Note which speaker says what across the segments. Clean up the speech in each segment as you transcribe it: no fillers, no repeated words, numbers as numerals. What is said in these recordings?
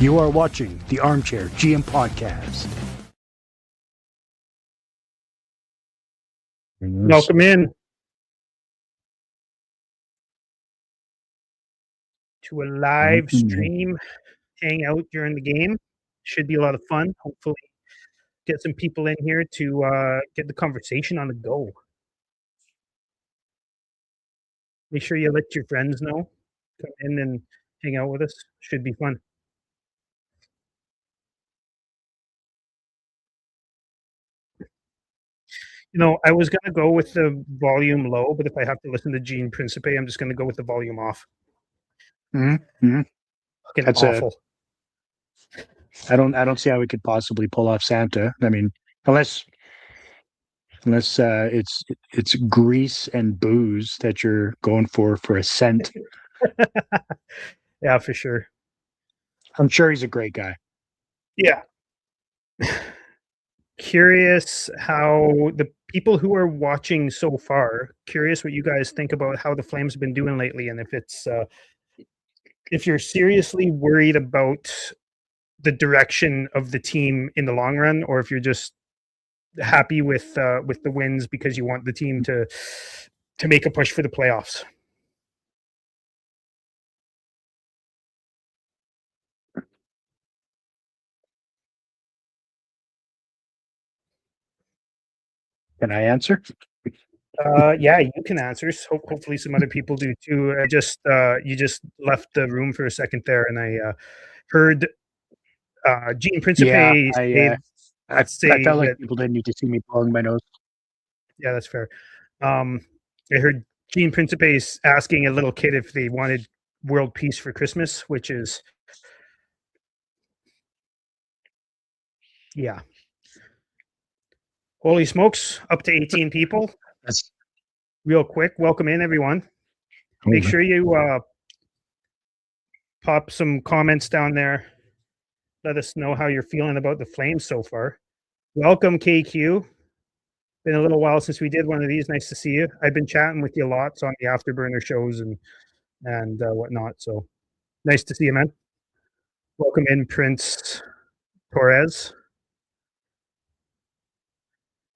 Speaker 1: You are watching the Armchair GM Podcast.
Speaker 2: Welcome in to a live stream hangout during the game. Should be a lot of fun. Hopefully get some people in here to get the conversation on the go. Make sure you let your friends know. Come in and hang out with us. Should be fun. You know, I was going to go with the volume low, but if I have to listen to Gene Principe, I'm just going to go with the volume off.
Speaker 1: Mm-hmm.
Speaker 2: Fucking awful.
Speaker 1: I don't see how we could possibly pull off Santa. I mean, unless it's grease and booze that you're going for a cent.
Speaker 2: Yeah, for sure.
Speaker 1: I'm sure he's a great guy.
Speaker 2: Yeah. Curious how the people who are watching so far, curious what you guys think about how the Flames have been doing lately, and if you're seriously worried about the direction of the team in the long run, or if you're just happy with the wins because you want the team to make a push for the playoffs.
Speaker 1: Can I answer?
Speaker 2: Yeah, you can answer. Hopefully some other people do too. You just left the room for a second there, and I heard Gene Principe
Speaker 1: I felt like people didn't need to see me blowing my nose.
Speaker 2: Yeah, that's fair. I heard Gene Principe asking a little kid if they wanted world peace for Christmas, which is, yeah. Holy smokes, up to 18 people.
Speaker 1: That's
Speaker 2: real quick. Welcome in, everyone. Make sure you pop some comments down there. Let us know how you're feeling about the Flames so far. Welcome, KQ. Been a little while since we did one of these. Nice to see you. I've been chatting with you lots on the Afterburner shows and whatnot. So nice to see you, man. Welcome in, Prince Torres.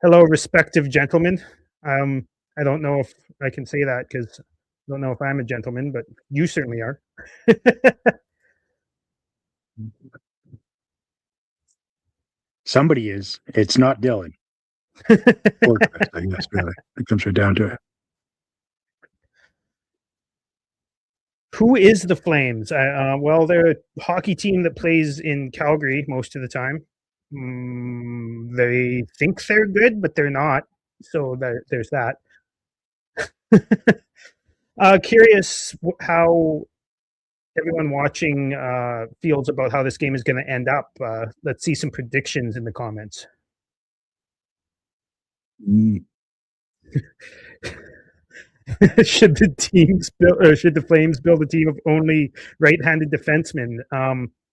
Speaker 2: Hello, respective gentlemen. I don't know if I can say that because I don't know if I'm a gentleman, but you certainly are.
Speaker 1: Somebody is. It's not Dylan. Or Chris, I guess, really. It comes right down to it.
Speaker 2: Who is the Flames? Well, they're a hockey team that plays in Calgary most of the time. They think they're good, but they're not. So there's that. Curious how everyone watching feels about how this game is going to end up. Let's see some predictions in the comments. Should the Flames build a team of only right-handed defensemen?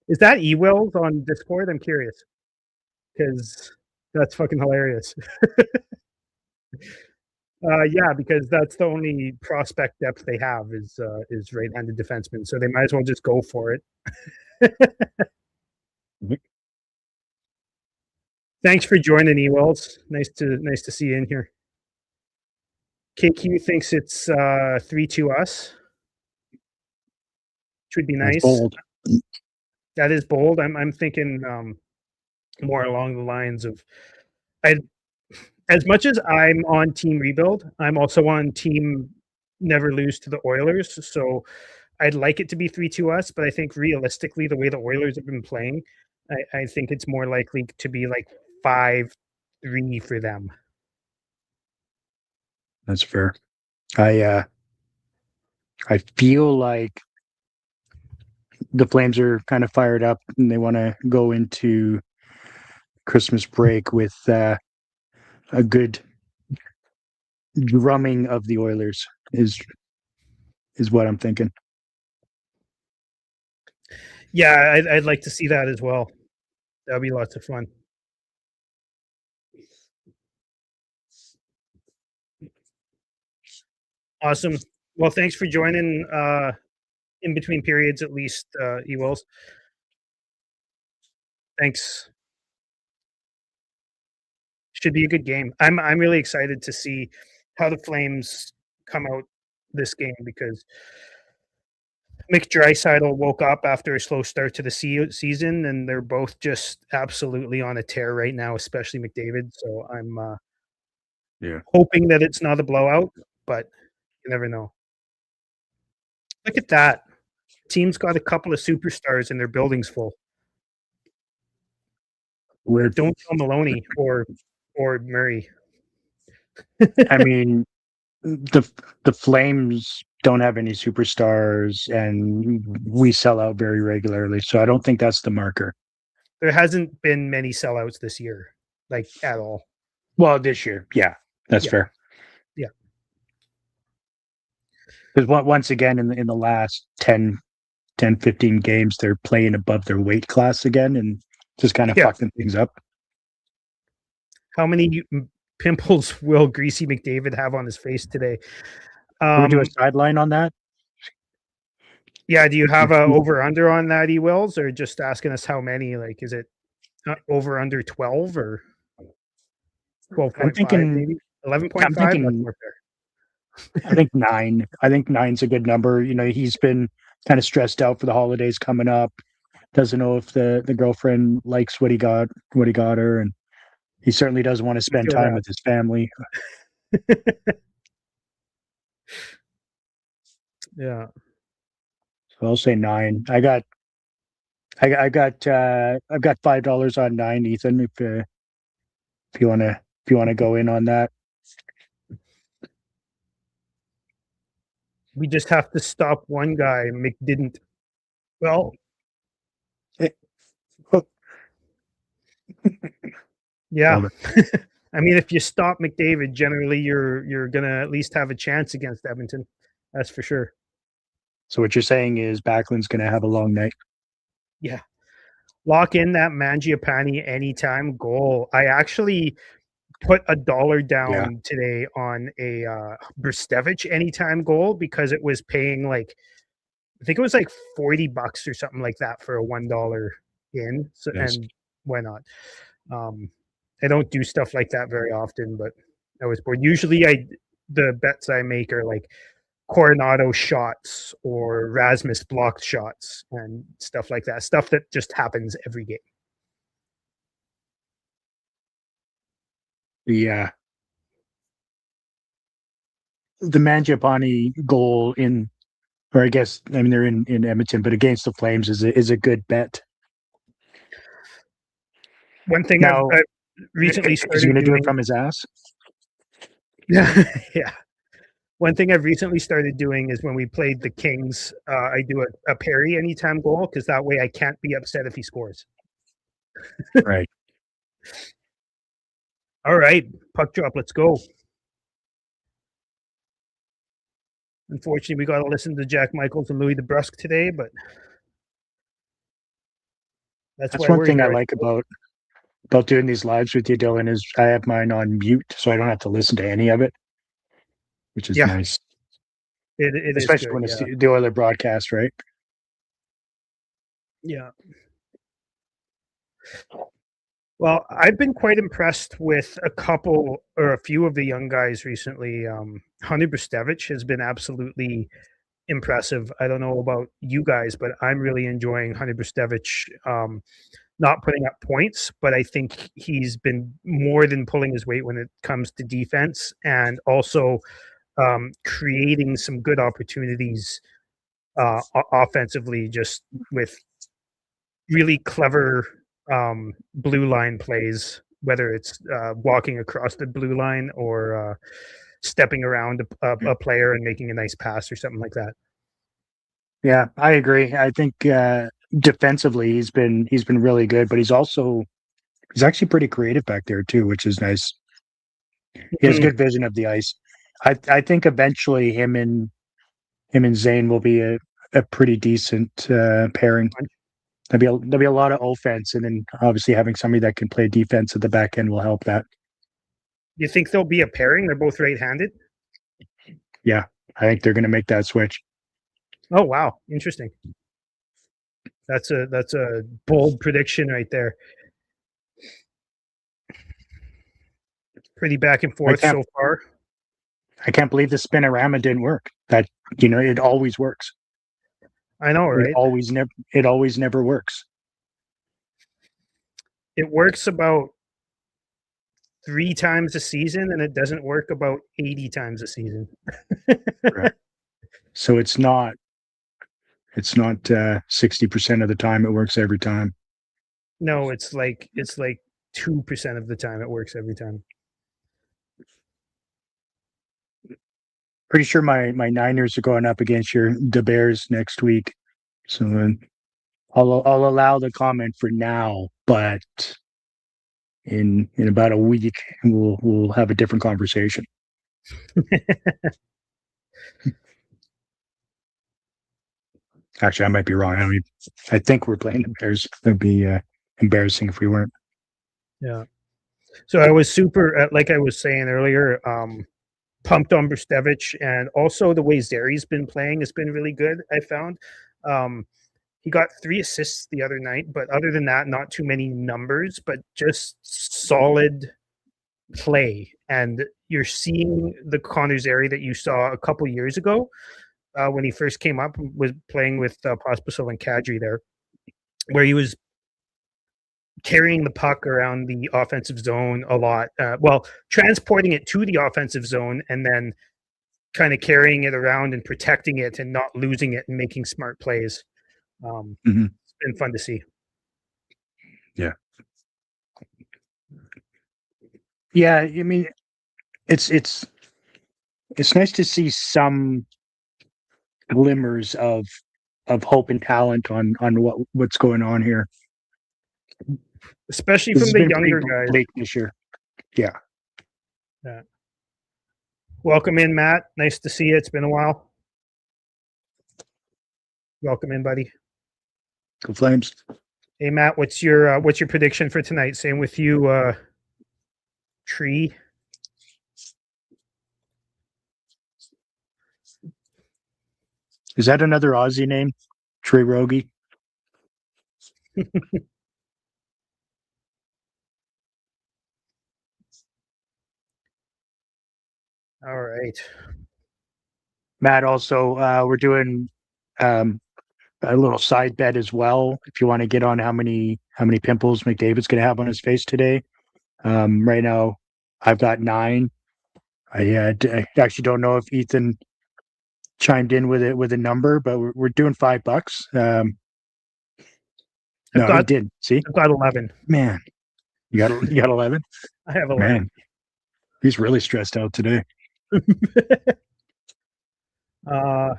Speaker 2: Is that E-Wills on Discord? I'm curious because that's fucking hilarious. Yeah, because that's the only prospect depth they have is right-handed defensemen, so they might as well just go for it. Thanks for joining, E-Wills. Nice to see you in here. KQ thinks it's 3-2 us, which would be nice.
Speaker 1: That's bold.
Speaker 2: That is bold. I'm thinking more along the lines of, as much as I'm on team rebuild, I'm also on team never lose to the Oilers. So I'd like it to be 3-2 us, but I think realistically, the way the Oilers have been playing, I think it's more likely to be like 5-3 for them.
Speaker 1: That's fair. I feel like the Flames are kind of fired up and they want to go into Christmas break with a good drumming of the Oilers is what I'm thinking.
Speaker 2: Yeah, I'd like to see that as well. That'll be lots of fun. Awesome. Well, thanks for joining in between periods, at least, E-Wills. Thanks. Should be a good game. I'm really excited to see how the Flames come out this game because Mick Draisaitl woke up after a slow start to the season, and they're both just absolutely on a tear right now, especially McDavid. So I'm
Speaker 1: Yeah.
Speaker 2: hoping that it's not a blowout, but you never know. Look at that. Team's got a couple of superstars and their building's full.
Speaker 1: We're,
Speaker 2: Don't tell Maloney or Murray.
Speaker 1: I mean, the Flames don't have any superstars, and we sell out very regularly. So I don't think that's the marker.
Speaker 2: There hasn't been many sellouts this year, like at all.
Speaker 1: Well, this year, yeah, that's
Speaker 2: Yeah.
Speaker 1: fair.
Speaker 2: Yeah.
Speaker 1: Because once again, in the last 10, 15 games, they're playing above their weight class again and just kind of fucking things up.
Speaker 2: How many pimples will Greasy McDavid have on his face today?
Speaker 1: Can we do a sideline on that?
Speaker 2: Yeah, do you have a over under on that, Wills, or just asking us how many? Like, is it over under 12 or 12.5 maybe? 11.5?
Speaker 1: I'm thinking, I think 9. I think 9's a good number. You know, he's been kind of stressed out for the holidays coming up. Doesn't know if the girlfriend likes what he got her, and he certainly doesn't want to spend time with his family.
Speaker 2: Yeah.
Speaker 1: So I'll say 9. I've got $5 on 9, Ethan. If you wanna go in on that.
Speaker 2: We just have to stop one guy. Mick didn't. Well, yeah. I mean, if you stop McDavid, generally you're gonna at least have a chance against Edmonton. That's for sure.
Speaker 1: So what you're saying is Backlund's gonna have a long night.
Speaker 2: Yeah. Lock in that Mangiapane anytime goal. I actually put $1 down today on a Brstevich anytime goal because it was paying like I think it was like $40 or something like that for a $1 in. So and why not? I don't do stuff like that very often, but I was bored. Usually the bets I make are like Coronado shots or Rasmus blocked shots and stuff like that. Stuff that just happens every game.
Speaker 1: Yeah. The Mangiapane goal or I guess I mean they're in Edmonton, but against the Flames is a good bet.
Speaker 2: One thing
Speaker 1: now,
Speaker 2: I've recently started
Speaker 1: is he going to do
Speaker 2: doing,
Speaker 1: it from his ass?
Speaker 2: Yeah, yeah. One thing I've recently started doing is when we played the Kings, I do a parry anytime goal because that way I can't be upset if he scores.
Speaker 1: Right.
Speaker 2: All right, puck drop. Let's go. Unfortunately, we got to listen to Jack Michaels and Louis DeBrusque today, but that's
Speaker 1: one thing I like about doing these lives with you, Dylan, is I have mine on mute, so I don't have to listen to any of it, which is nice.
Speaker 2: It
Speaker 1: especially
Speaker 2: is good,
Speaker 1: when it's the other broadcast, right?
Speaker 2: Yeah. Well, I've been quite impressed with a couple or a few of the young guys recently. Hunter Brstevich has been absolutely impressive. I don't know about you guys, but I'm really enjoying Hunter Brstevich. Not putting up points, but I think he's been more than pulling his weight when it comes to defense and also creating some good opportunities offensively, just with really clever blue line plays, whether it's walking across the blue line or stepping around a player and making a nice pass or something like that.
Speaker 1: Yeah, I agree. I think defensively he's been really good, but he's actually pretty creative back there too, which is nice. He has good vision of the ice. I think eventually him and Zane will be a pretty decent pairing. There'll be a lot of offense, and then obviously having somebody that can play defense at the back end will help that.
Speaker 2: You think there'll be a pairing? They're both right-handed?
Speaker 1: Yeah, I think they're going to make that switch.
Speaker 2: Oh, wow. Interesting. That's a bold prediction right there. Pretty back and
Speaker 1: I
Speaker 2: forth
Speaker 1: can't
Speaker 2: so far.
Speaker 1: I can't believe the spinorama didn't work. That it always works.
Speaker 2: I know, right?
Speaker 1: It always never works.
Speaker 2: It works about 3 times a season, and it doesn't work about 80 times a season.
Speaker 1: Right. So it's not 60% of the time it works every time.
Speaker 2: No, it's like 2% of the time it works every time.
Speaker 1: Pretty sure my Niners are going up against the Bears next week. So then I'll allow the comment for now, but in about a week we'll have a different conversation. Actually, I might be wrong. I think we're playing the Bears. That'd be embarrassing if we weren't.
Speaker 2: Yeah. So I was super, like I was saying earlier, pumped on Brustevich, and also the way Zeri's been playing has been really good. I found he got 3 assists the other night, but other than that, not too many numbers, but just solid play. And you're seeing the Connor Zeri that you saw a couple years ago when he first came up, was playing with Pospisil and Kadri there, where he was carrying the puck around the offensive zone a lot. Transporting it to the offensive zone and then kind of carrying it around and protecting it and not losing it and making smart plays. It's been fun to see.
Speaker 1: Yeah. Yeah, I mean, it's nice to see some glimmers of hope and talent on what's going on here.
Speaker 2: Especially
Speaker 1: This
Speaker 2: from
Speaker 1: has
Speaker 2: the
Speaker 1: been
Speaker 2: younger
Speaker 1: pretty
Speaker 2: guys.
Speaker 1: bleak this year. Yeah.
Speaker 2: Yeah. Welcome in, Matt. Nice to see you. It's been a while. Welcome in, buddy.
Speaker 1: Go Flames.
Speaker 2: Hey, Matt, what's your prediction for tonight? Same with you, Tree.
Speaker 1: Is that another Aussie name? Trey Rogie?
Speaker 2: All right.
Speaker 1: Matt, also, we're doing a little side bet as well. If you want to get on how many pimples McDavid's going to have on his face today. Right now, I've got 9. I actually don't know if Ethan chimed in with a number, but we're doing $5. No, he did. See,
Speaker 2: I've got 11.
Speaker 1: man, you got 11.
Speaker 2: I have 11.
Speaker 1: Man, he's really stressed out today.
Speaker 2: 5
Speaker 1: or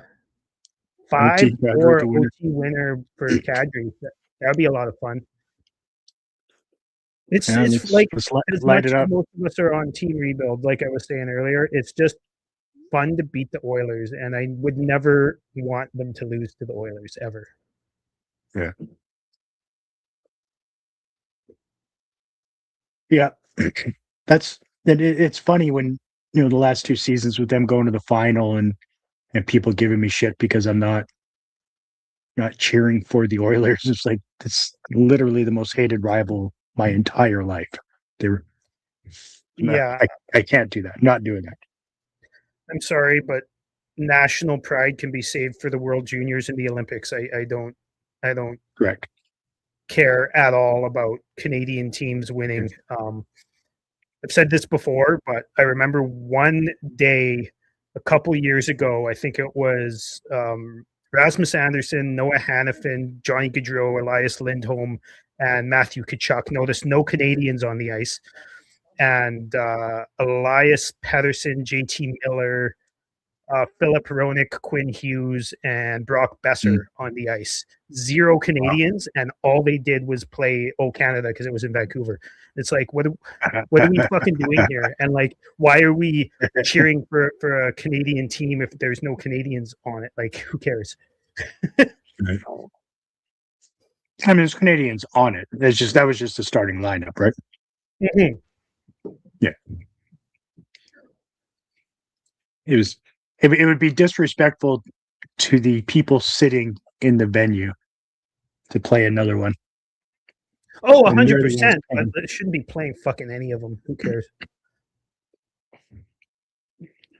Speaker 2: or OT winner for Kadri. That'd be a lot of fun. It's like as
Speaker 1: light
Speaker 2: much
Speaker 1: it
Speaker 2: as
Speaker 1: up.
Speaker 2: most of us are on team rebuild, like I was saying earlier, it's just fun to beat the Oilers, and I would never want them to lose to the Oilers ever.
Speaker 1: Yeah. Yeah. It's funny when the last 2 seasons with them going to the final and people giving me shit because I'm not cheering for the Oilers. It's like it's literally the most hated rival my entire life.
Speaker 2: Yeah,
Speaker 1: I can't do that. Not doing that.
Speaker 2: I'm sorry, but national pride can be saved for the World Juniors and the Olympics. I don't
Speaker 1: Correct.
Speaker 2: care at all about Canadian teams winning. I've said this before, but I remember one day a couple years ago, I think it was Rasmus Anderson, Noah Hannafin, Johnny Gaudreau, Elias Lindholm, and Matthew Tkachuk noticed no Canadians on the ice. And Elias Pettersson, JT Miller, Philip Hronik, Quinn Hughes, and Brock Besser on the ice. 0 Canadians, and all they did was play "Oh Canada" because it was in Vancouver. It's like, what are we fucking doing here? And like, why are we cheering for a Canadian team if there's no Canadians on it? Like, who cares?
Speaker 1: Right. I mean, there's Canadians on it. That was just the starting lineup, right?
Speaker 2: Mm-hmm.
Speaker 1: Yeah. It would be disrespectful to the people sitting in the venue to play another one.
Speaker 2: Oh,
Speaker 1: And they're the ones
Speaker 2: 100%. But
Speaker 1: paying.
Speaker 2: it shouldn't be playing fucking any of them. Who cares?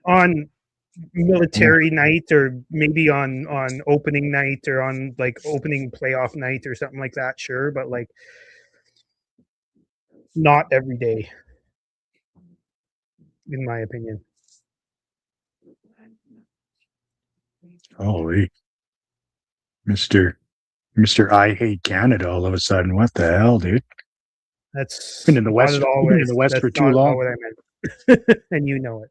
Speaker 2: On
Speaker 1: Yeah.
Speaker 2: military night, or maybe on opening night, or on like opening playoff night or something like that, sure, but like not every day, in my opinion.
Speaker 1: Holy, Mister I hate Canada all of a sudden. What the hell, dude? Been
Speaker 2: That's
Speaker 1: in the
Speaker 2: not
Speaker 1: West.
Speaker 2: at all what
Speaker 1: Been in the West
Speaker 2: that's
Speaker 1: for too
Speaker 2: not at all
Speaker 1: long.
Speaker 2: what I meant. And you know it.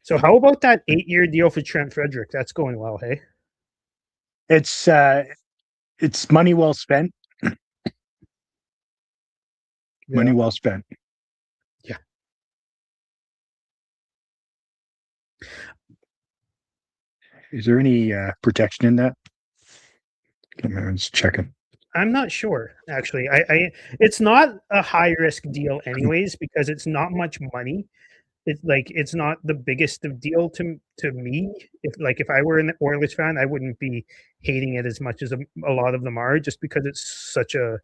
Speaker 2: So how about that 8-year deal for Trent Frederick? That's going well, hey?
Speaker 1: it's money well spent. Money
Speaker 2: Yeah.
Speaker 1: well spent.
Speaker 2: Yeah.
Speaker 1: Is there any protection in that? I'm just checking.
Speaker 2: I'm not sure, actually. I it's not a high risk deal anyways, because it's not much money. It's like it's not the biggest of deal to me. If I were an Oilers fan, I wouldn't be hating it as much as a lot of them are, just because it's such a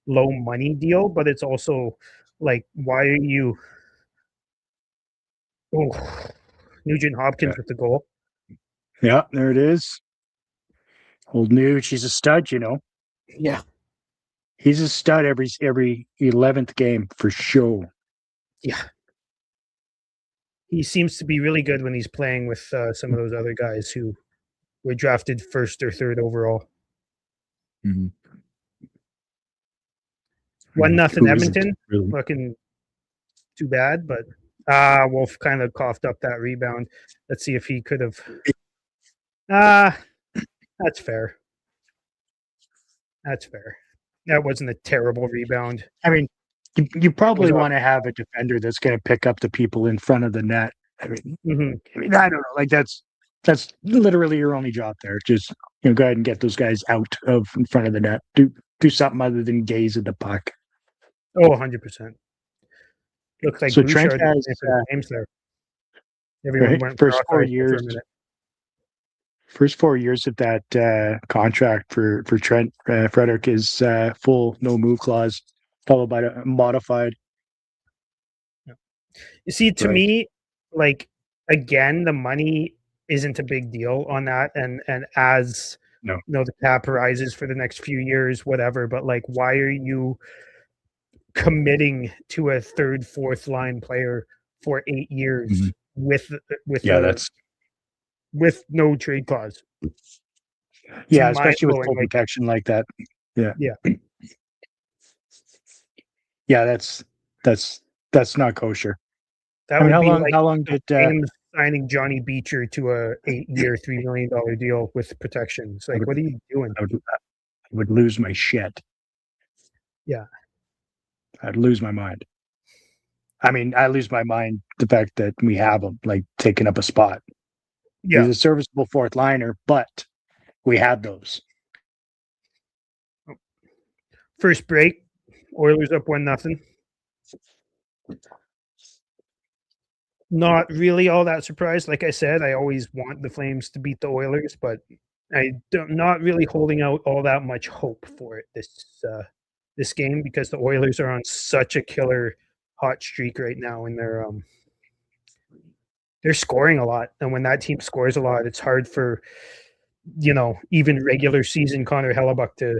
Speaker 2: low money deal. But it's also like, why are you? Oh, Nugent
Speaker 1: Yeah.
Speaker 2: Hopkins with the goal.
Speaker 1: Yeah, there it is. Old Nuge, she's a stud. You know,
Speaker 2: Yeah,
Speaker 1: he's a stud every 11th game for sure.
Speaker 2: yeah. He seems to be really good when he's playing with some of those other guys who were drafted first or third overall.
Speaker 1: Mm-hmm.
Speaker 2: 1-0
Speaker 1: Who isn't
Speaker 2: Edmonton.
Speaker 1: really?
Speaker 2: Looking too bad, but Wolf kind of coughed up that rebound. Let's see if he could have. That's fair. That's fair. That wasn't a terrible rebound.
Speaker 1: I mean, you
Speaker 2: It was
Speaker 1: probably
Speaker 2: off.
Speaker 1: want to have a defender that's going to pick up the people in front of the net.
Speaker 2: Mm-hmm.
Speaker 1: I don't know. Like that's literally your only job there. Just go ahead and get those guys out of in front of the net. Do something other than gaze at the puck.
Speaker 2: Oh, 100%. Looks like
Speaker 1: So Trent
Speaker 2: Bouchard was
Speaker 1: has
Speaker 2: playing for the Flames there. Everyone
Speaker 1: right
Speaker 2: went
Speaker 1: first four
Speaker 2: cross-eyed there for a
Speaker 1: years.
Speaker 2: minute.
Speaker 1: First 4 years of that contract for Trent Frederick is full no move clause, followed by a modified.
Speaker 2: You see, to
Speaker 1: Right.
Speaker 2: me, like, again, the money isn't a big deal on that, and as
Speaker 1: No.
Speaker 2: the cap rises for the next few years, whatever. But like, why are you committing to a third, fourth line player for 8 years
Speaker 1: Mm-hmm.
Speaker 2: with
Speaker 1: Yeah,
Speaker 2: a
Speaker 1: that's
Speaker 2: with no trade clause? It's
Speaker 1: yeah,
Speaker 2: mind
Speaker 1: especially with
Speaker 2: blowing.
Speaker 1: full
Speaker 2: Like,
Speaker 1: protection like that. Yeah,
Speaker 2: yeah,
Speaker 1: yeah, that's not kosher.
Speaker 2: that
Speaker 1: I mean,
Speaker 2: would
Speaker 1: how
Speaker 2: be
Speaker 1: long?
Speaker 2: like
Speaker 1: How long
Speaker 2: the
Speaker 1: did?
Speaker 2: Flames signing Johnny Beecher to a 8-year, $3 million deal with protection. It's
Speaker 1: I
Speaker 2: like,
Speaker 1: would,
Speaker 2: what are you doing?
Speaker 1: I would lose my shit.
Speaker 2: Yeah,
Speaker 1: I'd lose my mind. I mean, I lose my mind the fact that we have him like taking up a spot. He's
Speaker 2: yeah.
Speaker 1: a serviceable fourth liner, but we had those.
Speaker 2: First break, Oilers up 1-0. Not really all that surprised. Like I said, I always want the Flames to beat the Oilers, but not really holding out all that much hope for it this game, because the Oilers are on such a killer hot streak right now, and they're scoring a lot. And when that team scores a lot, it's hard for even regular season Connor Hellebuck to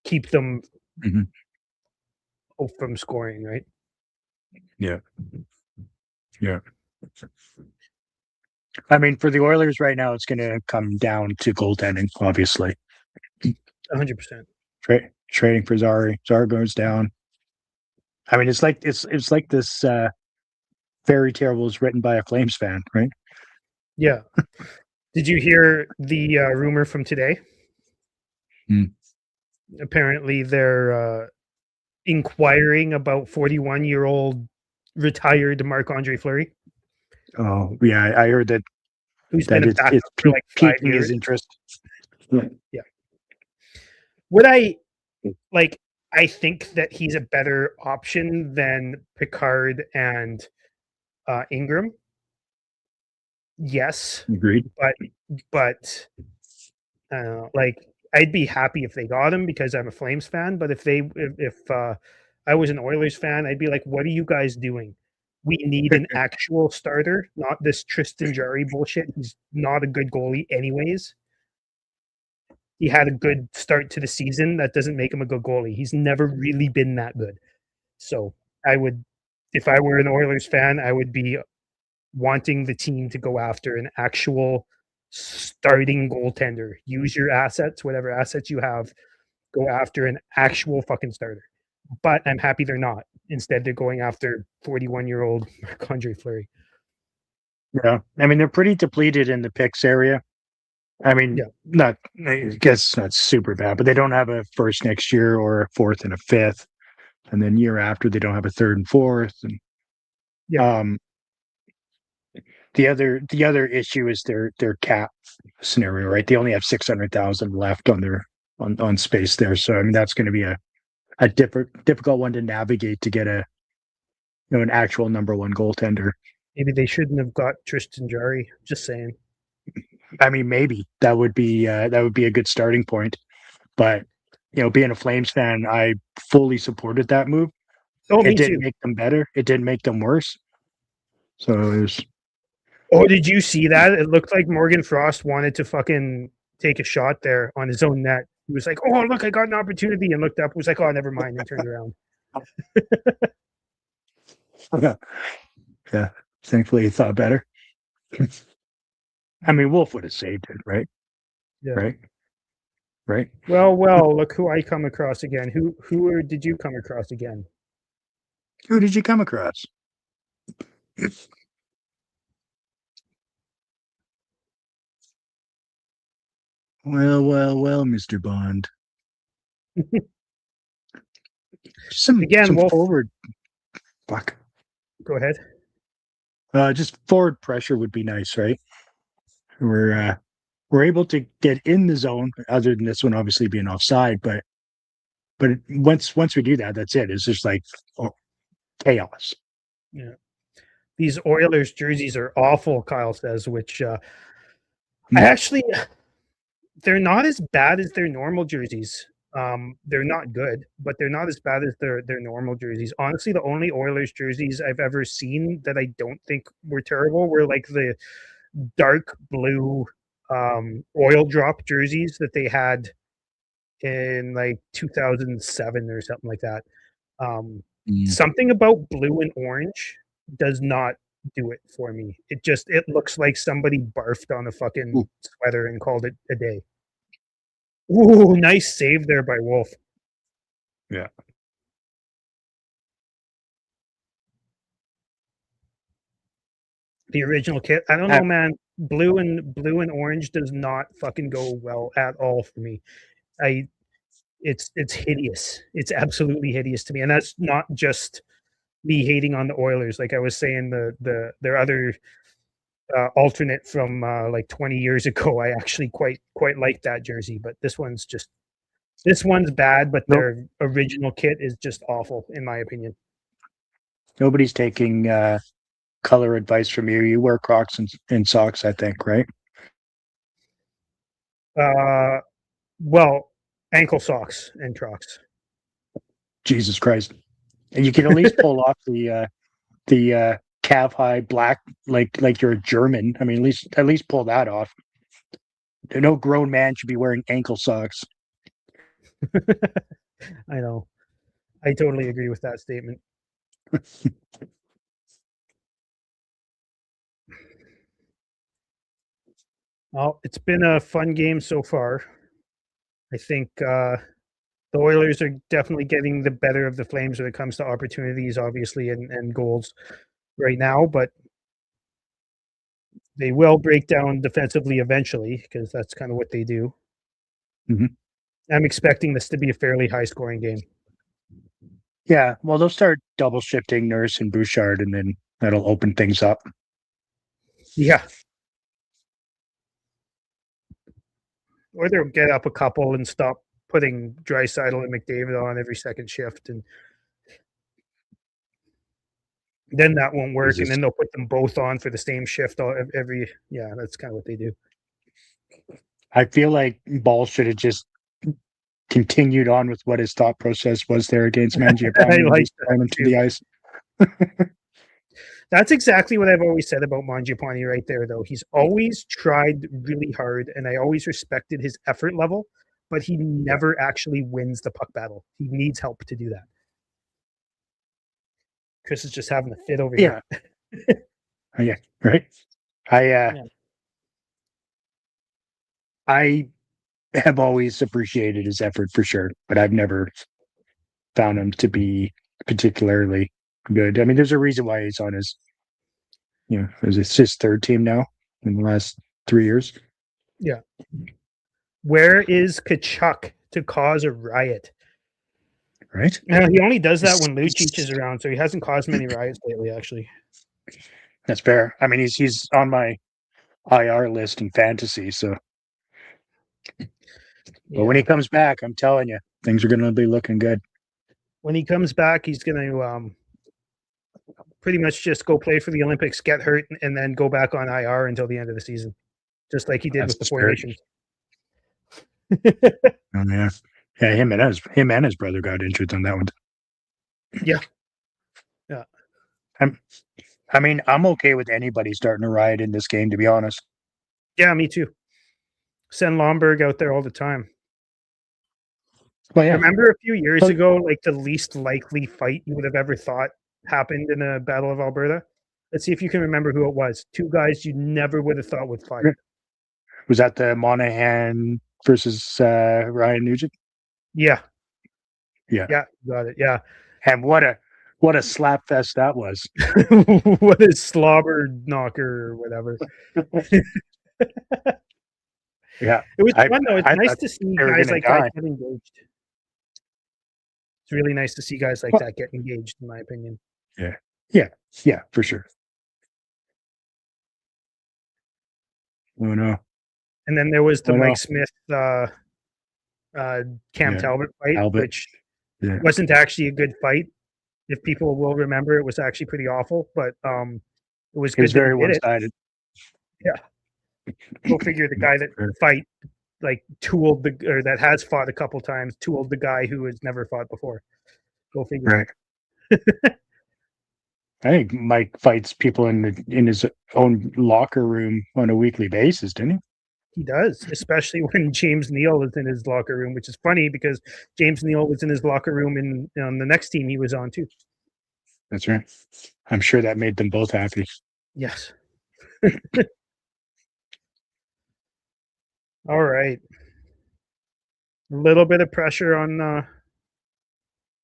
Speaker 2: keep them
Speaker 1: Mm-hmm.
Speaker 2: from scoring, right?
Speaker 1: Yeah, yeah. I mean, for the Oilers right now, it's going to come down to goaltending, obviously.
Speaker 2: 100%.
Speaker 1: Trading for Zari. Zari goes down. I mean, it's like this fairy tale was written by a Flames fan, right?
Speaker 2: Yeah. Did you hear the rumor from today?
Speaker 1: Hmm.
Speaker 2: Apparently, they're inquiring about 41-year-old retired Marc-Andre Fleury,
Speaker 1: Oh, yeah, I heard that
Speaker 2: who's been a
Speaker 1: it's
Speaker 2: backup for like 5
Speaker 1: piquing his
Speaker 2: years.
Speaker 1: interest. Yeah.
Speaker 2: Yeah. Would I like? I think that he's a better option than Picard and Ingram. Yes,
Speaker 1: Agreed.
Speaker 2: but Like I'd be happy if they got him because I'm a Flames fan. But if I was an Oilers fan, I'd be like, "What are you guys doing? We need an actual starter, not this Tristan Jarry bullshit. He's not a good goalie, anyways. He had a good start to the season. That doesn't make him a good goalie. He's never really been that good. So I would, if I were an Oilers fan, I would be wanting the team to go after an actual starting goaltender. Use your assets, whatever assets you have, go after an actual fucking starter. But I'm happy they're not. Instead, they're going after 41-year-old Marc-Andre Fleury.
Speaker 1: Yeah, I mean they're pretty depleted in the picks area. I mean,
Speaker 2: Yeah.
Speaker 1: not I guess not super bad, but they don't have a first next year or a fourth and a fifth, and then year after they don't have a third and fourth. And
Speaker 2: Yeah.
Speaker 1: um, the other issue is their cap scenario, right? They only have 600,000 left on their on space there, so I mean that's going to be a difficult one to navigate to get a an actual number one goaltender.
Speaker 2: Maybe they shouldn't have got Tristan Jarry. Just saying.
Speaker 1: I mean, maybe that would be a good starting point, but being a Flames fan, I fully supported that move.
Speaker 2: Oh,
Speaker 1: It
Speaker 2: me
Speaker 1: didn't
Speaker 2: too.
Speaker 1: make them better. It didn't make them worse. So it was.
Speaker 2: Oh, did you see that? It looked like Morgan Frost wanted to fucking take a shot there on his own net. He was like, "Oh, look, I got an opportunity," and looked up. Was like, "Oh, never mind," and turned around.
Speaker 1: Yeah, yeah. Thankfully, he thought better. I mean, Wolf would have saved it, right?
Speaker 2: Yeah.
Speaker 1: Right? Right?
Speaker 2: Well. Look who I come across again. Who did you come across again?
Speaker 1: Who did you come across? Well, Mr. Bond. Some
Speaker 2: Again,
Speaker 1: some
Speaker 2: Wolf.
Speaker 1: forward fuck.
Speaker 2: Go ahead.
Speaker 1: Just forward pressure would be nice, right? We're able to get in the zone, other than this one obviously being offside, but once we do that, that's it. It's just like chaos.
Speaker 2: Yeah. These Oilers jerseys are awful, Kyle says, which I
Speaker 1: Hmm.
Speaker 2: actually they're not as bad as their normal jerseys. They're not good, but they're not as bad as their normal jerseys. Honestly, the only Oilers jerseys I've ever seen that I don't think were terrible were like the dark blue oil drop jerseys that they had in like 2007 or something like that. Um,
Speaker 1: Mm.
Speaker 2: Something about blue and orange does not do it for me. It looks like somebody barfed on a fucking
Speaker 1: Ooh,
Speaker 2: sweater and called it a day. Ooh, nice save there by Wolf.
Speaker 1: yeah.
Speaker 2: The original kit. I don't
Speaker 1: I,
Speaker 2: know, man. Blue and orange does not fucking go well at all for me. I it's hideous. It's absolutely hideous to me. And that's not just me hating on the Oilers. Like I was saying, their other alternate from like 20 years ago, I actually quite like that jersey. But this one's bad. But
Speaker 1: nope.
Speaker 2: their original kit is just awful, in my opinion.
Speaker 1: Nobody's taking color advice from you. You wear Crocs and socks, I think, right?
Speaker 2: Uh, well, ankle socks and Crocs.
Speaker 1: Jesus Christ! And you can at least pull off the calf high black like you're a German. I mean, at least pull that off. No grown man should be wearing ankle socks.
Speaker 2: I know. I totally agree with that statement. Well, it's been a fun game so far. I think the Oilers are definitely getting the better of the Flames when it comes to opportunities, obviously, and goals right now, but they will break down defensively eventually because that's kind of what they do.
Speaker 1: Mhm.
Speaker 2: I'm expecting this to be a fairly high scoring game.
Speaker 1: Yeah, well, they'll start double shifting Nurse and Bouchard, and then that'll open things up.
Speaker 2: Yeah. Or they'll get up a couple and stop putting Draisaitl and McDavid on every second shift, and then that won't work. And
Speaker 1: Jesus.
Speaker 2: then they'll put them both on for the same shift every. Yeah, that's kind of what they do.
Speaker 1: I feel like Ball should have just continued on with what his thought process was there against
Speaker 2: I
Speaker 1: Mangiapane and
Speaker 2: like
Speaker 1: just
Speaker 2: that
Speaker 1: thrown him to
Speaker 2: too.
Speaker 1: the ice.
Speaker 2: That's exactly what I've always said about Mangiapane right there, though. He's always tried really hard, and I always respected his effort level, but he
Speaker 1: Yeah.
Speaker 2: never actually wins the puck battle. He needs help to do that. Chris is just having a fit over
Speaker 1: Yeah.
Speaker 2: here.
Speaker 1: Yeah. Right.
Speaker 2: Yeah.
Speaker 1: I have always appreciated his effort for sure, but I've never found him to be particularly good. I mean, there's a reason why he's on his, it's his third team now in the last 3 years,
Speaker 2: Yeah. Where is Kachuk to cause a riot?
Speaker 1: right?
Speaker 2: He only does that when Lucic is around, so he hasn't caused many riots lately, actually.
Speaker 1: That's fair. I mean, he's on my IR list in fantasy, so but when he
Speaker 2: Yeah.
Speaker 1: comes back, I'm telling you, things are going to be looking good.
Speaker 2: When he comes back, he's going to pretty much just go play for the Olympics, get hurt, and then go back on IR until the end of the season, just like he did
Speaker 1: That's
Speaker 2: with
Speaker 1: the
Speaker 2: the Four
Speaker 1: spirit.
Speaker 2: Nations.
Speaker 1: Oh, yeah, yeah. Him and his brother got injured on that one.
Speaker 2: Yeah. Yeah.
Speaker 1: I mean, I'm okay with anybody starting a riot in this game, to be honest.
Speaker 2: Yeah, me too. Send Lomberg out there all the time.
Speaker 1: Well, yeah.
Speaker 2: Remember a few years
Speaker 1: Well,
Speaker 2: ago, like the least likely fight you would have ever thought happened in a Battle of Alberta? Let's see if you can remember who it was. Two guys you never would have thought would fight.
Speaker 1: was that the Monahan versus Ryan Nugent?
Speaker 2: Yeah.
Speaker 1: Yeah.
Speaker 2: Yeah. Got it. Yeah.
Speaker 1: And what a slap fest that was.
Speaker 2: What a slobber knocker or whatever.
Speaker 1: Yeah.
Speaker 2: It was
Speaker 1: I
Speaker 2: fun though. It's
Speaker 1: I
Speaker 2: nice
Speaker 1: thought
Speaker 2: to see
Speaker 1: they were
Speaker 2: guys
Speaker 1: gonna
Speaker 2: like that
Speaker 1: die.
Speaker 2: get engaged. It's really nice to see guys like
Speaker 1: Well,
Speaker 2: that get engaged, in my opinion.
Speaker 1: yeah. Yeah. Yeah, for sure. Oh no.
Speaker 2: And then there was the
Speaker 1: Oh
Speaker 2: Mike
Speaker 1: no.
Speaker 2: Smith Cam
Speaker 1: Yeah.
Speaker 2: Talbot fight,
Speaker 1: Albert.
Speaker 2: which
Speaker 1: Yeah.
Speaker 2: wasn't actually a good fight. If people will remember, it was actually pretty awful, but it was
Speaker 1: It was
Speaker 2: good that he
Speaker 1: very
Speaker 2: did
Speaker 1: one
Speaker 2: it.
Speaker 1: sided.
Speaker 2: Yeah. Go figure the guy that fight like tooled the or that has fought a couple times, tooled the guy who has never fought before. Go figure.
Speaker 1: Right. I think Mike fights people in his own locker room on a weekly basis, didn't he?
Speaker 2: He does, especially when James Neal is in his locker room, which is funny because James Neal was in his locker room in on the next team he was on too.
Speaker 1: That's right. I'm sure that made them both happy.
Speaker 2: Yes. All right. A little bit of pressure on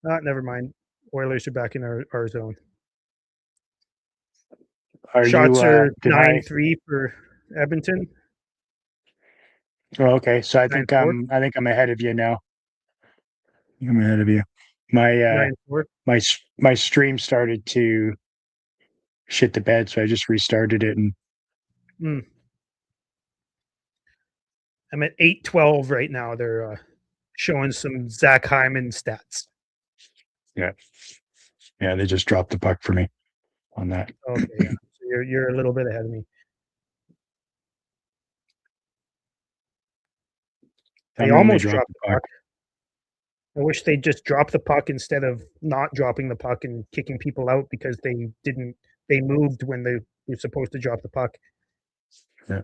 Speaker 2: never mind. Oilers are back in our zone.
Speaker 1: Are you
Speaker 2: Shots are
Speaker 1: denying?
Speaker 2: 9-3 for Edmonton.
Speaker 1: Oh, okay. So
Speaker 2: 9-4.
Speaker 1: I think I'm ahead of you now. I'm ahead of you. My
Speaker 2: 9-4.
Speaker 1: my stream started to shit the bed, so I just restarted it and
Speaker 2: I'm at 8-12 right now. They're showing some Zach Hyman stats.
Speaker 1: yeah. Yeah, they just dropped the puck for me on that.
Speaker 2: Okay, yeah. So you're a little bit ahead of me. They almost dropped the puck. I wish they'd just drop the puck instead of not dropping the puck and kicking people out because they moved when they were supposed to drop the puck.
Speaker 1: Yeah.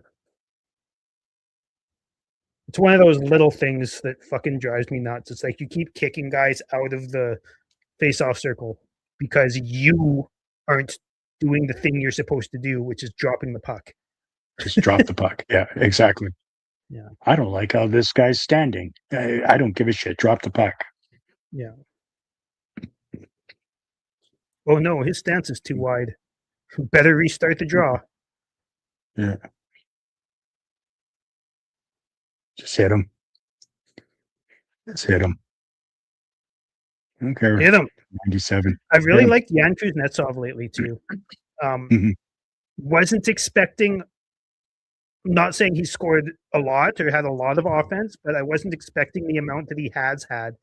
Speaker 2: It's one of those little things that fucking drives me nuts. It's like you keep kicking guys out of the face-off circle because you aren't doing the thing you're supposed to do, which is dropping the puck.
Speaker 1: Just drop the puck. Yeah, exactly.
Speaker 2: Yeah.
Speaker 1: I don't like how this guy's standing. I don't give a shit. Drop the puck.
Speaker 2: Yeah. Oh no, his stance is too wide. Better restart the draw.
Speaker 1: Yeah. Just hit him. Just hit him. Okay.
Speaker 2: Hit him.
Speaker 1: 97.
Speaker 2: I really liked Yan Kuznetsov lately too. Wasn't expecting. Not saying he scored a lot or had a lot of offense, but I wasn't expecting the amount that he has had.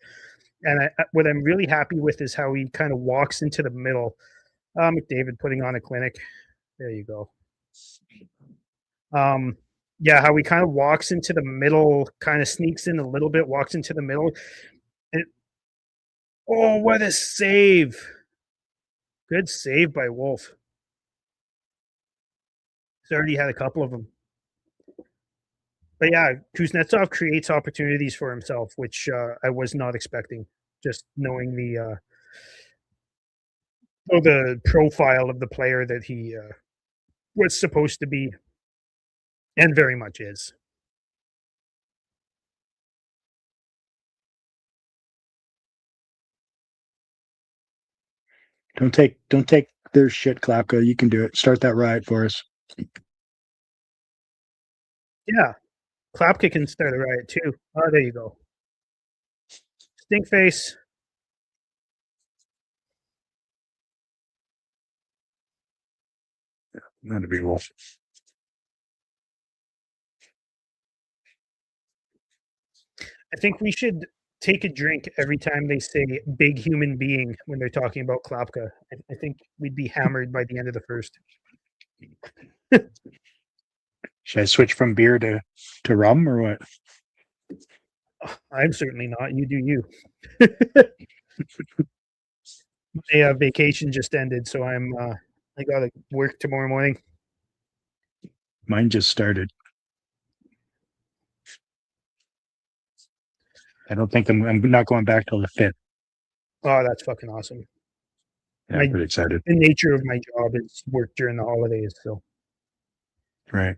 Speaker 2: And what I'm really happy with is how he kind of walks into the middle. McDavid putting on a clinic. There you go. Yeah, how he kind of walks into the middle, kind of sneaks in a little bit, walks into the middle. And, oh, what a save! Good save by Wolf. He's already had a couple of them. But yeah, Kuznetsov creates opportunities for himself, which I was not expecting. Just knowing the profile of the player that he was supposed to be, and very much is.
Speaker 1: Don't take their shit, Klapka. You can do it. Start that riot for us.
Speaker 2: Yeah, Klapka can start a riot too. Oh, there you go. Stink face.
Speaker 1: That'd be cool.
Speaker 2: I think we should take a drink every time they say big human being when they're talking about Klapka. I think we'd be hammered by the end of the first.
Speaker 1: Should I switch from beer to rum or what?
Speaker 2: I'm certainly not. You do you. My vacation just ended, so I gotta work tomorrow morning.
Speaker 1: Mine just started. I don't think I'm not going back till the 5th.
Speaker 2: Oh, that's fucking awesome.
Speaker 1: Yeah, I'm pretty excited.
Speaker 2: The nature of my job is work during the holidays, so
Speaker 1: Right.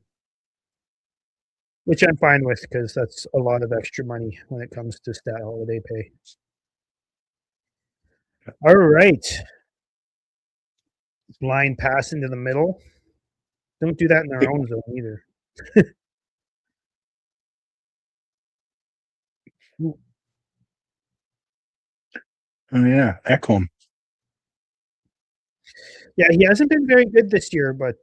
Speaker 2: which I'm fine with because that's a lot of extra money when it comes to stat holiday pay. All right. Line pass into the middle. Don't do that in their own zone either.
Speaker 1: Oh yeah, Ekholm.
Speaker 2: Yeah, he hasn't been very good this year, but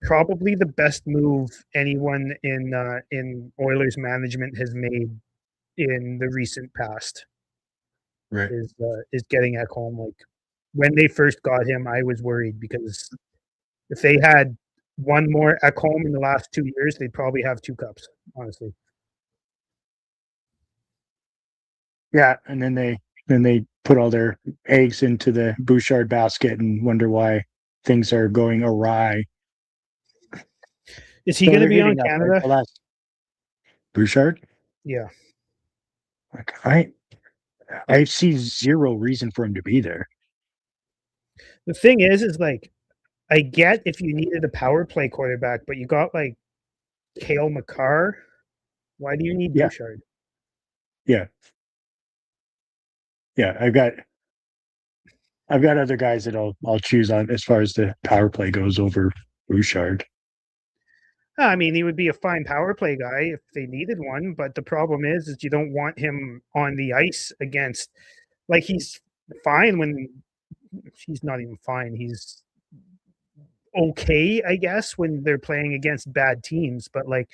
Speaker 2: probably the best move anyone in Oilers management has made in the recent past
Speaker 1: Right.
Speaker 2: is getting Ekholm. Like when they first got him, I was worried because if they had one more Ekholm in the last 2 years, they'd probably have 2 cups, honestly.
Speaker 1: Yeah, and then they put all their eggs into the Bouchard basket and wonder why things are going awry.
Speaker 2: Is he
Speaker 1: So
Speaker 2: going to
Speaker 1: they're
Speaker 2: be on
Speaker 1: heating up. Right?
Speaker 2: Canada?
Speaker 1: The last Bouchard.
Speaker 2: Yeah.
Speaker 1: Like I see zero reason for him to be there.
Speaker 2: The thing is like I get if you needed a power play quarterback, but you got like Cale Makar. Why do you need
Speaker 1: Yeah.
Speaker 2: Bouchard?
Speaker 1: Yeah. Yeah. I've got other guys that I'll choose on as far as the power play goes over Bouchard.
Speaker 2: I mean, he would be a fine power play guy if they needed one, but the problem is you don't want him on the ice against like he's fine when he's not even fine. He's okay, I guess, when they're playing against bad teams, but like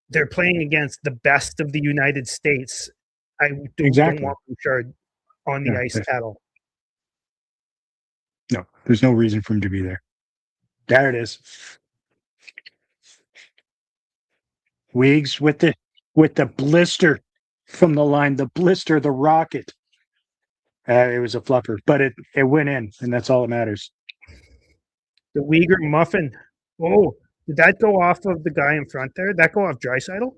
Speaker 2: they're playing against the best of the United States. I don't want Bouchard on the ice at all.
Speaker 1: No, there's no reason for him to be there. There it is. Weeks with the blister from the line, the blister, the rocket. It was a fluffer, but it went in, and that's all that matters.
Speaker 2: The Uyghur muffin. Oh, did that go off of the guy in front there? Did that go off Draisaitl?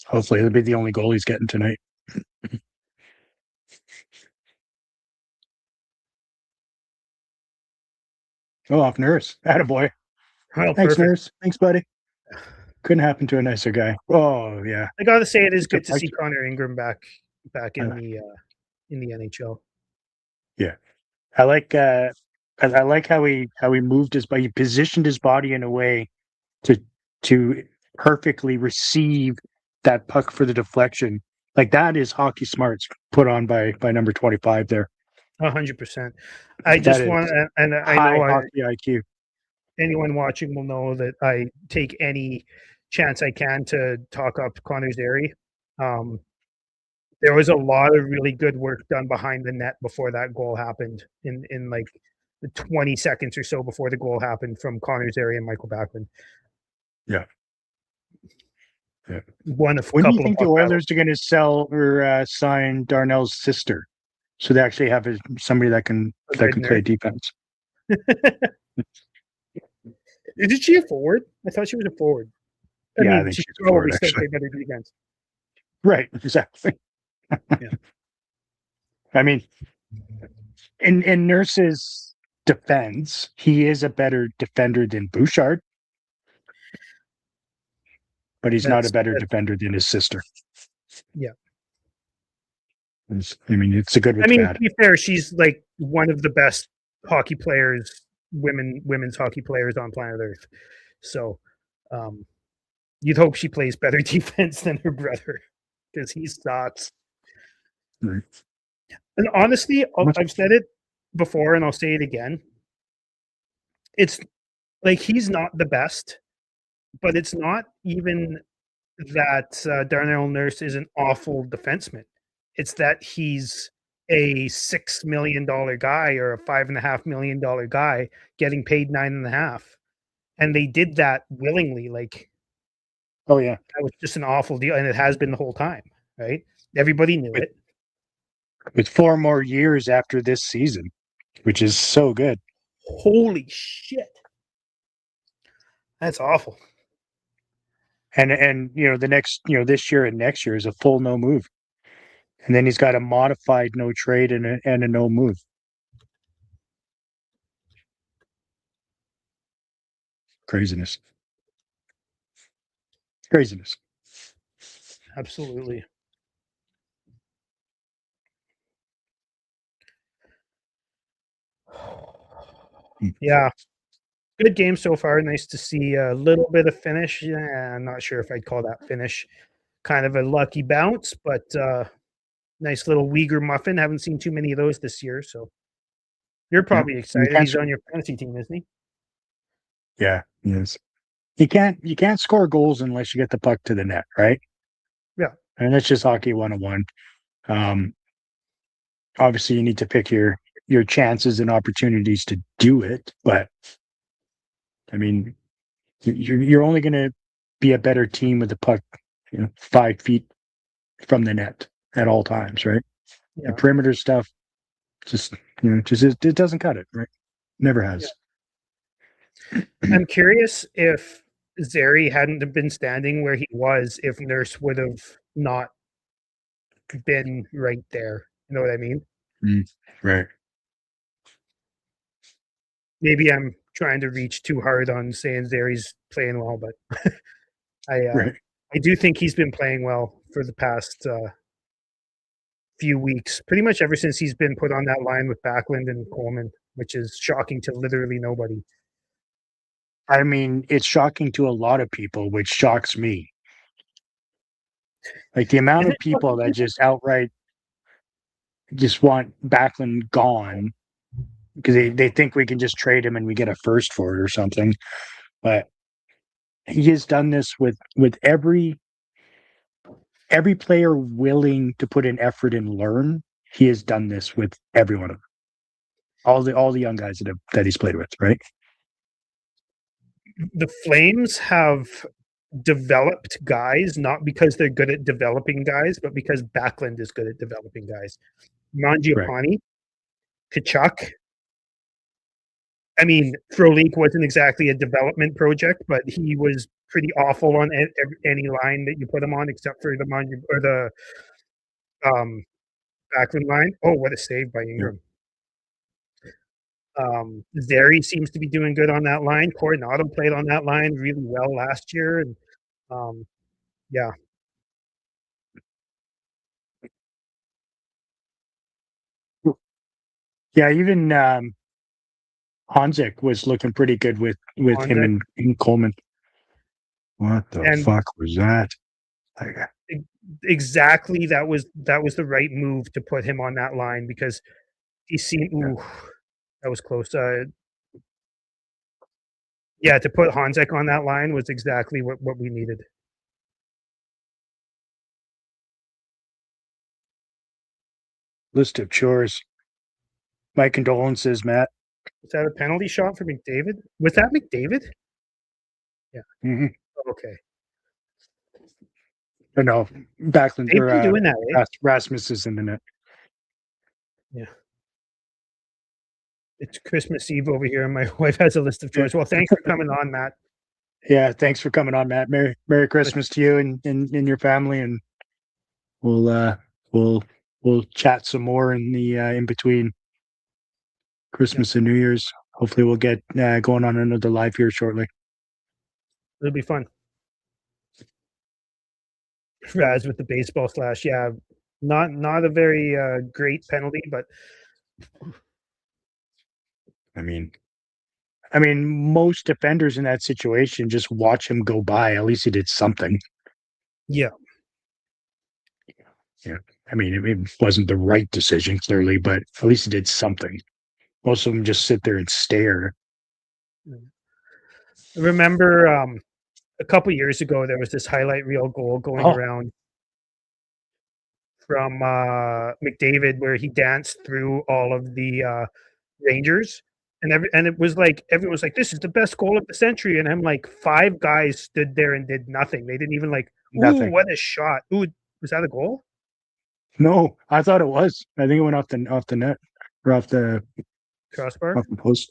Speaker 1: Hopefully, it'll be the only goal he's getting tonight. Oh, off Nurse. Attaboy.
Speaker 2: Oh,
Speaker 1: thanks,
Speaker 2: perfect.
Speaker 1: Nurse. Thanks, buddy. Couldn't happen to a nicer guy. Oh, yeah.
Speaker 2: I gotta say, it is good to see Connor Ingram back in the NHL.
Speaker 1: Yeah, I like how he moved his body. He positioned his body in a way to perfectly receive that puck for the deflection. Like that is hockey smarts put on by number 25 there.
Speaker 2: 100%. I just want, and I know
Speaker 1: hockey IQ.
Speaker 2: Anyone watching will know that I take any chance I can to talk up Connor Zary. There was a lot of really good work done behind the net before that goal happened in like 20 seconds or so before the goal happened from Connor Zary and Michael Backlund.
Speaker 1: Yeah.
Speaker 2: One of a
Speaker 1: When do you
Speaker 2: couple of
Speaker 1: think the
Speaker 2: puck battles.
Speaker 1: Oilers are going to sell or sign Darnell's sister, so they actually have somebody that can play defense?
Speaker 2: Isn't she a forward? I thought she was a forward. I
Speaker 1: Yeah, I
Speaker 2: mean,
Speaker 1: think
Speaker 2: she
Speaker 1: she's a
Speaker 2: probably
Speaker 1: forward,
Speaker 2: still
Speaker 1: actually.
Speaker 2: play better defense.
Speaker 1: Right, exactly.
Speaker 2: Yeah.
Speaker 1: I mean, in Nurse's defense, he is a better defender than Bouchard, but he's not a better defender than his sister.
Speaker 2: Yeah.
Speaker 1: I mean, it's a good with
Speaker 2: to
Speaker 1: bad.
Speaker 2: be fair, she's like one of the best hockey players, women's hockey players on planet Earth. So, you'd hope she plays better defense than her brother because he sucks.
Speaker 1: Right.
Speaker 2: And honestly, I've said it before and I'll say it again. It's like he's not the best, but it's not even that Darnell Nurse is an awful defenseman. It's that he's a $6 million guy or a $5.5 million guy getting paid 9.5, and they did that willingly. Like,
Speaker 1: oh yeah,
Speaker 2: that was just an awful deal, and it has been the whole time, right? Everybody knew it.
Speaker 1: With 4 more years after this season, which is so good.
Speaker 2: Holy shit, that's awful.
Speaker 1: And the next this year and next year is a full no move, and then he's got a modified no trade and a no move. Craziness.
Speaker 2: Absolutely. Yeah. Good game so far. Nice to see a little bit of finish. Yeah, I'm not sure if I'd call that finish. Kind of a lucky bounce, but nice little Uyghur muffin. Haven't seen too many of those this year, so you're probably excited. He's on your fantasy team, isn't he?
Speaker 1: Yeah, he is. You can't score goals unless you get the puck to the net, right?
Speaker 2: Yeah.
Speaker 1: And that's just hockey 101. Obviously, you need to pick your chances and opportunities to do it, but I mean, you're only going to be a better team with the puck, 5 feet from the net at all times, right?
Speaker 2: Yeah.
Speaker 1: The perimeter stuff, just it doesn't cut it, right? Never has.
Speaker 2: Yeah. I'm curious if Zary hadn't been standing where he was, if Nurse would have not been right there. You know what I mean?
Speaker 1: Right.
Speaker 2: Maybe I'm trying to reach too hard on saying Zary's playing well, but
Speaker 1: Right.
Speaker 2: I do think he's been playing well for the past few weeks, pretty much ever since he's been put on that line with Backlund and Coleman, which is shocking to literally nobody.
Speaker 1: I mean, it's shocking to a lot of people, which shocks me. Like the amount
Speaker 2: Is
Speaker 1: of
Speaker 2: it
Speaker 1: people
Speaker 2: shocking
Speaker 1: that
Speaker 2: people?
Speaker 1: just outright just want Backlund gone because they think we can just trade him and we get a first for it or something. But he has done this with every player willing to put an effort and learn. He has done this with every one of them. All the young guys that he's played with, right?
Speaker 2: The Flames have developed guys not because they're good at developing guys, but because Backlund is good at developing guys.
Speaker 1: Right.
Speaker 2: Mangiapane, Kachuk. I mean, Frolik wasn't exactly a development project, but he was pretty awful on any line that you put him on, except for the Backlund line. Oh, what a save by
Speaker 1: Yeah.
Speaker 2: Ingram! Zary seems to be doing good on that line. Coronado played on that line really well last year, and yeah,
Speaker 1: Yeah, even Hanzik was looking pretty good with him
Speaker 2: Honda.
Speaker 1: and Coleman. What the
Speaker 2: And
Speaker 1: fuck was that?
Speaker 2: exactly, that was the right move to put him on that line because he seemed. Ooh, that was close. Yeah, to put Hanzek on that line was exactly what we needed.
Speaker 1: List of chores. My condolences, Matt.
Speaker 2: Was that a penalty shot for McDavid? Was that McDavid? Yeah.
Speaker 1: Mm-hmm.
Speaker 2: Okay.
Speaker 1: But no, Backlund
Speaker 2: They've
Speaker 1: or
Speaker 2: been doing that, eh?
Speaker 1: Rasmus is in the net.
Speaker 2: Yeah. It's Christmas Eve over here, and my wife has a list of
Speaker 1: Yeah.
Speaker 2: chores. Well, thanks for coming on, Matt.
Speaker 1: Yeah, thanks for coming on, Matt. Merry Christmas to you and your family, and we'll we'll we'll chat some more in the in between Christmas and New Year's. Hopefully, we'll get going on another live here shortly.
Speaker 2: It'll be fun. Raz with the baseball slash. Yeah, not a very great penalty, but
Speaker 1: I mean, most defenders in that situation just watch him go by. At least he did something.
Speaker 2: yeah,
Speaker 1: Yeah. I mean, it wasn't the right decision, clearly, but at least he did something. Most of them just sit there and stare.
Speaker 2: I remember a couple years ago there was this highlight reel goal going
Speaker 1: Oh,
Speaker 2: around from McDavid where he danced through all of the Rangers. And it was like everyone was like, "This is the best goal of the century," and I'm like, 5 guys stood there and did nothing. They didn't even like, "Ooh,
Speaker 1: nothing.
Speaker 2: what a shot! Ooh, was that a goal?"
Speaker 1: No, I thought it was. I think it went off the net or
Speaker 2: Crossbar.
Speaker 1: off the post.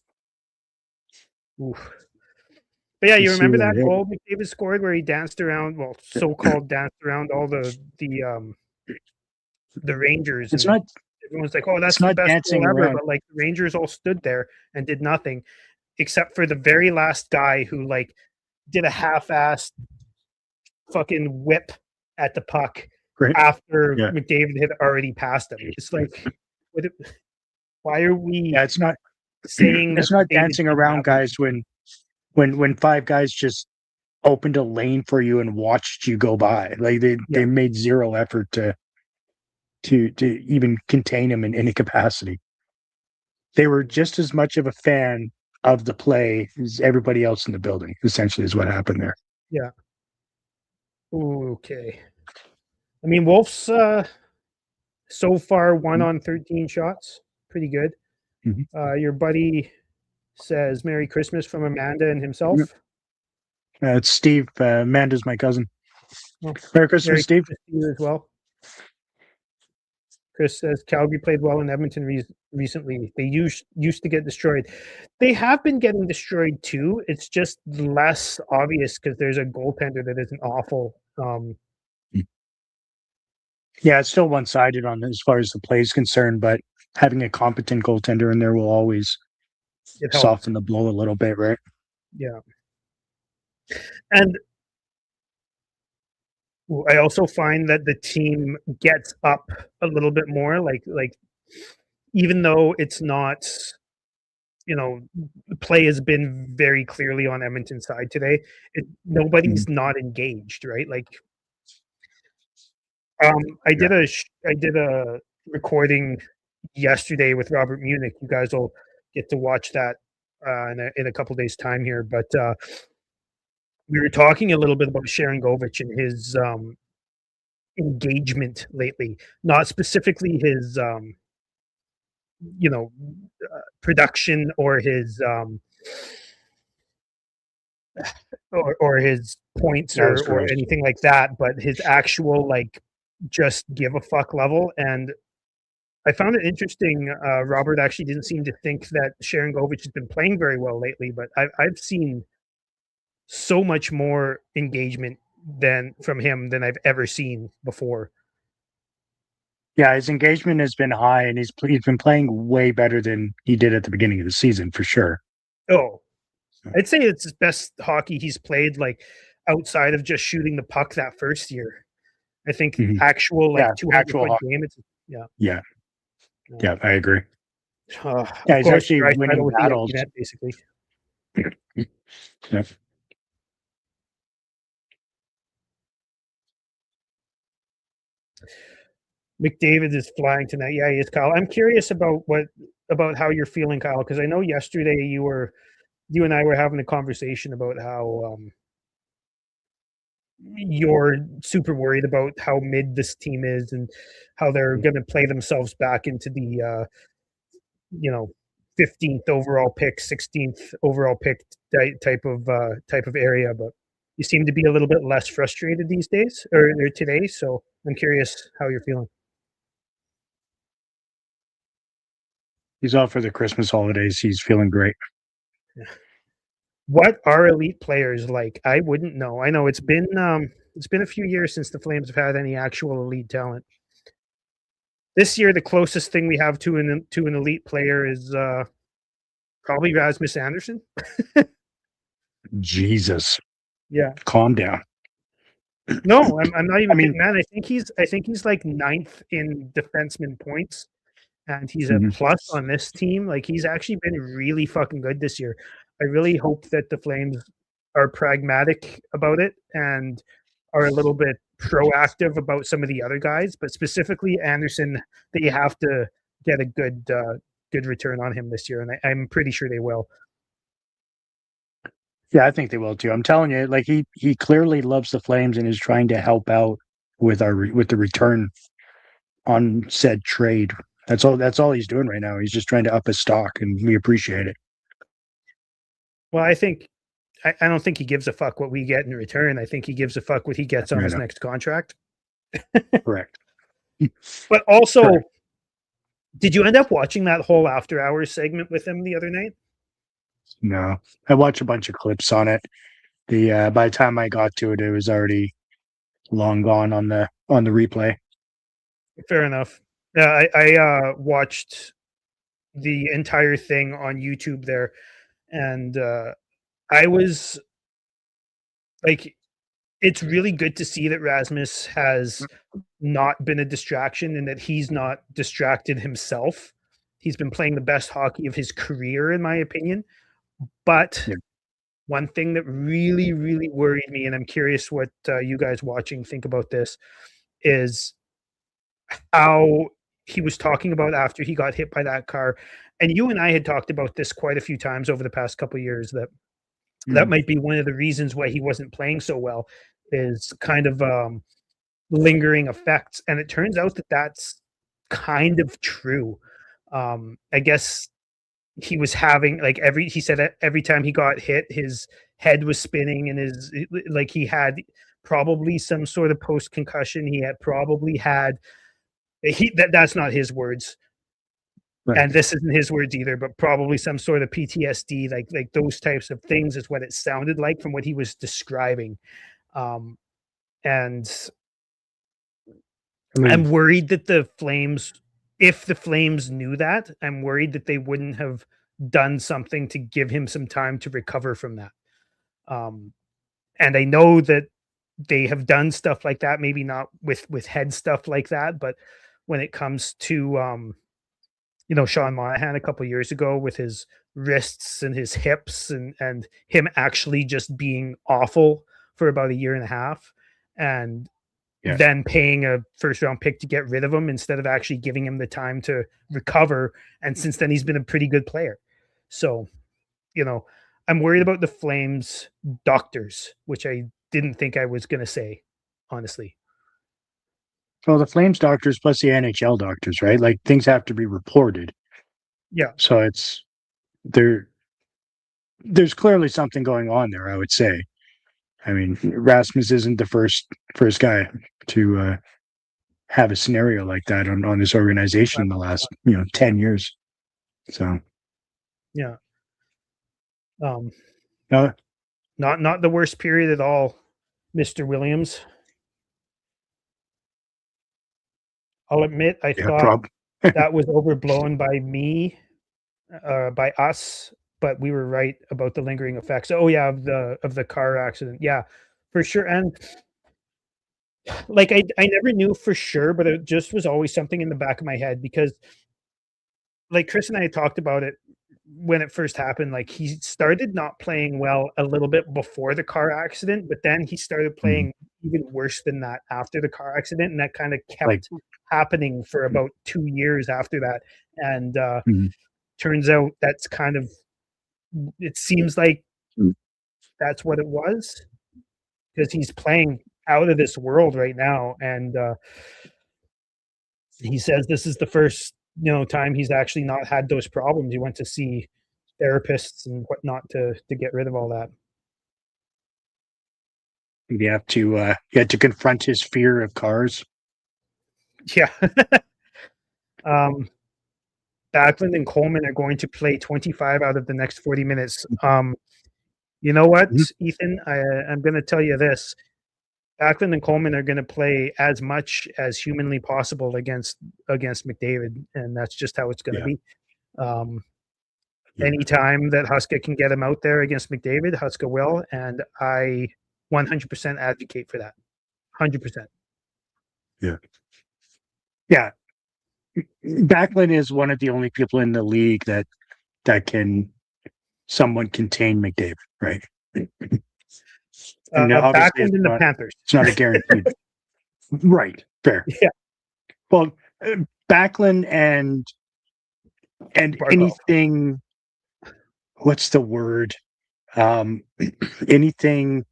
Speaker 2: Ooh. But yeah,
Speaker 1: You
Speaker 2: you
Speaker 1: see
Speaker 2: remember
Speaker 1: where
Speaker 2: that
Speaker 1: it hit.
Speaker 2: goal McDavid scored where he danced around, well, so-called danced around all the Rangers,
Speaker 1: It's
Speaker 2: and
Speaker 1: not.
Speaker 2: everyone's like, "Oh,
Speaker 1: It's
Speaker 2: that's the
Speaker 1: not
Speaker 2: best
Speaker 1: dancing
Speaker 2: goal ever."
Speaker 1: around.
Speaker 2: But like the Rangers all stood there and did nothing, except for the very last guy who like did a half-assed fucking whip at the puck
Speaker 1: Right?
Speaker 2: after
Speaker 1: Yeah.
Speaker 2: McDavid had already passed him. It's like, why are we
Speaker 1: Yeah. It's not.
Speaker 2: saying that
Speaker 1: It's not
Speaker 2: McDavid
Speaker 1: dancing
Speaker 2: did
Speaker 1: around,
Speaker 2: nothing?
Speaker 1: guys. When 5 guys just opened a lane for you and watched you go by, like
Speaker 2: Yeah,
Speaker 1: they made zero effort to even contain him in any capacity. They were just as much of a fan of the play as everybody else in the building. Essentially, is what happened there.
Speaker 2: yeah. Okay. I mean, Wolf's so far 1 on 13 shots. Pretty good.
Speaker 1: Mm-hmm.
Speaker 2: Your buddy says Merry Christmas from Amanda and himself.
Speaker 1: It's Steve. Amanda's my cousin.
Speaker 2: Well,
Speaker 1: Merry Christmas,
Speaker 2: Merry
Speaker 1: Steve.
Speaker 2: Christmas to you as well. Chris says Calgary played well in Edmonton recently. They used to get destroyed. They have been getting destroyed too. It's just less obvious because there's a goaltender that isn't awful.
Speaker 1: Yeah, it's still one-sided on as far as the play is concerned, but having a competent goaltender in there will always
Speaker 2: It helps.
Speaker 1: soften the blow a little bit, right?
Speaker 2: Yeah. And I also find that the team gets up a little bit more, like even though it's not, you know, play has been very clearly on Edmonton's side today.
Speaker 1: Mhm.
Speaker 2: Nobody's not engaged, right? Like,
Speaker 1: Yeah.
Speaker 2: I did a recording yesterday with Robert Munich. You guys will get to watch that in a couple days' time here, but we were talking a little bit about Sharon Govich and his engagement lately, not specifically his you know production or his or his points
Speaker 1: That was
Speaker 2: or
Speaker 1: gross.
Speaker 2: anything like that, but his actual like just give a fuck level. And I found it interesting. Robert actually didn't seem to think that Sharon Govich has been playing very well lately, but I've seen so much more engagement than from him than I've ever seen before.
Speaker 1: Yeah, his engagement has been high, and he's been playing way better than he did at the beginning of the season for sure.
Speaker 2: Oh, I'd say it's his best hockey he's played, like outside of just shooting the puck that first year. I think
Speaker 1: Mhm.
Speaker 2: actual like
Speaker 1: Yeah,
Speaker 2: 200
Speaker 1: actual
Speaker 2: point
Speaker 1: hockey.
Speaker 2: game. It's yeah.
Speaker 1: Yeah, yeah, I agree. Yeah,
Speaker 2: Of
Speaker 1: he's
Speaker 2: course,
Speaker 1: actually
Speaker 2: Draisaitl
Speaker 1: winning
Speaker 2: with the empty
Speaker 1: battles.
Speaker 2: net, basically.
Speaker 1: Yeah.
Speaker 2: McDavid is flying tonight. Yeah, he is, Kyle. I'm curious about how you're feeling, Kyle, because I know yesterday you and I were having a conversation about how you're super worried about how mid this team is and how they're going to play themselves back into the you know 15th overall pick, 16th overall pick type of area, but you seem to be a little bit less frustrated these days or today. So I'm curious how you're feeling.
Speaker 1: He's off for the Christmas holidays. He's feeling great.
Speaker 2: What are elite players like? I wouldn't know. I know it's been a few years since the Flames have had any actual elite talent. This year, the closest thing we have to an elite player is probably Rasmus Anderson.
Speaker 1: Jesus,
Speaker 2: Yeah.
Speaker 1: calm down.
Speaker 2: No, I'm not
Speaker 1: I
Speaker 2: even
Speaker 1: mean,
Speaker 2: kidding, man. I think he's like ninth in defenseman points, and he's a
Speaker 1: mhm.
Speaker 2: plus on this team. Like he's actually been really fucking good this year. I really hope that the Flames are pragmatic about it and are a little bit proactive about some of the other guys, but specifically Anderson, that you have to get a good return on him this year, and I'm pretty sure they will.
Speaker 1: Yeah, I think they will too. I'm telling you, like he clearly loves the Flames and is trying to help out with with the return on said trade. That's all he's doing right now. He's just trying to up his stock, and we appreciate it.
Speaker 2: Well, I don't think he gives a fuck what we get in return. I think he gives a fuck what he gets on
Speaker 1: Right
Speaker 2: his
Speaker 1: up.
Speaker 2: next contract.
Speaker 1: Correct.
Speaker 2: But also,
Speaker 1: Correct.
Speaker 2: did you end up watching that whole after hours segment with him the other night?
Speaker 1: No, I watched a bunch of clips on it. The by the time I got to it, it was already long gone on the replay.
Speaker 2: Fair enough. Yeah, I watched the entire thing on YouTube there, and I was like, it's really good to see that Rasmus has not been a distraction and that he's not distracted himself. He's been playing the best hockey of his career, in my opinion. But
Speaker 1: Yeah.
Speaker 2: one thing that really, really worried me, and I'm curious what you guys watching think about this, is how he was talking about after he got hit by that car. And you and I had talked about this quite a few times over the past couple of years, that that
Speaker 1: Mhm.
Speaker 2: might be one of the reasons why he wasn't playing so well, is kind of lingering effects. And it turns out that that's kind of true. I guess he was having like he said that every time he got hit, his head was spinning and like he had probably some sort of post concussion. He had probably had that's not his words,
Speaker 1: Right.
Speaker 2: and this isn't his words either, but probably some sort of PTSD, like those types of things is what it sounded like from what he was describing. Um, and
Speaker 1: I mean,
Speaker 2: I'm worried that if the Flames knew that, I'm worried that they wouldn't have done something to give him some time to recover from that. Um, and I know that they have done stuff like that, maybe not with head stuff like that, but when it comes to Sean Monahan a couple years ago with his wrists and his hips and him actually just being awful for about a year and a half, and
Speaker 1: yes.
Speaker 2: then paying a first round pick to get rid of him instead of actually giving him the time to recover. And since then, he's been a pretty good player. So, you know, I'm worried about the Flames doctors, which I didn't think I was going to say, honestly.
Speaker 1: Well, the Flames doctors plus the NHL doctors, right? Like things have to be reported.
Speaker 2: Yeah.
Speaker 1: So it's there. There's clearly something going on there. I would say. I mean, Rasmus isn't the first guy to have a scenario like that on this organization in the last 10 years. So
Speaker 2: Yeah. Um,
Speaker 1: no,
Speaker 2: not the worst period at all, Mr. Williams. I'll admit I
Speaker 1: yeah,
Speaker 2: thought that was overblown by me, by us, but we were right about the lingering effects. Oh yeah, of the car accident. Yeah, for sure. And like I never knew for sure, but it just was always something in the back of my head because like Chris and I talked about it when it first happened. Like he started not playing well a little bit before the car accident, but then he started
Speaker 1: Mhm.
Speaker 2: playing even worse than that after the car accident, and that kind of
Speaker 1: Like
Speaker 2: kept happening for about 2 years after that. And
Speaker 1: mhm.
Speaker 2: turns out that's kind of it seems like that's what it was because he's playing out of this world right now, and he says this is the first time he's actually not had those problems. He went to see therapists and whatnot to get rid of all that.
Speaker 1: You have to confront his fear of cars.
Speaker 2: Yeah. Backlund and Coleman are going to play 25 out of the next 40 minutes. You know what, Ethan? I'm going to tell you this. Backlund and Coleman are going to play as much as humanly possible against McDavid, and that's just how it's going to be. Anytime that Huska can get him out there against McDavid, Huska will, and I 100% advocate for that. 100%.
Speaker 1: Yeah. Backlund is one of the only people in the league that can somewhat contain McDavid, right? And obviously
Speaker 2: Backlund and the Panthers.
Speaker 1: It's not a guarantee. Right. Fair.
Speaker 2: Yeah.
Speaker 1: Well, Backlund and
Speaker 2: Barkov.
Speaker 1: anything. What's the word? Anything.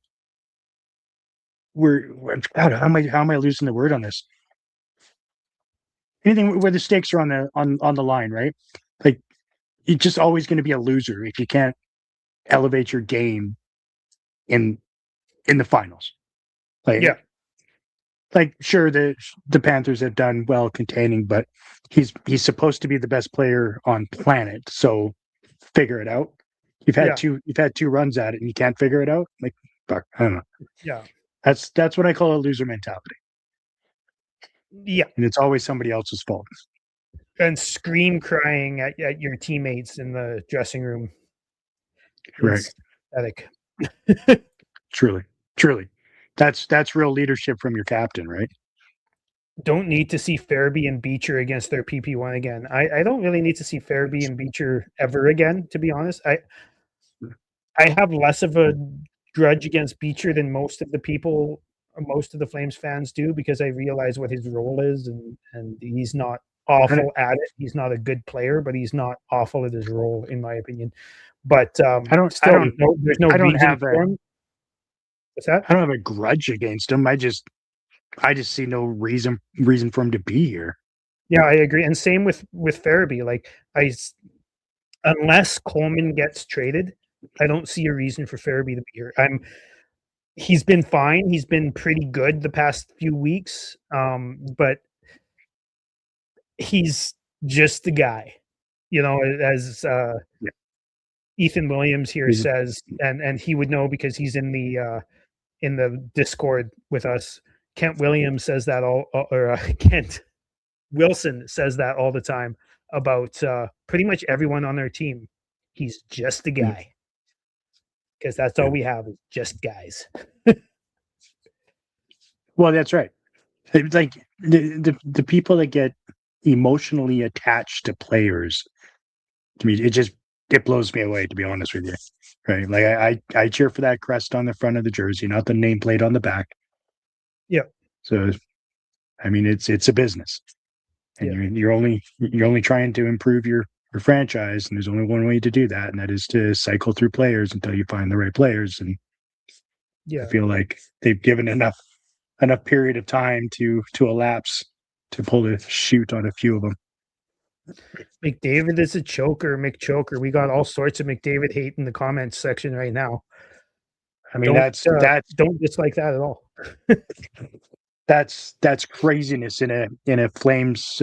Speaker 1: God, how am I losing the word on this? Anything where the stakes are on the line, right? Like, you're just always going to be a loser if you can't elevate your game in the finals. Like sure, the Panthers have done well containing, but he's supposed to be the best player on planet, so figure it out. You've had two runs at it and you can't figure it out. Like, fuck, I don't know.
Speaker 2: Yeah.
Speaker 1: That's what I call a loser mentality.
Speaker 2: Yeah.
Speaker 1: And it's always somebody else's fault.
Speaker 2: And scream crying at your teammates in the dressing room.
Speaker 1: Right.
Speaker 2: Pathetic.
Speaker 1: Truly. That's real leadership from your captain, right?
Speaker 2: Don't need to see Farabee and Beecher against their PP1 again. I don't really need to see Farabee and Beecher ever again, to be honest. I have less of a grudge against Beecher than most of the Flames fans do, because I realize what his role is, and he's not awful at it. He's not a good player, but he's not awful at his role, in my opinion. But there's no reason for him. What's that?
Speaker 1: I don't have a grudge against him. I just see no reason for him to be here.
Speaker 2: Yeah, I agree. And same with Farabee. Like, unless Coleman gets traded, I don't see a reason for Farabee to be here. He's been fine. He's been pretty good the past few weeks. But he's just the guy, as Ethan Williams here says, and he would know because he's in the Discord with us. Kent Williams says that Kent Wilson says that all the time about pretty much everyone on their team. He's just a guy, because that's all we have is just guys.
Speaker 1: Well, that's right. Like the people that get emotionally attached to players, to me, it blows me away, to be honest with you. Right? Like I cheer for that crest on the front of the jersey, not the nameplate on the back.
Speaker 2: Yeah.
Speaker 1: So, I mean, it's a business, and you're only trying to improve your franchise, and there's only one way to do that, and that is to cycle through players until you find the right players. And I feel like they've given enough period of time to elapse to pull the shoot on a few of them.
Speaker 2: McDavid is a choker, McChoker. We got all sorts of McDavid hate in the comments section right now.
Speaker 1: I mean,
Speaker 2: don't dislike that at all.
Speaker 1: That's craziness in a Flames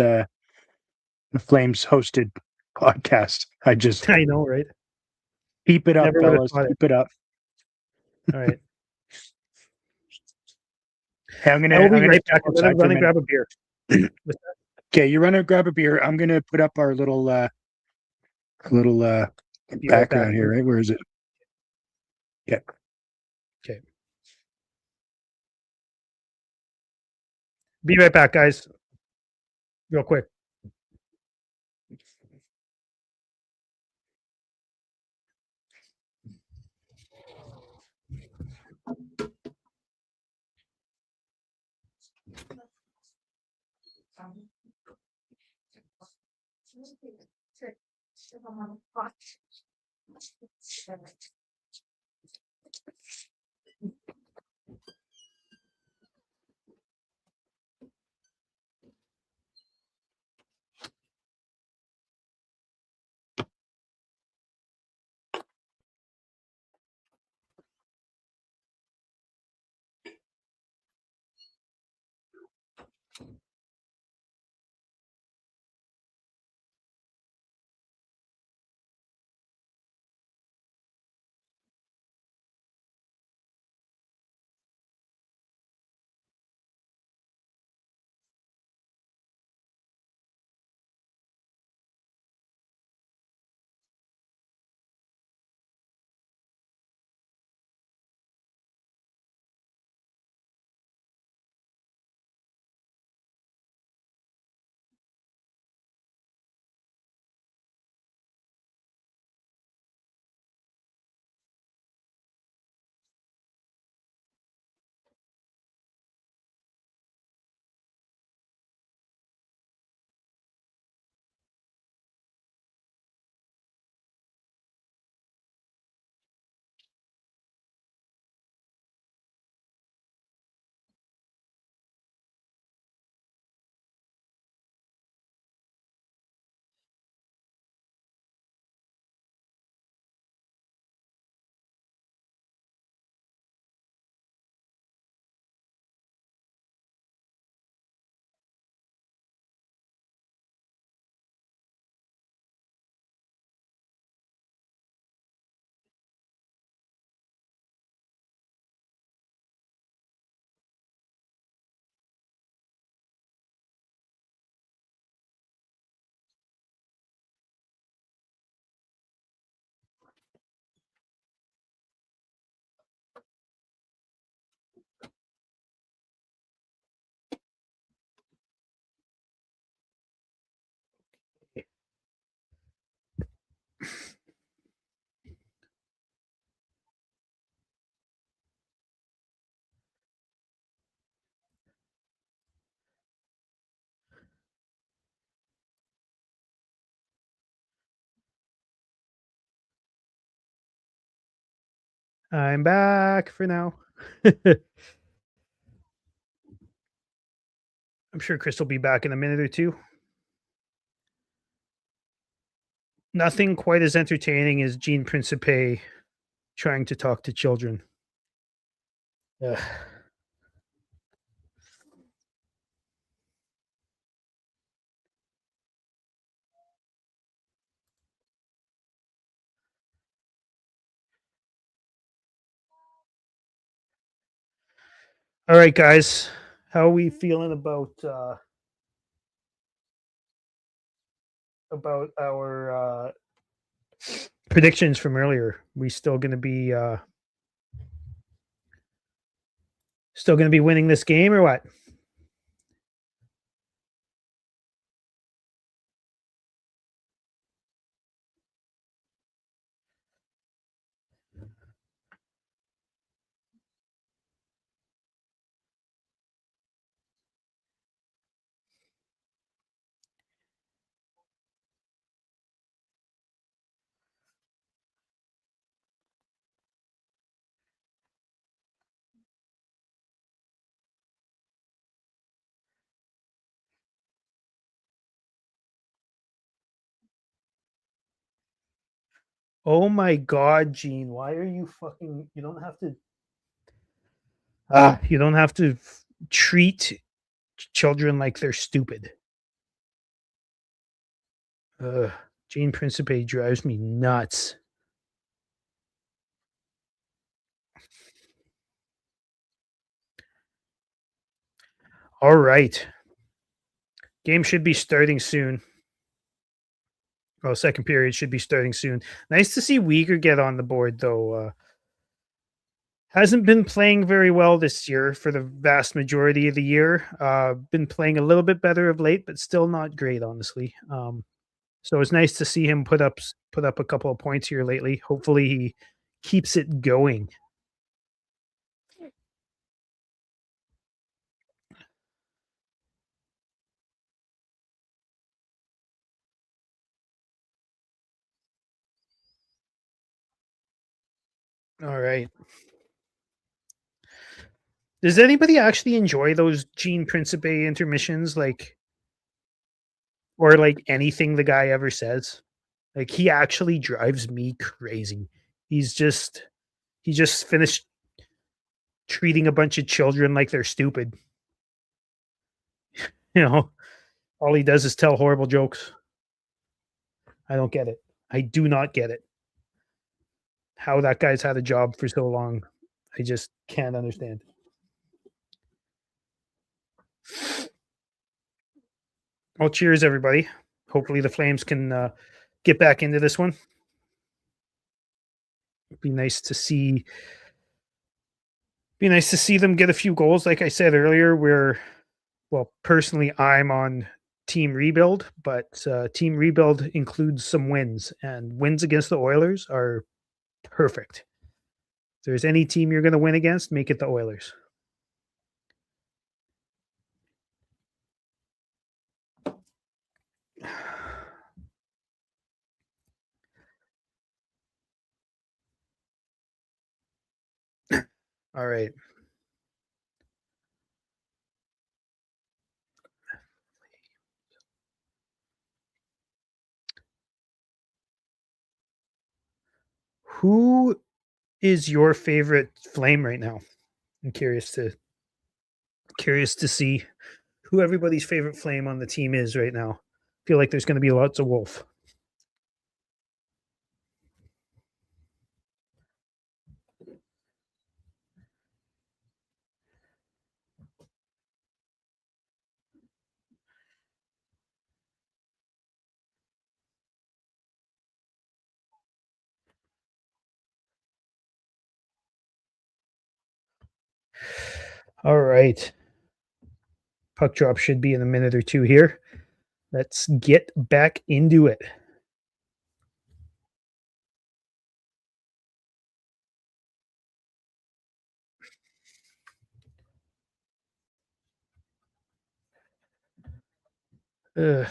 Speaker 1: hosted podcast.
Speaker 2: I know, right?
Speaker 1: Keep it up, fellas. Keep it up.
Speaker 2: All right.
Speaker 1: Hey,
Speaker 2: I'll be right back. I'm gonna run and grab a beer.
Speaker 1: Okay, you run and grab a beer. I'm gonna put up our little background here. Right, where is it? Yeah.
Speaker 2: Okay. Be right back, guys. Real quick. I'm back for now. I'm sure Chris will be back in a minute or two. Nothing quite as entertaining as Gene Principe trying to talk to children. Ugh. All right, guys, how are we feeling about our predictions from earlier? We still going to be winning this game or what? Oh my god, Gene, why are you fucking you don't have to you don't have to treat children like they're stupid. Gene Principe drives me nuts. All right. Game should be starting soon. Well, second period should be starting soon. Nice to see Uyghur get on the board, though. Hasn't been playing very well this year for the vast majority of the year. Been playing a little bit better of late, but still not great, honestly. So it's nice to see him put up a couple of points here lately. Hopefully, he keeps it going. All right. Does anybody actually enjoy those Gene Principe intermissions, or like anything the guy ever says? Like he actually drives me crazy. He's just he just finished treating a bunch of children like they're stupid. You know, all he does is tell horrible jokes. I don't get it. I do not get it. How that guy's had a job for so long. I just can't understand. Well, cheers, everybody. Hopefully, the Flames can get back into this one. Be nice to see. Be nice to see them get a few goals. Like I said earlier, personally, I'm on team rebuild, but team rebuild includes some wins, and wins against the Oilers are perfect. If there's any team you're going to win against, make it the Oilers. All right. Who is your favorite Flame right now? I'm curious to see who everybody's favorite Flame on the team is right now. Feel like there's going to be lots of Wolf. All right. Puck drop should be in a minute or two here. Let's get back into it. Ugh.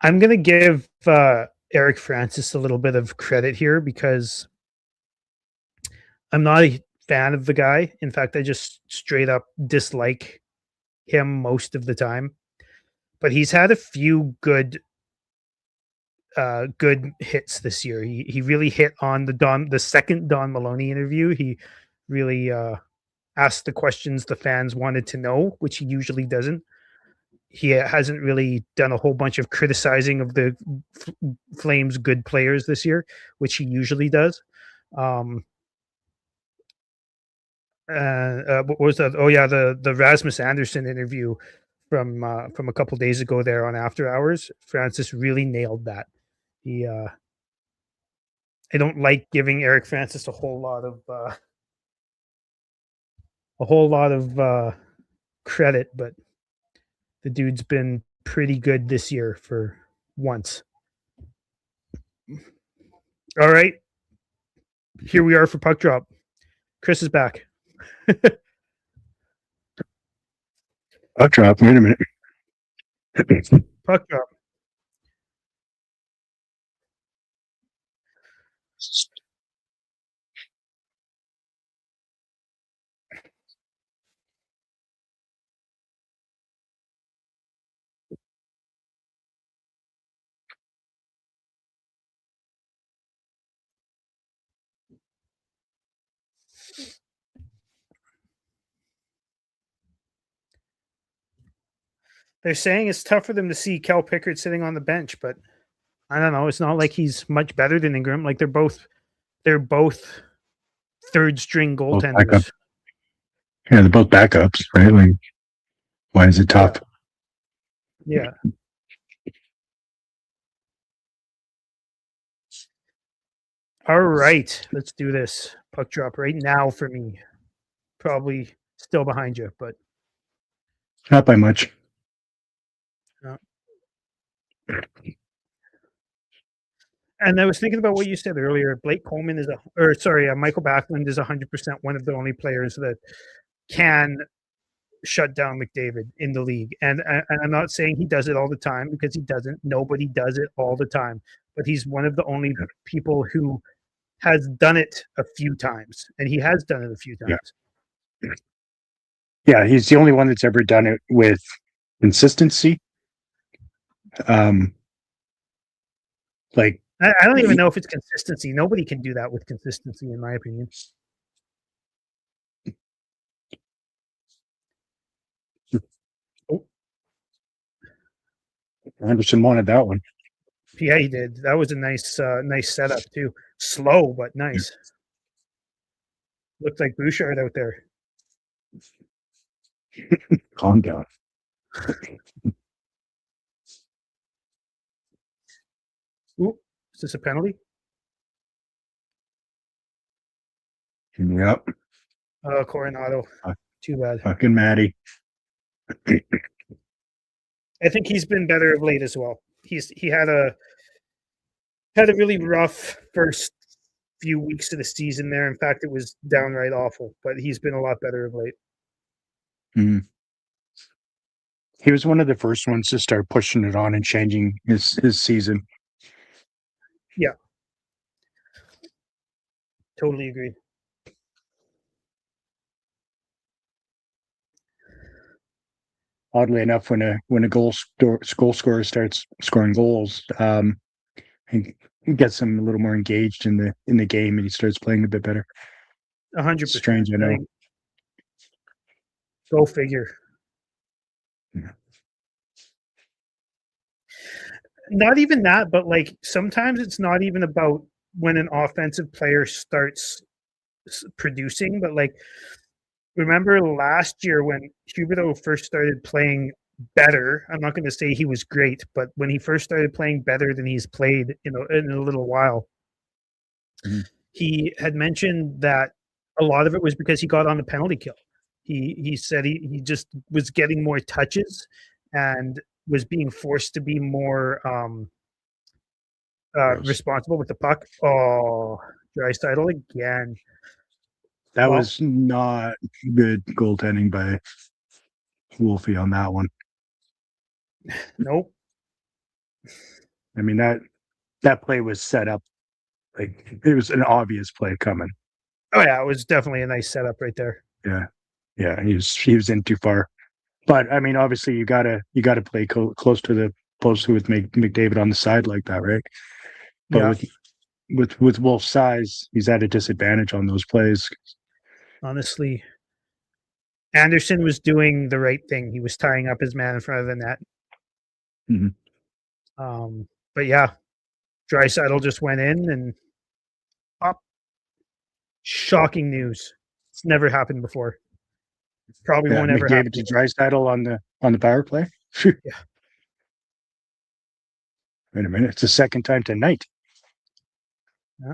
Speaker 2: I'm gonna give Eric Francis a little bit of credit here because I'm not a fan of the guy. In fact, I just straight up dislike him most of the time. But he's had a few good hits this year. He really hit on the second Don Maloney interview. He really asked the questions the fans wanted to know, which he usually doesn't. He hasn't really done a whole bunch of criticizing of the Flames' good players this year, which he usually does. Um, what was that? Oh yeah, the Rasmus Anderson interview from a couple days ago there on After Hours. Francis really nailed that. He I don't like giving Eric Francis a whole lot of credit, but the dude's been pretty good this year for once. All right, here we are for puck drop. Chris is back.
Speaker 1: Puck drop. Wait a minute.
Speaker 2: Puck drop. They're saying it's tough for them to see Kel Pickard sitting on the bench, but I don't know. It's not like he's much better than Ingram. Like they're both third string
Speaker 1: Both backup.
Speaker 2: goaltenders.
Speaker 1: Yeah, they're both backups, right? Like, why is it tough?
Speaker 2: Yeah. All right, let's do this. Puck drop right now for me. Probably still behind you, but
Speaker 1: Not by much.
Speaker 2: uh, and I was thinking about what you said earlier. Blake Coleman is Michael Backlund is 100% one of the only players that can shut down McDavid in the league. And I'm not saying he does it all the time because he doesn't. Nobody does it all the time, but he's one of the only people who has done it a few times, and he has done it a few times.
Speaker 1: Yeah, he's the only one that's ever done it with consistency. Like,
Speaker 2: I don't even know if it's consistency. Nobody can do that with consistency, in my opinion.
Speaker 1: Anderson wanted that one.
Speaker 2: Yeah, he did. That was a nice setup too. Slow but nice. Looked like Bouchard out there.
Speaker 1: Calm down.
Speaker 2: Ooh, is this a penalty?
Speaker 1: Yep.
Speaker 2: Coronado. Too bad.
Speaker 1: Fucking Matty.
Speaker 2: I think he's been better of late as well. He had a really rough first few weeks of the season there. In fact, it was downright awful, but he's been a lot better of late.
Speaker 1: Mm. He was one of the first ones to start pushing it on and changing his season.
Speaker 2: Yeah. Totally agree.
Speaker 1: Oddly enough, when a goal scorer starts scoring goals, he gets him a little more engaged in the game, and he starts playing a bit better.
Speaker 2: 100%.
Speaker 1: Strange, I know.
Speaker 2: Go figure.
Speaker 1: Yeah.
Speaker 2: Not even that, but like sometimes it's not even about when an offensive player starts producing, but like remember last year when Huberdeau first started playing better. I'm not going to say he was great, but when he first started playing better than he's played in a little while, he had mentioned that a lot of it was because he got on the penalty kill. He said he just was getting more touches and was being forced to be more responsible with the puck. Oh, Draisaitl again.
Speaker 1: That was not good goaltending by Wolfie on that one.
Speaker 2: Nope.
Speaker 1: I mean that play was set up like it was an obvious play coming.
Speaker 2: Oh yeah, it was definitely a nice setup right there.
Speaker 1: Yeah, yeah, he was in too far. But I mean, obviously, you gotta play close to the post with McDavid on the side like that, right? But
Speaker 2: Yeah,
Speaker 1: with Wolf's size, he's at a disadvantage on those plays.
Speaker 2: honestly, Anderson was doing the right thing. He was tying up his man in front of the net.
Speaker 1: Mhm.
Speaker 2: But yeah, Draisaitl just went in and up. Shocking news. It's never happened before. Probably
Speaker 1: Yeah,
Speaker 2: won't ever happen
Speaker 1: McDavid to
Speaker 2: again.
Speaker 1: Draisaitl on the power play. Phew.
Speaker 2: Yeah,
Speaker 1: Wait a minute, it's the second time tonight.
Speaker 2: yeah,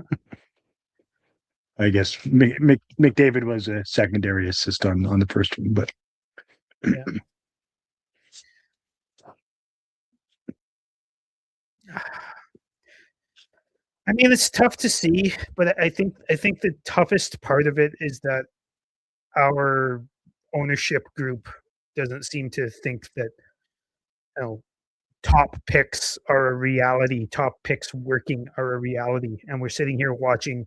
Speaker 1: I guess McDavid was a secondary assist on the first one, but
Speaker 2: yeah. I mean, it's tough to see, but I think the toughest part of it is that our ownership group doesn't seem to think that you know top picks are a reality, top picks working are a reality, and we're sitting here watching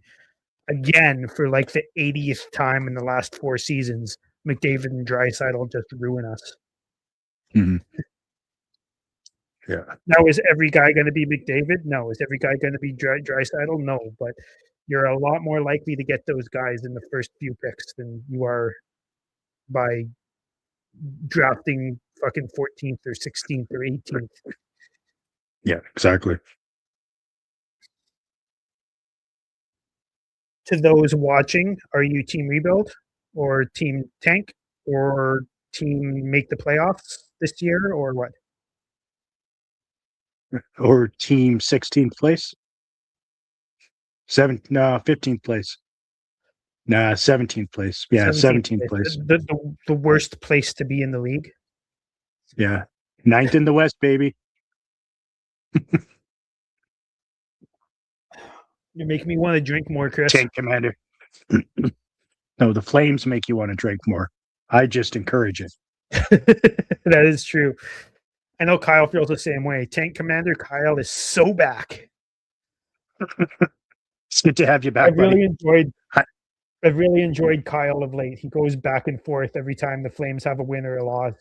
Speaker 2: again for like the 80th time in the last 4 seasons. McDavid and Draisaitl just ruin us.
Speaker 1: mhm. Yeah,
Speaker 2: Now, is every guy going to be McDavid? No. Is every guy going to be Draisaitl? No. But you're a lot more likely to get those guys in the first few picks than you are by drafting fucking 14th or 16th or 18th.
Speaker 1: yeah, exactly.
Speaker 2: To those watching, are you team rebuild or team tank or team make the playoffs this year or what?
Speaker 1: Or team 16th place, 15th place. Nah, 17th place. Yeah,
Speaker 2: 17th
Speaker 1: 17th
Speaker 2: place.
Speaker 1: place.
Speaker 2: The worst place to be in the league.
Speaker 1: Yeah. Ninth in the West, baby.
Speaker 2: You're making me want to drink more, Chris.
Speaker 1: Tank commander. No, the Flames make you want to drink more. I just encourage it.
Speaker 2: That is true. I know Kyle feels the same way. Tank Commander Kyle is so back.
Speaker 1: It's good to have you back,
Speaker 2: I've
Speaker 1: buddy.
Speaker 2: really enjoyed I've really enjoyed Kyle of late. He goes back and forth every time the Flames have a win or a loss.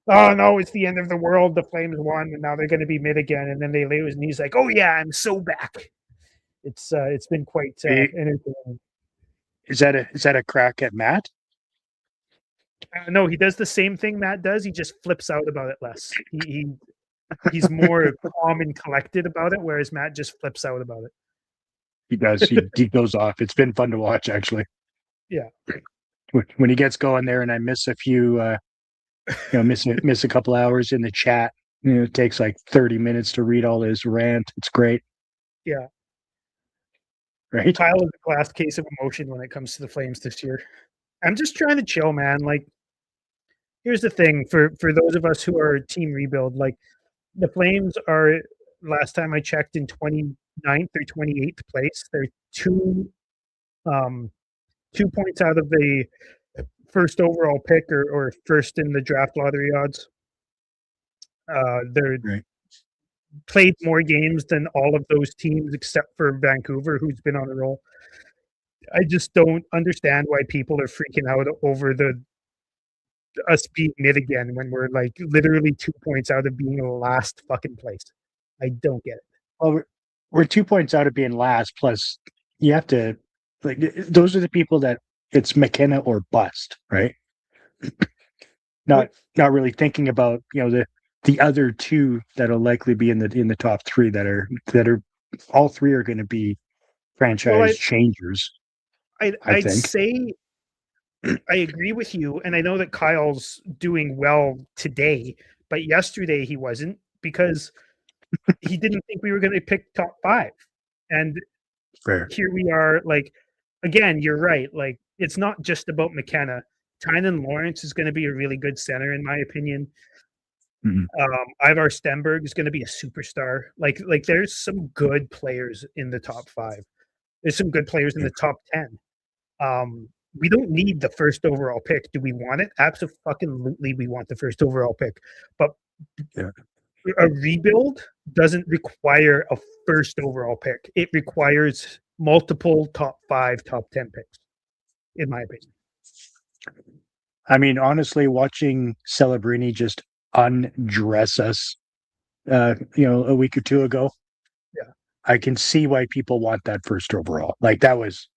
Speaker 2: Oh no, it's the end of the world. The Flames won, and now they're going to be mid again, and then they lose, and he's like, "Oh yeah, I'm so back." It's been quite entertaining.
Speaker 1: Is that a crack at Matt?
Speaker 2: No, he does the same thing Matt does. He just flips out about it less. He's more calm and collected about it, whereas Matt just flips out about it.
Speaker 1: He does. He goes off. It's been fun to watch, actually.
Speaker 2: Yeah,
Speaker 1: When he gets going there, and I miss a few, miss a couple hours in the chat. It takes like 30 minutes to read all his rant. It's great,
Speaker 2: yeah.
Speaker 1: right?
Speaker 2: Kyle is a glass case of emotion when it comes to the Flames this year. I'm just trying to chill, man. Like, here's the thing for those of us who are team rebuild, like the Flames are last time I checked in 29th or 28th place. They're um 2 points out of the first overall pick or first in the draft lottery odds. They're
Speaker 1: Right.
Speaker 2: played more games than all of those teams except for Vancouver, who's been on a roll. I just don't understand why people are freaking out over the us being mid again when we're like literally 2 points out of being last fucking place. I don't get it.
Speaker 1: Well, we're 2 points out of being last. Plus, you have to like those are the people that it's McKenna or bust, right? Not not really thinking about the other two that'll likely be in the top three that are all three are going to be
Speaker 2: Well,
Speaker 1: franchise changers. I
Speaker 2: I'd
Speaker 1: think.
Speaker 2: say I agree with you, and I know that Kyle's doing well today, but yesterday he wasn't because he didn't think we were going to pick top five, and
Speaker 1: Fair.
Speaker 2: here we are. Like again, you're right. Like it's not just about McKenna. Tynan Lawrence is going to be a really good center, in my opinion.
Speaker 1: Mhm.
Speaker 2: Ivar Stenberg is going to be a superstar. Like there's some good players in the top five. There's some good players in
Speaker 1: Yeah.
Speaker 2: the top 10. We don't need the first overall pick. Do we want it? Absolutely, we want the first overall pick. But
Speaker 1: Yeah.
Speaker 2: a rebuild doesn't require a first overall pick. It requires multiple top 5, top 10 picks, in my opinion.
Speaker 1: I mean, honestly, watching Celebrini just undress us, a week or two ago,
Speaker 2: Yeah.
Speaker 1: I can see why people want that first overall. Like that was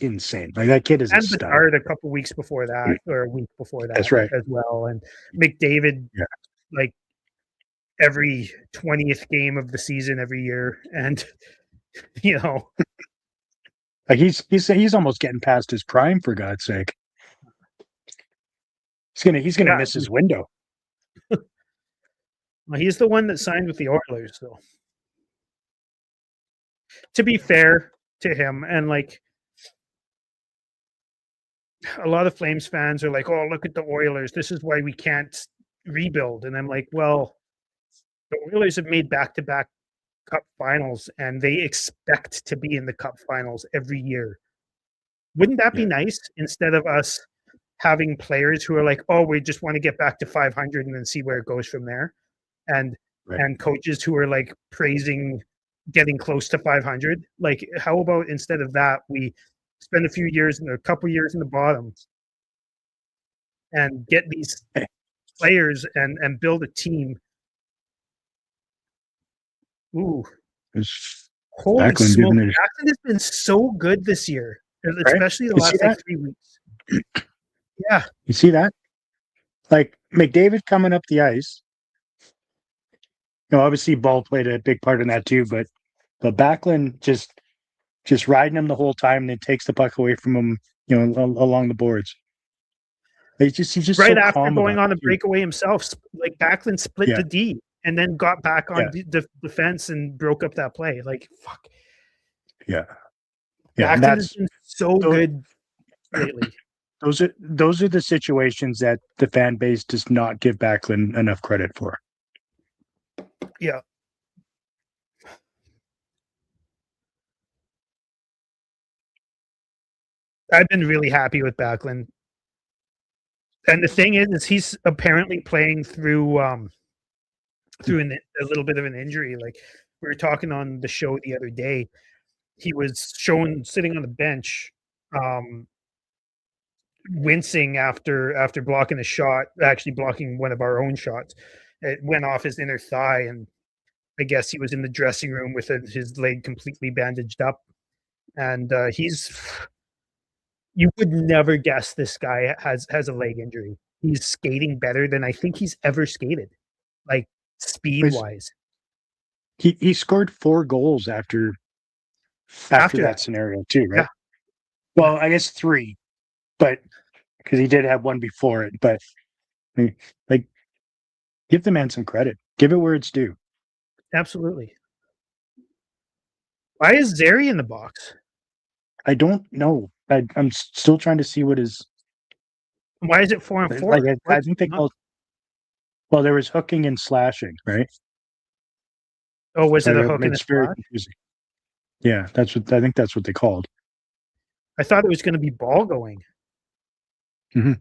Speaker 1: insane. Like that kid is a
Speaker 2: And
Speaker 1: stud.
Speaker 2: Bedard a couple weeks before that, or a week before that
Speaker 1: That's right.
Speaker 2: as well. And McDavid,
Speaker 1: Yeah.
Speaker 2: like every 20th game of the season every year. And, you know,
Speaker 1: Like he's almost getting past his prime, for God's sake. He's gonna
Speaker 2: yeah,
Speaker 1: miss his window.
Speaker 2: well, he's the one that signed with the Oilers, though. To be fair to him, and like a lot of Flames fans are like, "Oh, look at the Oilers. This is why we can't rebuild." And I'm like, "Well, the Oilers have made back-to-back Cup finals, and they expect to be in the Cup finals every year. Wouldn't that be nice instead of us having players who are like, oh, we just want to get back to 500 and then see where it goes from there, and coaches who are like praising getting close to 500? Like, how about instead of that, we spend a couple years in the bottom and get these players and build a team. Ooh. Holy
Speaker 1: Backlund
Speaker 2: smoke. Backlund has been so good this year, especially the last 3 weeks. Yeah.
Speaker 1: You see that? Like McDavid coming up the ice. Obviously Ball played a big part in that too, but Backlund just riding him the whole time and then takes the puck away from him, along the boards. He's just
Speaker 2: right
Speaker 1: so
Speaker 2: after going on a breakaway himself, like Backlund split the D and then got back on defense and broke up that play. Like, fuck.
Speaker 1: Yeah.
Speaker 2: Backlund has been so good lately.
Speaker 1: Those are the situations that the fan base does not give Backlund enough credit for.
Speaker 2: Yeah. I've been really happy with Backlund. And the thing is he's apparently playing through a little bit of an injury. Like we were talking on the show the other day, he was shown sitting on the bench, wincing after blocking a shot, actually blocking one of our own shots. It went off his inner thigh, and I guess he was in the dressing room with his leg completely bandaged up. And you would never guess this guy has a leg injury. He's skating better than I think he's ever skated, like speed-wise.
Speaker 1: He scored 4 goals after that scenario too, right?
Speaker 2: Yeah.
Speaker 1: Well, I guess 3, but because he did have one before it. But like, give the man some credit. Give it where it's due.
Speaker 2: Absolutely. Why is Zary in the box?
Speaker 1: I don't know. I'm still trying to see what is.
Speaker 2: Why is it 4-on-4?
Speaker 1: Like, I think they called. Well, there was hooking and slashing, right?
Speaker 2: Oh, was it a hook and a slash?
Speaker 1: Confusing. Yeah, I think that's what they called.
Speaker 2: I thought it was going to be ball going.
Speaker 1: Mm-hmm.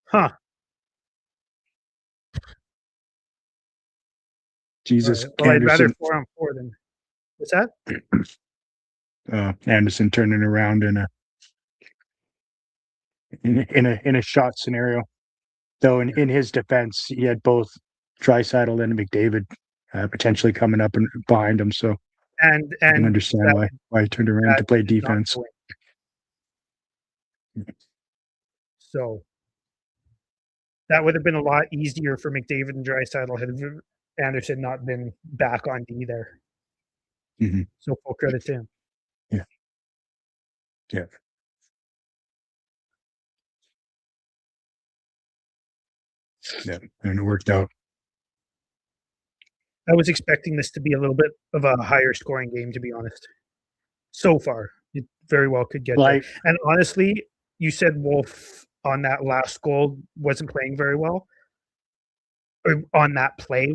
Speaker 2: Huh.
Speaker 1: Jesus.
Speaker 2: Right. Well, Anderson. I'd rather 4-on-4 than. What's
Speaker 1: that? Anderson turning around in a shot scenario. Though in his defense, he had both Draisaitl and McDavid potentially coming up and behind him. So
Speaker 2: I
Speaker 1: can understand why he turned around to play defense.
Speaker 2: So that would have been a lot easier for McDavid and Draisaitl had Anderson not been back on D there.
Speaker 1: Mm-hmm.
Speaker 2: So full credit to him.
Speaker 1: Yeah. Yeah. Yeah, and it worked out.
Speaker 2: I was expecting this to be a little bit of a higher scoring game, to be honest. So far, it very well could get there. And honestly, you said Wolf on that last goal wasn't playing very well. Or on that play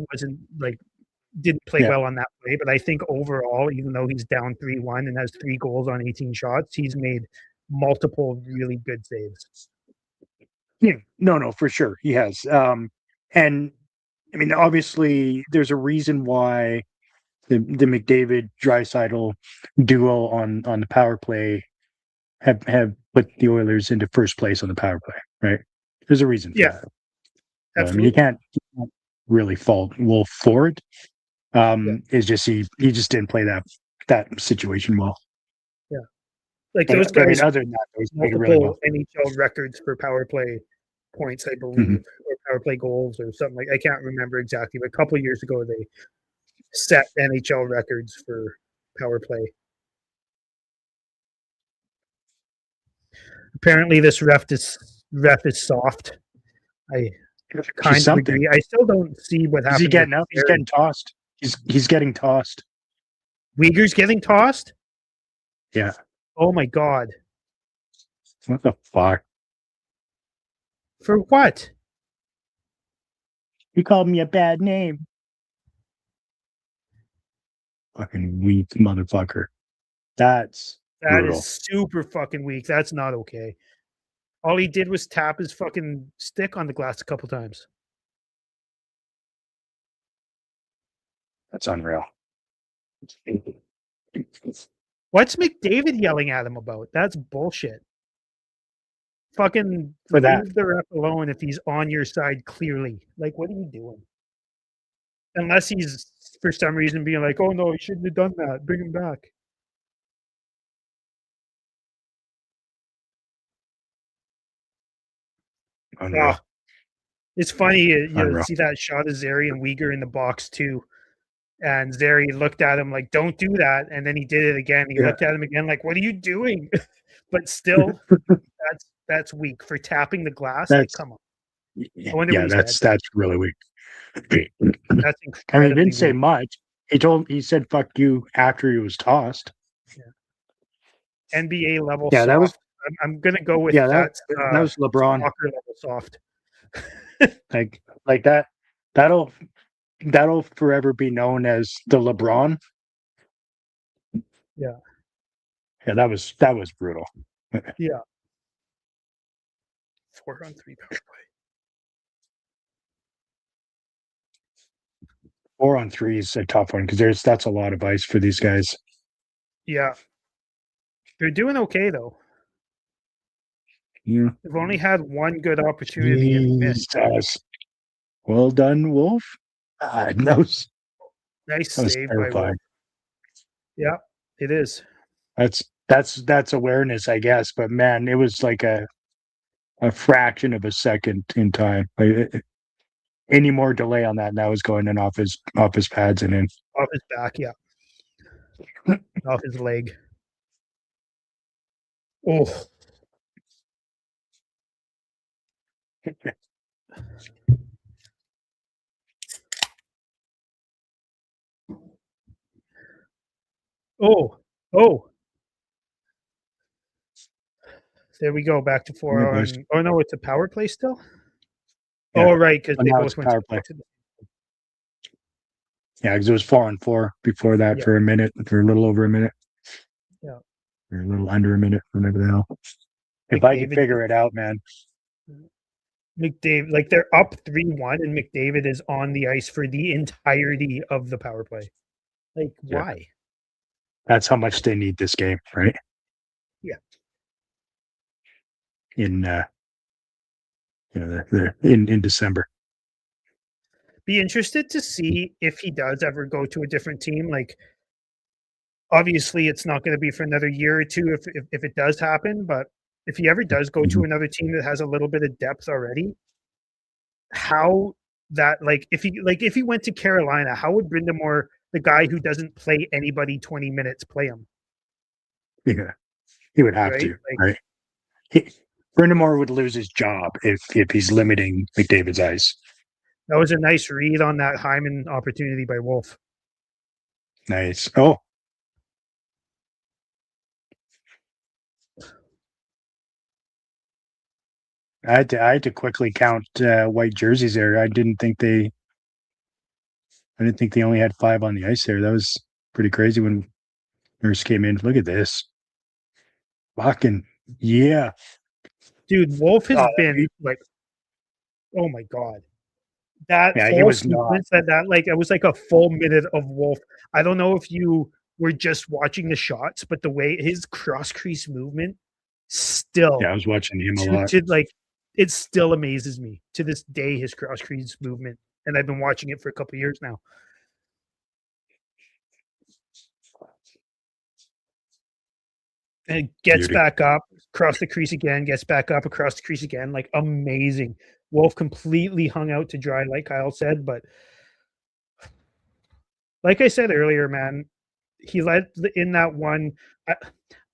Speaker 2: didn't play well on that play. But I think overall, even though he's down 3-1 and has 3 goals on 18 shots, he's made multiple really good saves.
Speaker 1: Yeah, no, for sure he has. And I mean, obviously, there's a reason why the McDavid Draisaitl duo on the power play have put the Oilers into first place on the power play, right? There's a reason for
Speaker 2: Yeah,
Speaker 1: that. I mean,
Speaker 2: absolutely.
Speaker 1: you can't really fault Wolf for it.
Speaker 2: Yeah,
Speaker 1: It's just he just didn't play that situation well.
Speaker 2: yeah. Like those
Speaker 1: But I mean,
Speaker 2: guys,
Speaker 1: other than that, he's played really
Speaker 2: multiple
Speaker 1: well.
Speaker 2: NHL records for power play points, I
Speaker 1: Mhm.
Speaker 2: believe, or power play goals or something like. I can't remember exactly, but a couple of years ago they set NHL records for power play. Apparently, this ref is soft. I
Speaker 1: She's
Speaker 2: kind of
Speaker 1: something.
Speaker 2: agree. I still don't see what
Speaker 1: Is he
Speaker 2: happened with
Speaker 1: getting up? He's
Speaker 2: Barry.
Speaker 1: getting tossed. He's getting tossed.
Speaker 2: Uyghur's getting tossed.
Speaker 1: Yeah.
Speaker 2: Oh my god!
Speaker 1: What the fuck?
Speaker 2: For what?
Speaker 1: You called me a bad name. Fucking weak motherfucker. That's
Speaker 2: That is
Speaker 1: brutal.
Speaker 2: super fucking weak. That's not okay. All he did was tap his fucking stick on the glass a couple times.
Speaker 1: That's unreal.
Speaker 2: What's McDavid yelling at him about? That's bullshit. Fucking
Speaker 1: For that.
Speaker 2: leave the ref alone if he's on your side clearly. Like, what are you doing? Unless he's for some reason being like, "Oh no, he shouldn't have done that. Bring him back."
Speaker 1: Unreal.
Speaker 2: Ah, it's funny. You
Speaker 1: Unreal.
Speaker 2: see that shot of Zary and Uyghur in the box too, and Zary looked at him like, "Don't do that," and then he did it again. He
Speaker 1: Yeah.
Speaker 2: looked at him again like, "What are you doing?" But still, that's weak for tapping the glass. Like,
Speaker 1: That's
Speaker 2: come on. I wonder what
Speaker 1: yeah,
Speaker 2: he said.
Speaker 1: that's really weak.
Speaker 2: That's
Speaker 1: I mean, he didn't
Speaker 2: incredibly
Speaker 1: say
Speaker 2: weak.
Speaker 1: much. He said fuck you after he was tossed.
Speaker 2: Yeah. NBA level
Speaker 1: Yeah, that was
Speaker 2: soft. I'm gonna go with
Speaker 1: yeah,
Speaker 2: that
Speaker 1: that was LeBron.
Speaker 2: soccer level soft.
Speaker 1: Like that that'll that'll forever be known as the LeBron.
Speaker 2: Yeah,
Speaker 1: Yeah, that was brutal.
Speaker 2: yeah. 4-on-3 power play.
Speaker 1: 4-on-3 is a tough one because that's a lot of ice for these guys.
Speaker 2: Yeah, they're doing okay though.
Speaker 1: Yeah.
Speaker 2: They've only had one good opportunity and missed.
Speaker 1: Jesus. Well done, Wolf.
Speaker 2: Nice
Speaker 1: That was
Speaker 2: save by Wolf.
Speaker 1: terrifying.
Speaker 2: Yeah, it is.
Speaker 1: That's awareness, I guess. But man, it was like a fraction of a second in time. Any more delay on that, and that was going in off his pads and in.
Speaker 2: Off his back, yeah. Off his leg. Oh, oh, oh. There we go. Back to
Speaker 1: Yeah,
Speaker 2: four
Speaker 1: boys.
Speaker 2: on. Oh no, it's a power play still.
Speaker 1: Yeah.
Speaker 2: Oh right, because
Speaker 1: But
Speaker 2: they
Speaker 1: now it's
Speaker 2: both
Speaker 1: a
Speaker 2: went to
Speaker 1: power
Speaker 2: the
Speaker 1: play.
Speaker 2: box.
Speaker 1: Yeah, because it was 4-on-4 before that
Speaker 2: Yeah,
Speaker 1: for a minute, for a little over a minute,
Speaker 2: yeah.
Speaker 1: or a little under a minute, whatever the hell. If I could
Speaker 2: McDavid
Speaker 1: figure it out, man.
Speaker 2: McDavid, like they're up 3-1, and McDavid is on the ice for the entirety of the power play. Like,
Speaker 1: Yeah.
Speaker 2: why?
Speaker 1: That's how much they need this game, right?
Speaker 2: Yeah.
Speaker 1: In in December.
Speaker 2: Be interested to see if he does ever go to a different team. Like, obviously, it's not going to be for another year or two if it does happen. But if he ever does go to another team that has a little bit of depth already, how that if he went to Carolina, how would Brindamore, the guy who doesn't play anybody 20 minutes, play him?
Speaker 1: Yeah, he would have
Speaker 2: Right?
Speaker 1: to,
Speaker 2: Like,
Speaker 1: right? He, Brindamore would lose his job if he's limiting McDavid's ice.
Speaker 2: that was a nice read on that Hyman opportunity by Wolf.
Speaker 1: Nice. Oh, I had to quickly count white jerseys there. I didn't think they only had 5 on the ice there. That was pretty crazy when Nurse came in. Look at this. Fucking yeah.
Speaker 2: Dude, Wolf has
Speaker 1: Oh,
Speaker 2: been like Oh my god. That
Speaker 1: Yeah, he
Speaker 2: whole
Speaker 1: was not.
Speaker 2: sequence, that like it was like a full minute of Wolf. I don't know if you were just watching the shots, but the way his cross crease movement
Speaker 1: Yeah,
Speaker 2: still
Speaker 1: I was watching him a lot.
Speaker 2: to like it still amazes me to this day, his cross crease movement. And I've been watching it for a couple of years now. And gets
Speaker 1: Beauty.
Speaker 2: back up, across the crease again, gets back up across the crease again. Like amazing. Wolf completely hung out to dry, like Kyle said, but like I said earlier, man, he led in that one. I,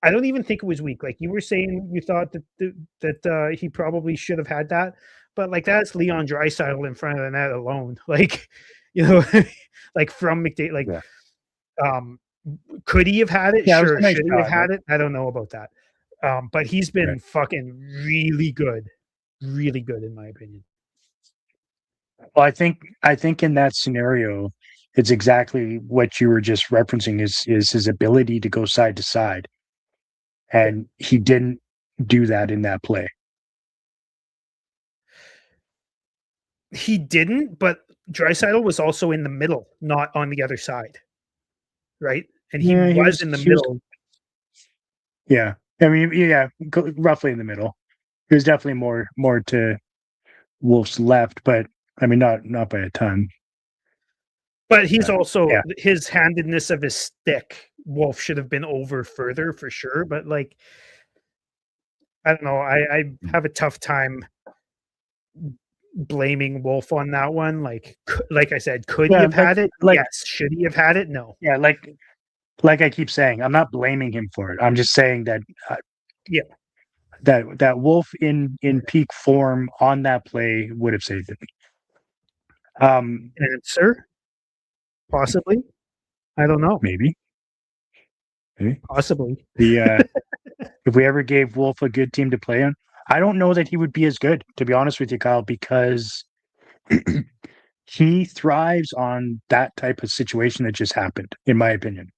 Speaker 2: I don't even think it was weak. Like you were saying, you thought that he probably should have had that, but like that's Leon Draisaitl in front of the net alone. Like, you know, like from McDavid. Like,
Speaker 1: Yeah.
Speaker 2: um, could he have had it?
Speaker 1: Yeah, it was
Speaker 2: Sure.
Speaker 1: a nice
Speaker 2: Should he have
Speaker 1: shot.
Speaker 2: had it? I don't know about that. But he's been
Speaker 1: Right.
Speaker 2: fucking really good in my opinion.
Speaker 1: Well, I think in that scenario, it's exactly what you were just referencing is his ability to go side to side,
Speaker 2: Yeah.
Speaker 1: and he didn't do that in that play.
Speaker 2: He didn't, but Draisaitl was also in the middle, not on the other side, right? And he
Speaker 1: Yeah, he
Speaker 2: was
Speaker 1: was.
Speaker 2: in the
Speaker 1: He was.
Speaker 2: middle.
Speaker 1: Yeah, I mean, yeah, roughly in the middle. He was definitely more to Wolf's left, but I mean, not by a ton.
Speaker 2: But he's also
Speaker 1: Yeah,
Speaker 2: his handedness of his stick. Wolf should have been over further for sure. But like, I don't know. I have a tough time blaming Wolf on that one. Like I said, could he
Speaker 1: yeah,
Speaker 2: have had it?
Speaker 1: like
Speaker 2: Yes. Should he have had it? No.
Speaker 1: yeah, like I keep saying, I'm not blaming him for it. I'm just saying that uh,
Speaker 2: Yeah.
Speaker 1: that Wolf in peak form on that play would have saved it.
Speaker 2: Answer possibly. I don't know.
Speaker 1: Maybe, maybe.
Speaker 2: Possibly.
Speaker 1: The if we ever gave Wolf a good team to play on, I don't know that he would be as good, to be honest with you, Kyle, because he thrives on that type of situation that just happened, in my opinion.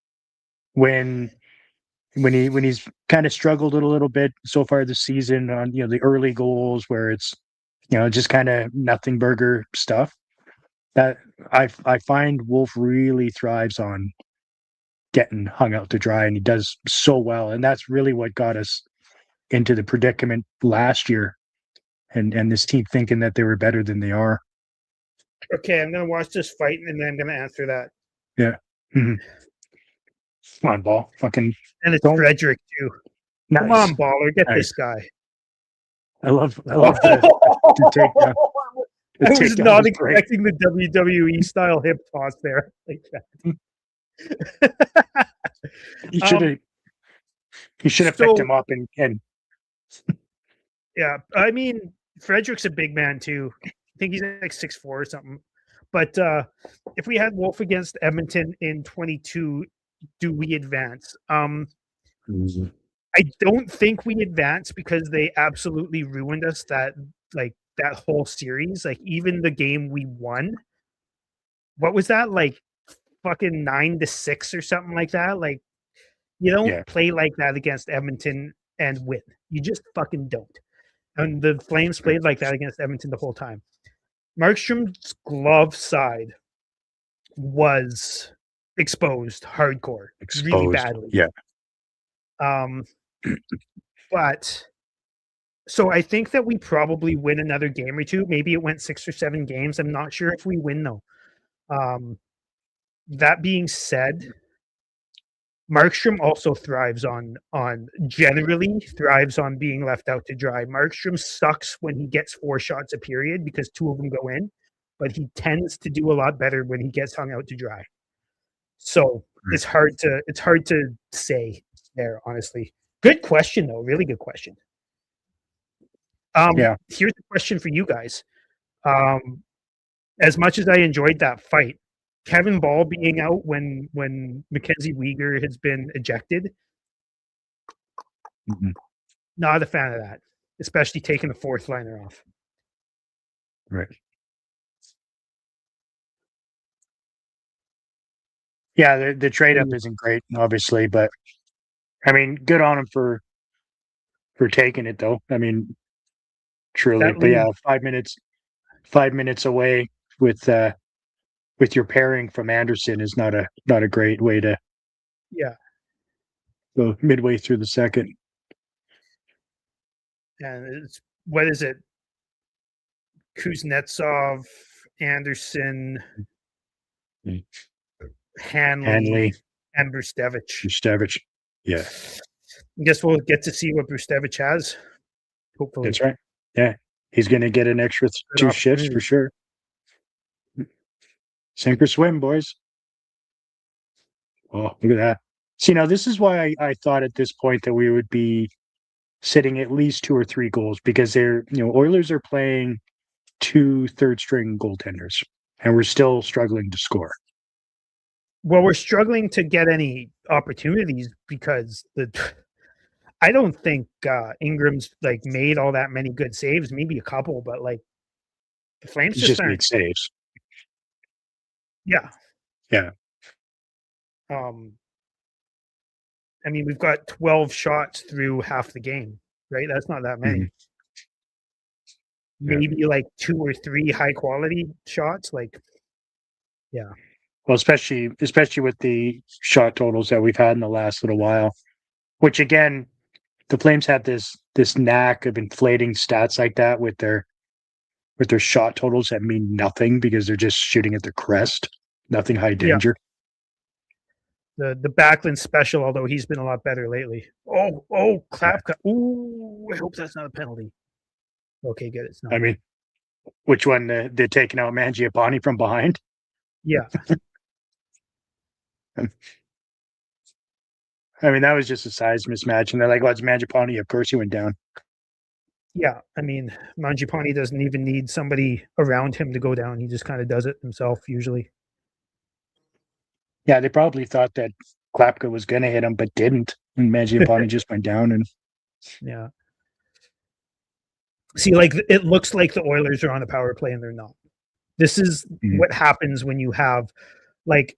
Speaker 1: When he's kind of struggled a little bit so far this season on the early goals where it's just kind of nothing burger stuff that I find Wolf really thrives on getting hung out to dry, and he does so well, and that's really what got us into the predicament last year, and this team thinking that they were better than they are.
Speaker 2: Okay, I'm gonna watch this fight and then I'm gonna answer that.
Speaker 1: Yeah. Mm-hmm. Come on, ball. Fucking
Speaker 2: And it's
Speaker 1: don't.
Speaker 2: Frederick too. Come
Speaker 1: Nice.
Speaker 2: on, baller, get
Speaker 1: Nice.
Speaker 2: this guy.
Speaker 1: I love the takedown.
Speaker 2: I was not expecting the WWE style hip toss there like that.
Speaker 1: He should have. He should have picked him up and
Speaker 2: yeah, I mean Frederick's a big man too. I think he's like 6'4" or something. But if we had Wolf against Edmonton in 22, do we advance? I don't think we advance because they absolutely ruined us that whole series. Like even the game we won, what was that like? Fucking 9-6 or something like that. Like you don't play like that against Edmonton and win. You just fucking don't. And the Flames played like that against Edmonton the whole time. Markstrom's glove side was exposed hardcore, really badly.
Speaker 1: Yeah.
Speaker 2: But so I think that we probably win another game or two. Maybe it went 6 or 7 games. I'm not sure if we win though. That being said, Markstrom also thrives on generally thrives on being left out to dry. Markstrom sucks when he gets 4 shots a period because 2 of them go in, but he tends to do a lot better when he gets hung out to dry. So it's hard to say there, honestly. Good question though, really good question. Here's a question for you guys. As much as I enjoyed that fight, Kevin Ball being out when Mackenzie Weegar has been ejected, not a fan of that, especially taking the 4th liner off.
Speaker 1: Right. Yeah, the trade up isn't great, obviously, but I mean, good on him for taking it, though. I mean, truly, but yeah, 5 minutes. 5 minutes away with your pairing from Anderson is not a great way to
Speaker 2: Yeah,
Speaker 1: go midway through the second.
Speaker 2: and it's what is it? Kuznetsov, Anderson,
Speaker 1: Mm.
Speaker 2: Hanley,
Speaker 1: Hanley,
Speaker 2: and Brustevich.
Speaker 1: Stavich. Yeah,
Speaker 2: I guess we'll get to see what Brustevich has. Hopefully,
Speaker 1: that's right. Yeah, he's going to get an extra
Speaker 2: good
Speaker 1: 2 shifts for
Speaker 2: opportunity.
Speaker 1: sure. Sink or swim, boys. Oh, look at that. See, now this is why I thought at this point that we would be sitting at least 2 or 3 goals because Oilers are playing 2 third-string goaltenders, and we're still struggling to score.
Speaker 2: Well, we're struggling to get any opportunities because I don't think Ingram's like made all that many good saves. Maybe a couple, but like the Flames
Speaker 1: He's
Speaker 2: just
Speaker 1: just
Speaker 2: aren't.
Speaker 1: made saves.
Speaker 2: Yeah.
Speaker 1: Yeah.
Speaker 2: Um, I mean, we've got 12 shots through half the game, right? That's not that many.
Speaker 1: Mhm. Yeah.
Speaker 2: Maybe like 2 or 3 high quality shots. Like, yeah,
Speaker 1: Well, especially with the shot totals that we've had in the last little while, which again, the Flames have this knack of inflating stats like that with their shot totals that mean nothing because they're just shooting at the crest, nothing high
Speaker 2: yeah.
Speaker 1: danger.
Speaker 2: The Backlund special, although he's been a lot better lately. Oh,
Speaker 1: Yeah.
Speaker 2: Klapka. Ooh, I hope that's not a penalty. Okay, good. It's not.
Speaker 1: I mean, which one? They're taking out Mangiapane from behind.
Speaker 2: Yeah,
Speaker 1: I mean, that was just a size mismatch, and they're like, "Well, it's Mangiapane. Of course, he went down."
Speaker 2: yeah. I mean, Mangiapane doesn't even need somebody around him to go down. He just kind of does it himself usually.
Speaker 1: Yeah, they probably thought that Klapka was going to hit him, but didn't, and Mangiapane just went down. And
Speaker 2: Yeah. See, like it looks like the Oilers are on a power play and they're not. This is
Speaker 1: Mhm.
Speaker 2: what happens when you have like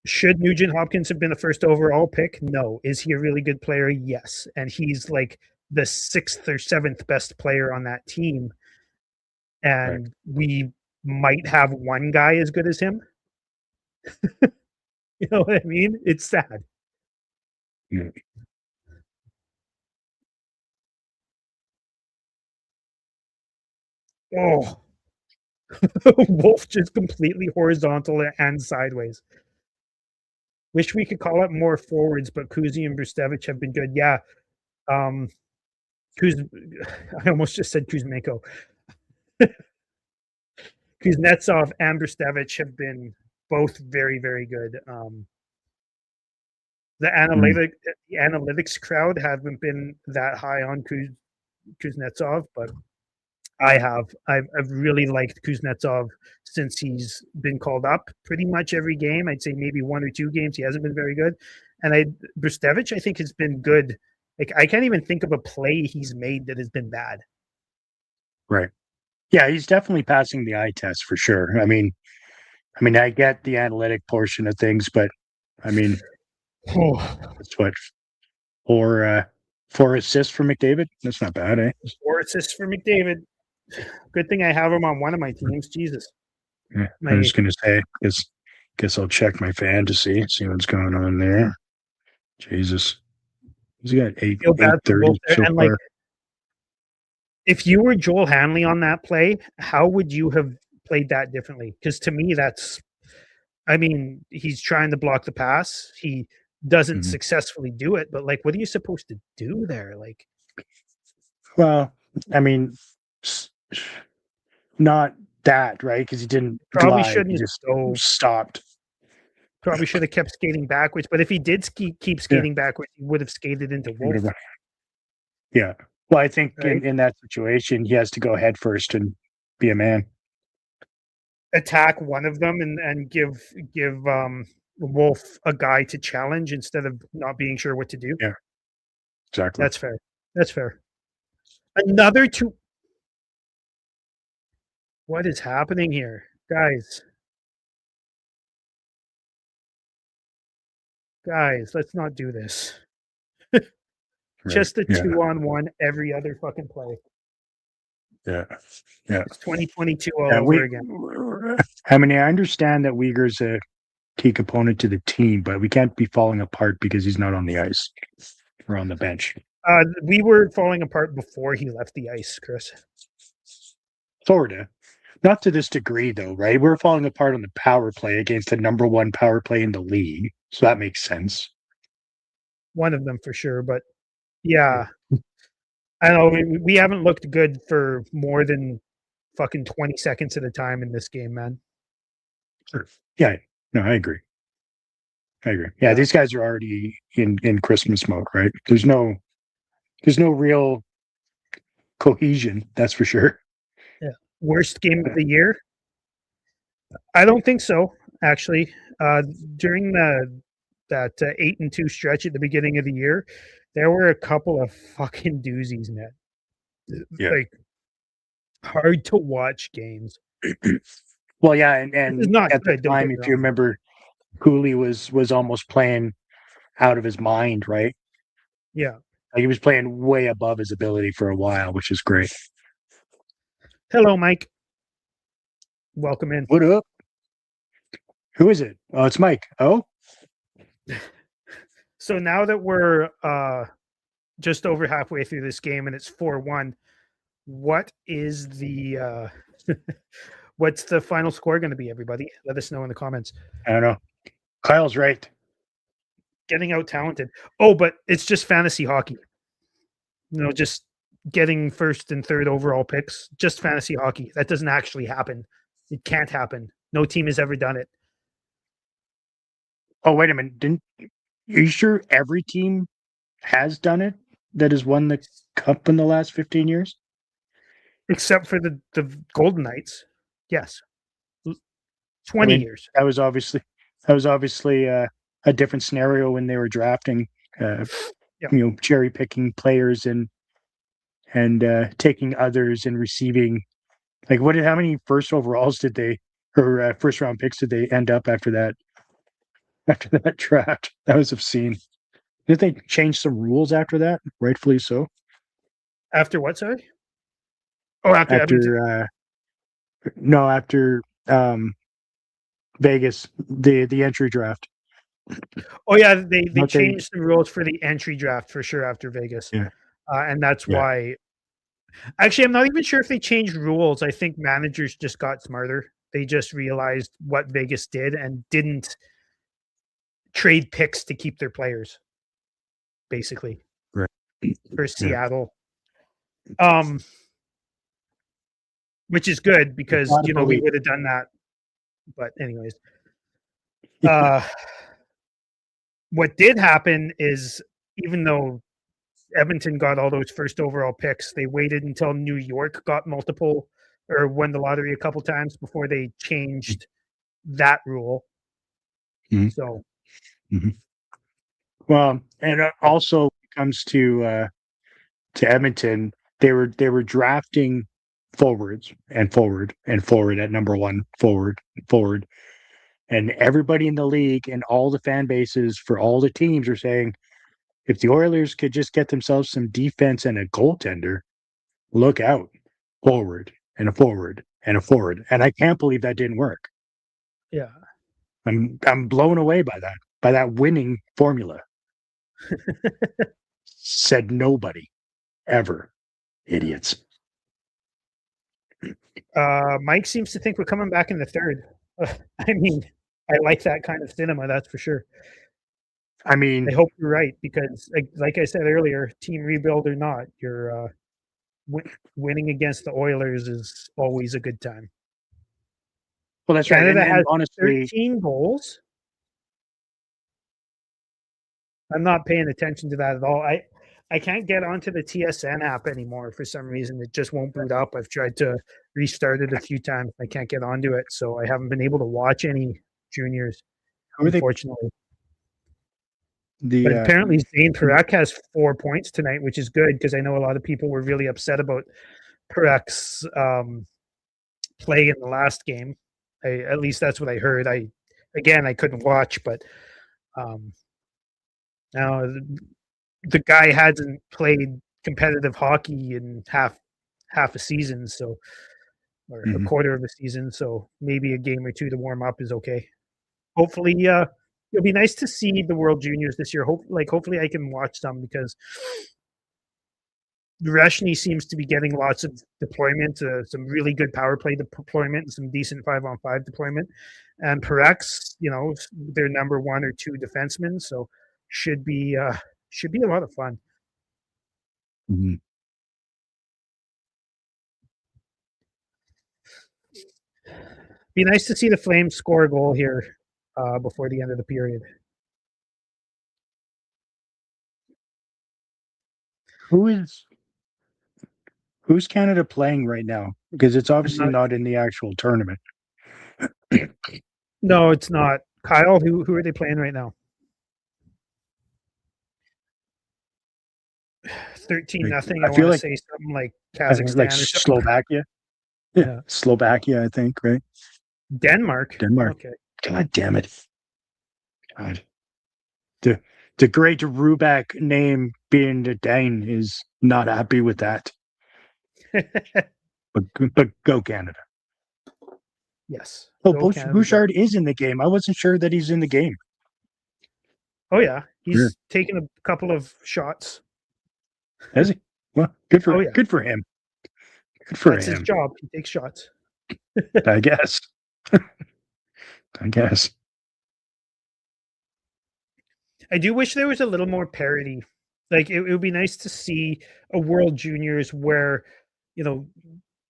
Speaker 2: should Nugent Hopkins have been the first overall pick? No. Is he a really good player? Yes. And he's like the 6th or 7th best player on that team.
Speaker 1: Right.
Speaker 2: And we might have one guy as good as him. You know what I mean? It's sad.
Speaker 1: Yeah.
Speaker 2: Oh, Wolf just completely horizontal and sideways. Wish we could call it more forwards, but Kuzi and Brustevich have been good. Yeah. Um, Kuz, I almost just said Kuzmenko. Kuznetsov and Brustevich have been both very, very good. The
Speaker 1: Mhm.
Speaker 2: analytics crowd haven't been that high on Kuznetsov, but I've really liked Kuznetsov since he's been called up pretty much every game. I'd say maybe 1 or 2 games he hasn't been very good, and Brustevich I think has been good. Like I can't even think of a play he's made that has been bad.
Speaker 1: Right. Yeah, he's definitely passing the eye test for sure. I mean, I get the analytic portion of things, but I mean,
Speaker 2: Oh,
Speaker 1: it's what four assists for McDavid. That's not bad, eh?
Speaker 2: 4 assists for McDavid. Good thing I have him on one of my teams. Jesus,
Speaker 1: Yeah, I
Speaker 2: my
Speaker 1: was gonna say, guess I'll check my see what's going on there. Jesus, he's got
Speaker 2: feel
Speaker 1: eight
Speaker 2: bad for
Speaker 1: thirty
Speaker 2: Wolf there.
Speaker 1: so
Speaker 2: And like,
Speaker 1: far.
Speaker 2: if you were Joel Hanley on that play, how would you have played that differently? Because to me, that's I mean, he's trying to block the pass. He doesn't
Speaker 1: Mhm.
Speaker 2: successfully do it, but like, what are you supposed to do there? Like,
Speaker 1: Well, I mean, s- not that right because he didn't
Speaker 2: probably
Speaker 1: glide; he
Speaker 2: shouldn't
Speaker 1: just
Speaker 2: go.
Speaker 1: stopped.
Speaker 2: Probably should have kept skating backwards. But if he did keep
Speaker 1: Yeah,
Speaker 2: skating backwards, he would have skated into
Speaker 1: he would
Speaker 2: Wolf,
Speaker 1: have. Yeah. Well, I think
Speaker 2: right?
Speaker 1: in that situation, he has to go head first and be a man.
Speaker 2: Attack one of them and give Wolf a guy to challenge instead of not being sure what to do.
Speaker 1: Yeah, exactly.
Speaker 2: That's fair. That's fair. Another two. What is happening here, guys? Guys, let's not do this.
Speaker 1: Right.
Speaker 2: Just a
Speaker 1: Yeah.
Speaker 2: 2-on-1 every other fucking play.
Speaker 1: Yeah. Yeah.
Speaker 2: It's 2022 all
Speaker 1: Yeah.
Speaker 2: over again.
Speaker 1: I mean, I understand that Uyghur's a key component to the team, but we can't be falling apart because he's not on the ice or on the bench.
Speaker 2: We were falling apart before he left the ice, Chris.
Speaker 1: Florida. Not to this degree, though, right? We're falling apart on the power play against the number one power play in the league. So that makes sense.
Speaker 2: One of them for sure, but yeah, I know we haven't looked good for more than fucking 20 seconds at a time in this game, man.
Speaker 1: Sure. Yeah. No, I agree. I agree. Yeah, these guys are already in Christmas mode, right? There's no real cohesion, that's for sure.
Speaker 2: Yeah. Worst game of the year? I don't think so, actually. During that 8-2 stretch at the beginning of the year, there were a couple of fucking doozies, man.
Speaker 1: Yeah.
Speaker 2: Like hard to watch games.
Speaker 1: Well, yeah,
Speaker 2: This is
Speaker 1: and
Speaker 2: not
Speaker 1: at the
Speaker 2: good. Don't
Speaker 1: time,
Speaker 2: get me
Speaker 1: if you
Speaker 2: wrong.
Speaker 1: remember, Cooley was almost playing out of his mind, right?
Speaker 2: Yeah.
Speaker 1: Like he was playing way above his ability for a while, which is great.
Speaker 2: Hello, Mike. Welcome in.
Speaker 1: What up? Who is it? Oh, it's Mike. Oh,
Speaker 2: So now that we're just over halfway through this game and it's 4-1, what is the what's the final score going to be, everybody? Let us know in the comments.
Speaker 1: I don't know. Kyle's right.
Speaker 2: Getting out talented. Oh, but it's just fantasy hockey. You know, just getting first and third overall picks, just fantasy hockey. That doesn't actually happen. It can't happen. No team has ever done it.
Speaker 1: Oh, wait a minute. Are you sure every team has done it that has won the cup in the last 15 years?
Speaker 2: Except for the Golden Knights. Yes. 20 years.
Speaker 1: That was obviously a different scenario when they were drafting, cherry picking players and taking others and receiving. Like, how many first overalls did they or first round picks did they end up after that draft? That was obscene. Did they change some rules after that? Rightfully so.
Speaker 2: After what, sorry? Oh, after Edmonton.
Speaker 1: After Vegas, the entry draft.
Speaker 2: Oh yeah, they changed the rules for the entry draft for sure after Vegas.
Speaker 1: Yeah.
Speaker 2: And that's why. Actually, I'm not even sure if they changed rules. I think managers just got smarter. They just realized what Vegas did and didn't trade picks to keep their players, basically.
Speaker 1: Right.
Speaker 2: For Seattle. Which is good because we would have done that. But anyways. What did happen is, even though Edmonton got all those first overall picks, they waited until New York got multiple or won the lottery a couple times before they changed that rule.
Speaker 1: Mm-hmm.
Speaker 2: So,
Speaker 1: well, and also comes to Edmonton, they were drafting forwards and forward at number one, forward, and everybody in the league and all the fan bases for all the teams are saying, if the Oilers could just get themselves some defense and a goaltender, look out, forward and a forward and a forward. And I can't believe that didn't work.
Speaker 2: Yeah.
Speaker 1: I'm blown away by that winning formula. Said nobody ever. Idiots.
Speaker 2: Mike seems to think we're coming back in the third. I mean, I like that kind of cinema, that's for sure.
Speaker 1: I mean,
Speaker 2: I hope you're right because, like I said earlier, team rebuild or not, you're winning against the Oilers is always a good time.
Speaker 1: Well, that's
Speaker 2: Canada
Speaker 1: right. And
Speaker 2: has
Speaker 1: honestly,
Speaker 2: 13 goals. I'm not paying attention to that at all. I can't get onto the TSN app anymore for some reason. It just won't boot up. I've tried to restart it a few times. I can't get onto it, so I haven't been able to watch any juniors, unfortunately. But apparently Zane Parekh has 4 points tonight, which is good because I know a lot of people were really upset about Parek's play in the last game. At least that's what I heard. I couldn't watch, but now the guy hasn't played competitive hockey in half half a season, so or a
Speaker 1: Mhm.
Speaker 2: quarter of a season, so maybe a game or two to warm up is okay. Hopefully, it'll be nice to see the World Juniors this year. Hopefully I can watch some because Reshny seems to be getting lots of deployment, some really good power play deployment, and some decent 5-on-5 deployment. And Perex, their number one or two defensemen, so should be uh, should be a lot of fun.
Speaker 1: Mhm.
Speaker 2: Be nice to see the Flames score a goal here before the end of the period.
Speaker 1: Who is who's Canada playing right now? Because it's
Speaker 2: I'm
Speaker 1: obviously
Speaker 2: not.
Speaker 1: not in the actual tournament.
Speaker 2: No, it's not. Kyle, who are they playing right now? 13
Speaker 1: Like,
Speaker 2: nothing.
Speaker 1: I
Speaker 2: I
Speaker 1: feel
Speaker 2: want to
Speaker 1: like
Speaker 2: say something like
Speaker 1: like
Speaker 2: Kazakhstan or something.
Speaker 1: Slovakia. Yeah,
Speaker 2: Yeah.
Speaker 1: Slovakia, I think, right?
Speaker 2: Denmark.
Speaker 1: Denmark.
Speaker 2: Okay.
Speaker 1: God damn it. God. The the great Ruback name being the Dane is not happy with that. But go Canada.
Speaker 2: Yes.
Speaker 1: Oh,
Speaker 2: Go Canada. Go.
Speaker 1: Bouchard is in the game. I wasn't sure that he's in the game.
Speaker 2: Oh yeah,
Speaker 1: Yeah.
Speaker 2: he's taken a couple of shots.
Speaker 1: Has he? Well,
Speaker 2: Oh yeah,
Speaker 1: good for him. Good for
Speaker 2: that's his
Speaker 1: him.
Speaker 2: job. He takes shots.
Speaker 1: I guess. I guess.
Speaker 2: I do wish there was a little more parity. Like it would be nice to see a World Juniors where, you know,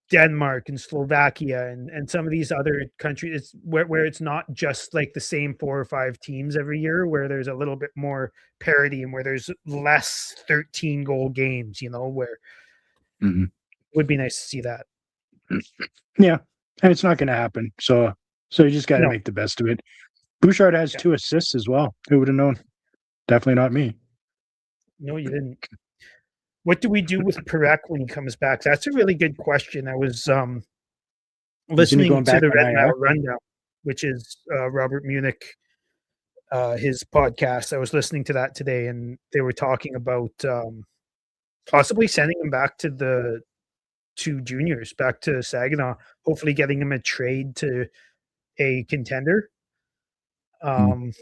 Speaker 2: Denmark and Slovakia and some of these other countries where it's not just like the same 4 or 5 teams every year, where there's a little bit more parity and where there's less 13 goal games, where
Speaker 1: Mhm.
Speaker 2: it would be nice to see that.
Speaker 1: Yeah, and it's not going to happen. So you just got to
Speaker 2: No,
Speaker 1: make the best of it. Bouchard has
Speaker 2: yeah,
Speaker 1: 2 assists as well. Who would have known? Definitely not me.
Speaker 2: no, you didn't. What do we do with Perek when he comes back? That's a really good question. I was
Speaker 1: Isn't he
Speaker 2: listening
Speaker 1: going
Speaker 2: to
Speaker 1: back
Speaker 2: the
Speaker 1: on
Speaker 2: Red
Speaker 1: IR?
Speaker 2: Mile Rundown, which is Robert Munich, his podcast. I was listening to that today, and they were talking about possibly sending him back to the two juniors, back to Saginaw. Hopefully, getting him a trade to a contender.
Speaker 1: Mm.
Speaker 2: Um,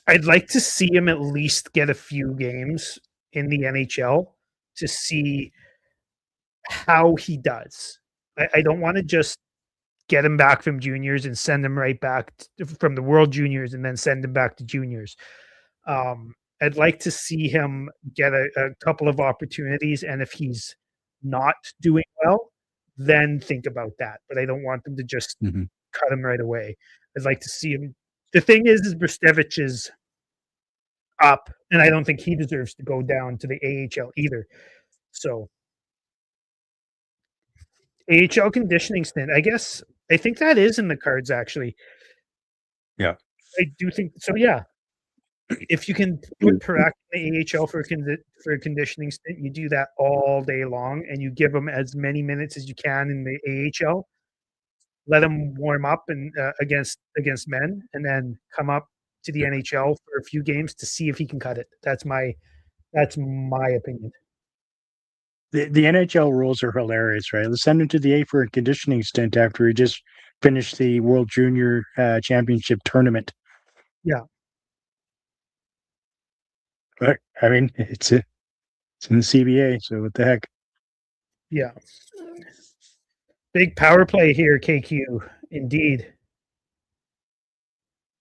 Speaker 2: I'd like to see him at least get a few games in the NHL to see how he does. I don't want to just get him back from juniors and send him right back from the World Juniors and then send him back to juniors. I'd like to see him get a couple of opportunities, and if he's not doing well, then think about that. But I don't want them to just
Speaker 1: Mhm.
Speaker 2: cut him right away. I'd like to see him. The thing is Brestevich is up, and I don't think he deserves to go down to the AHL either. So AHL conditioning stint, I guess. I think that is in the cards actually.
Speaker 1: Yeah.
Speaker 2: I do think so. Yeah, if you can put Parak in the AHL for a conditioning stint, you do that all day long, and you give him as many minutes as you can in the AHL. Let him warm up and against men, and then come up to the NHL for a few games to see if he can cut it. That's my opinion.
Speaker 1: The NHL rules are hilarious, right? Let's send him to the A for a conditioning stint after he just finished the World Junior Championship tournament.
Speaker 2: Yeah,
Speaker 1: But I mean, it's in the CBA, so what the heck?
Speaker 2: yeah. Big power play here, KQ. Indeed,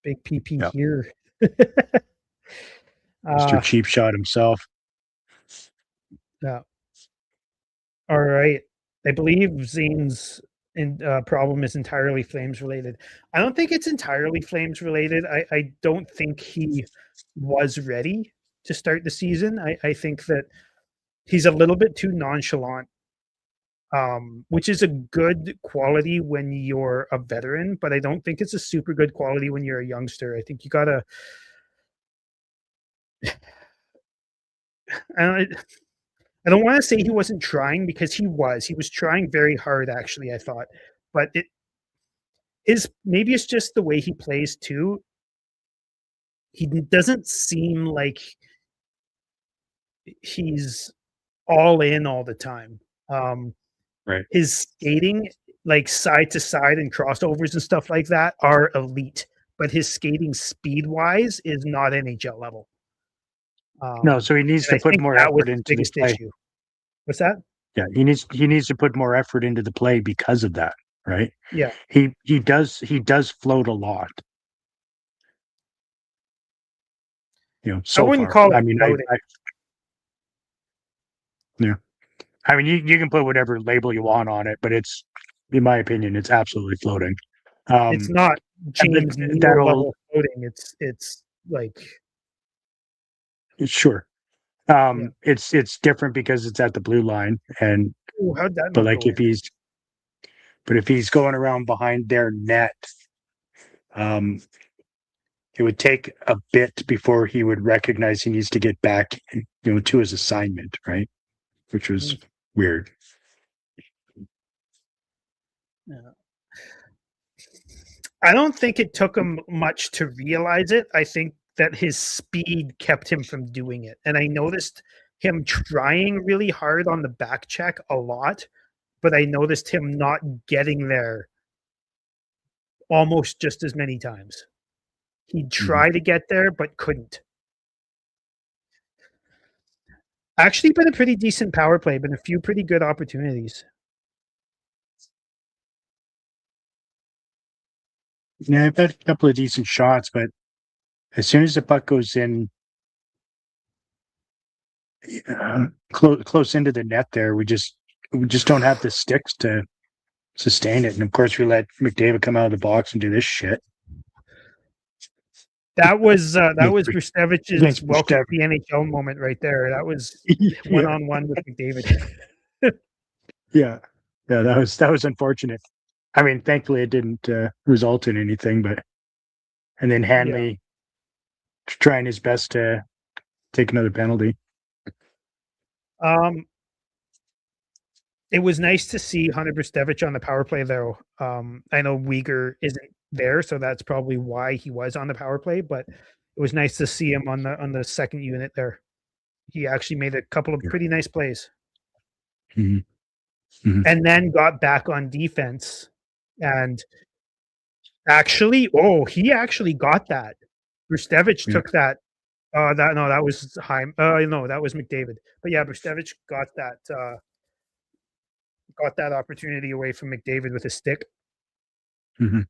Speaker 2: big PP
Speaker 1: Yeah,
Speaker 2: here.
Speaker 1: Mr.
Speaker 2: uh,
Speaker 1: Cheap Shot himself.
Speaker 2: yeah. All right. I believe Zane's problem is entirely Flames related. I don't think it's entirely Flames related. I don't think he was ready to start the season. I think that he's a little bit too nonchalant, which is a good quality when you're a veteran, but I don't think it's a super good quality when you're a youngster. I think you gotta. I I don't want to say he wasn't trying because he was. He was trying very hard, actually. I thought, but it is maybe it's just the way he plays too. He doesn't seem like he's all in all the time. Um,
Speaker 1: Right.
Speaker 2: his skating, like side to side and crossovers and stuff like that, are elite. But his skating speed wise is not NHL level.
Speaker 1: No, so he needs
Speaker 2: And
Speaker 1: to
Speaker 2: I
Speaker 1: put
Speaker 2: think
Speaker 1: more
Speaker 2: that was
Speaker 1: effort
Speaker 2: his
Speaker 1: into the
Speaker 2: biggest
Speaker 1: play.
Speaker 2: issue. What's that?
Speaker 1: Yeah, he needs to put more effort into the play because of that, right?
Speaker 2: Yeah,
Speaker 1: He does float a lot,
Speaker 2: I
Speaker 1: so
Speaker 2: wouldn't
Speaker 1: far.
Speaker 2: call it
Speaker 1: I mean,
Speaker 2: floating.
Speaker 1: yeah. I mean, you can put whatever label you want on it, but it's, in my opinion, it's absolutely floating.
Speaker 2: It's
Speaker 1: Um,
Speaker 2: not
Speaker 1: but
Speaker 2: James Neal
Speaker 1: that'll
Speaker 2: level floating. It's like
Speaker 1: sure.
Speaker 2: yeah.
Speaker 1: It's different because it's at the blue line, and
Speaker 2: Ooh, how'd that
Speaker 1: but
Speaker 2: not
Speaker 1: like
Speaker 2: go in?
Speaker 1: if he's going around behind their net, um, it would take a bit before he would recognize he needs to get back, to his assignment, right? Which was
Speaker 2: Mm,
Speaker 1: weird.
Speaker 2: yeah. I don't think it took him much to realize it. I think that his speed kept him from doing it. And I noticed him trying really hard on the back check a lot, but I noticed him not getting there almost just as many times. He'd
Speaker 1: Mhm.
Speaker 2: try to get there, but couldn't. Actually, been a pretty decent power play, been a few pretty good opportunities.
Speaker 1: Yeah, I've had a couple of decent shots, but as soon as the puck goes in, close into the net, there we just don't have the sticks to sustain it. And of course, we let McDavid come out of the box and do this shit
Speaker 2: That
Speaker 1: against
Speaker 2: was Brustevich's
Speaker 1: against
Speaker 2: welcome to
Speaker 1: Brishtev.
Speaker 2: the NHL moment right there. That was one
Speaker 1: Yeah,
Speaker 2: on one with McDavid.
Speaker 1: yeah, yeah. That was unfortunate. I mean, thankfully, it didn't result in anything. But and then
Speaker 2: Yeah.
Speaker 1: Hanley trying his best to take another penalty.
Speaker 2: Um, it was nice to see Hunter Brustevich on the power play, though. I know Uyghur isn't there, so that's probably why he was on the power play. But it was nice to see him on the second unit there. He actually made a couple of
Speaker 1: Yeah.
Speaker 2: pretty nice plays,
Speaker 1: Hmm. Hmm.
Speaker 2: and then got back on defense. And actually, oh, he actually got that. Brustevich
Speaker 1: Yeah.
Speaker 2: took that. That no, that was Heim. No, that was McDavid. But yeah, Brustevich got that opportunity away from McDavid with a stick.
Speaker 1: Hmm.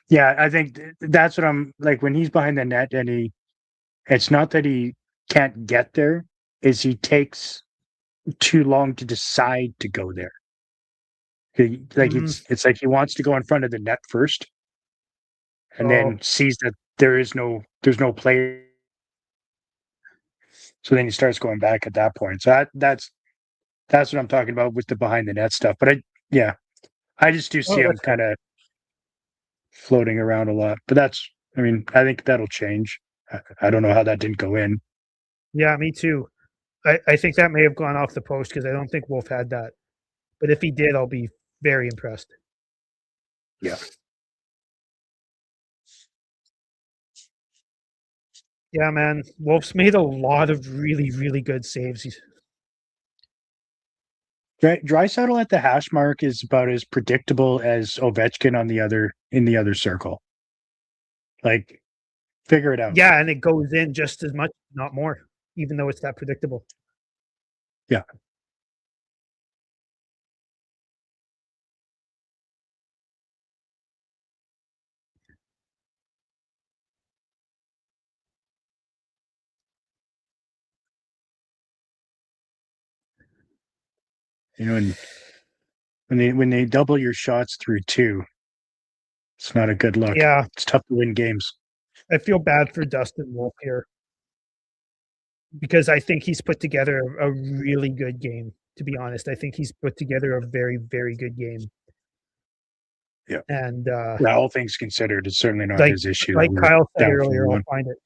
Speaker 1: Yeah, I think that's what I'm like when he's behind the net, and it's not that he can't get there, is he takes too long to decide to go there. Like
Speaker 2: Mm,
Speaker 1: it's like he wants to go in front of the net first, and
Speaker 2: oh,
Speaker 1: then sees that there's no play, so then he starts going back at that point. So that's what I'm talking about with the behind the net stuff. But yeah, I just do see
Speaker 2: oh,
Speaker 1: him
Speaker 2: that's fair.
Speaker 1: kind of floating around a lot. But I mean, I think that'll change. I don't know how that didn't go in.
Speaker 2: Yeah, me too. I think that may have gone off the post because I don't think Wolf had that. But if he did, I'll be very impressed.
Speaker 1: Yeah.
Speaker 2: Yeah, man. Wolf's made a lot of really, really good saves.
Speaker 1: Drysdale at the hash mark is about as predictable as Ovechkin in the other circle. Like, figure it out.
Speaker 2: Yeah, and it goes in just as much, not more, even though it's that predictable.
Speaker 1: Yeah. And when they double your shots through two, it's not a good look.
Speaker 2: Yeah,
Speaker 1: It's tough to win games.
Speaker 2: I feel bad for Dustin Wolf here because I think he's put together a really good game. To be honest, I think he's put together a very, very good game.
Speaker 1: Yeah.
Speaker 2: And
Speaker 1: Well, all things considered, it's certainly not
Speaker 2: like
Speaker 1: his issue that
Speaker 2: like
Speaker 1: we're
Speaker 2: Kyle said
Speaker 1: down
Speaker 2: earlier, I'll
Speaker 1: 4-1.
Speaker 2: find it.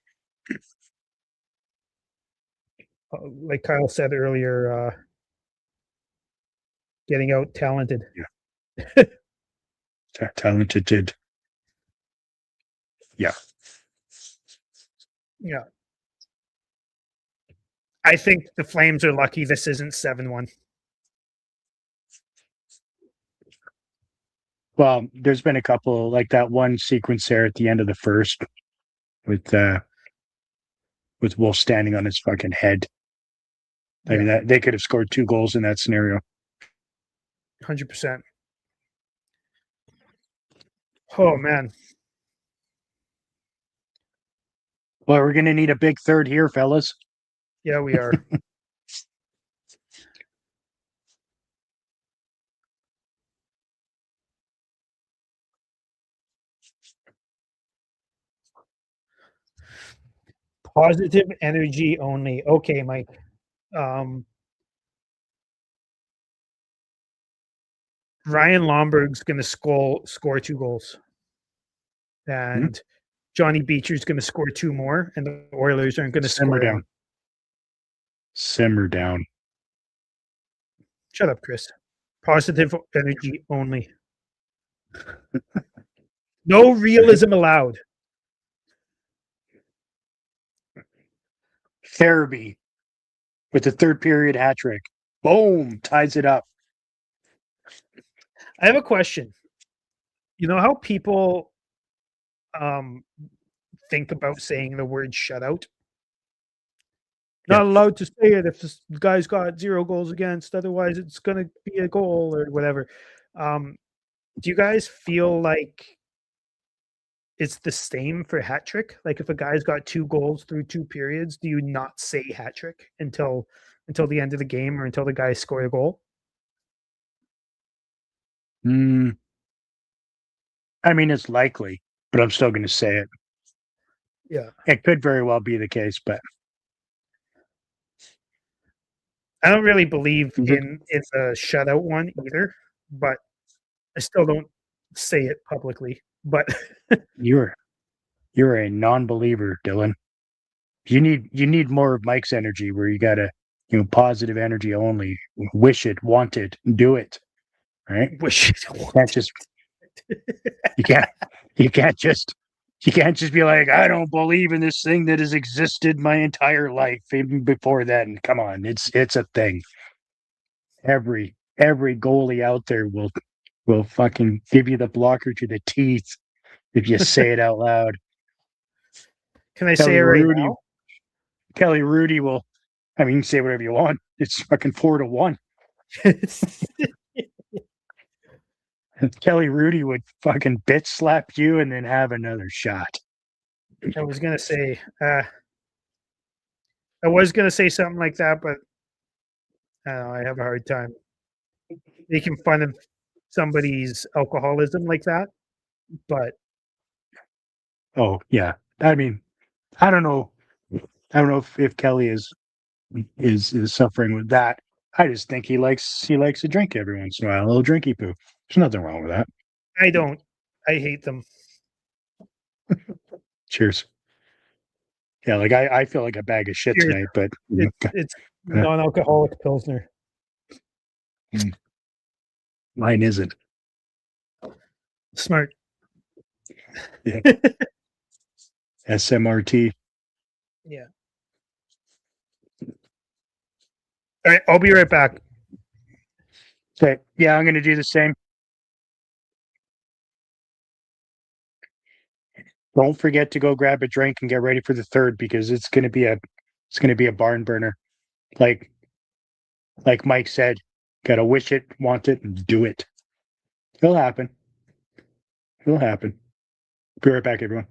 Speaker 2: Like Kyle said earlier, getting out talented.
Speaker 1: Yeah. Talented. Yeah.
Speaker 2: Yeah. I think the Flames are lucky this isn't 7-1.
Speaker 1: Well, there's been a couple like that one sequence there at the end of the first with Wolf standing on his fucking head. I mean, that they could have scored 2 goals in that scenario.
Speaker 2: 100%. Oh man.
Speaker 1: Well, we're going to need a big third here, fellas.
Speaker 2: Yeah, we are. Positive energy only. Okay, Mike. Ryan Lomberg's going to score 2 goals, and Johnny Beecher's going to score 2 more, and the Oilers aren't going to
Speaker 1: Simmer
Speaker 2: score
Speaker 1: down.
Speaker 2: any.
Speaker 1: Simmer down.
Speaker 2: Shut up, Chris. Positive energy only. No realism allowed.
Speaker 1: Therapy with the third period hat trick. Boom, ties it up.
Speaker 2: I have a question. You know how people think about saying the word shutout? Not allowed to say it if this guy's got 0 goals against, otherwise it's going to be a goal or whatever. Do you guys feel like it's the same for hat trick? Like if a guy's got 2 goals through 2 periods, do you not say hat trick until the end of the game or until the guy score a goal?
Speaker 1: I mean, it's likely, but I'm still going to say it.
Speaker 2: Yeah.
Speaker 1: It could very well be the case, but
Speaker 2: I don't really believe in the shutout one either, but I still don't say it publicly. But
Speaker 1: you're a non-believer, Dylan. You need more of Mike's energy where you gotta, positive energy only. Wish it, want it, do it. Right?
Speaker 2: wish
Speaker 1: Can't just you can't you can't just be like, I don't believe in this thing that has existed my entire life. Even before then. Come on, it's a thing. Every goalie out there will fucking give you the blocker to the teeth if you say it out loud.
Speaker 2: Can I say it right now?
Speaker 1: Kelly Rudy will. I mean, you can say whatever you want. It's fucking 4-1. Kelly Rudy would fucking bitch slap you and then have another shot.
Speaker 2: I was gonna say something like that, but I have a hard time making fun of somebody's alcoholism like that. But
Speaker 1: Oh yeah, I mean, I don't know. I don't know if Kelly is suffering with that. I just think he likes to drink every once in a while, a little drinky poo. There's nothing wrong with that.
Speaker 2: I don't. I hate them.
Speaker 1: Cheers. Yeah, like I feel like a bag of shit
Speaker 2: Cheers.
Speaker 1: tonight, but
Speaker 2: It's non-alcoholic Pilsner.
Speaker 1: mine isn't.
Speaker 2: Smart.
Speaker 1: Yeah. SMRT.
Speaker 2: Yeah. All right, I'll be right back.
Speaker 1: Okay. Yeah, I'm gonna do the same. Don't forget to go grab a drink and get ready for the third because it's gonna be a barn burner. Like Mike said, gotta wish it, want it, and do it. It'll happen. It'll happen. Be right back, everyone.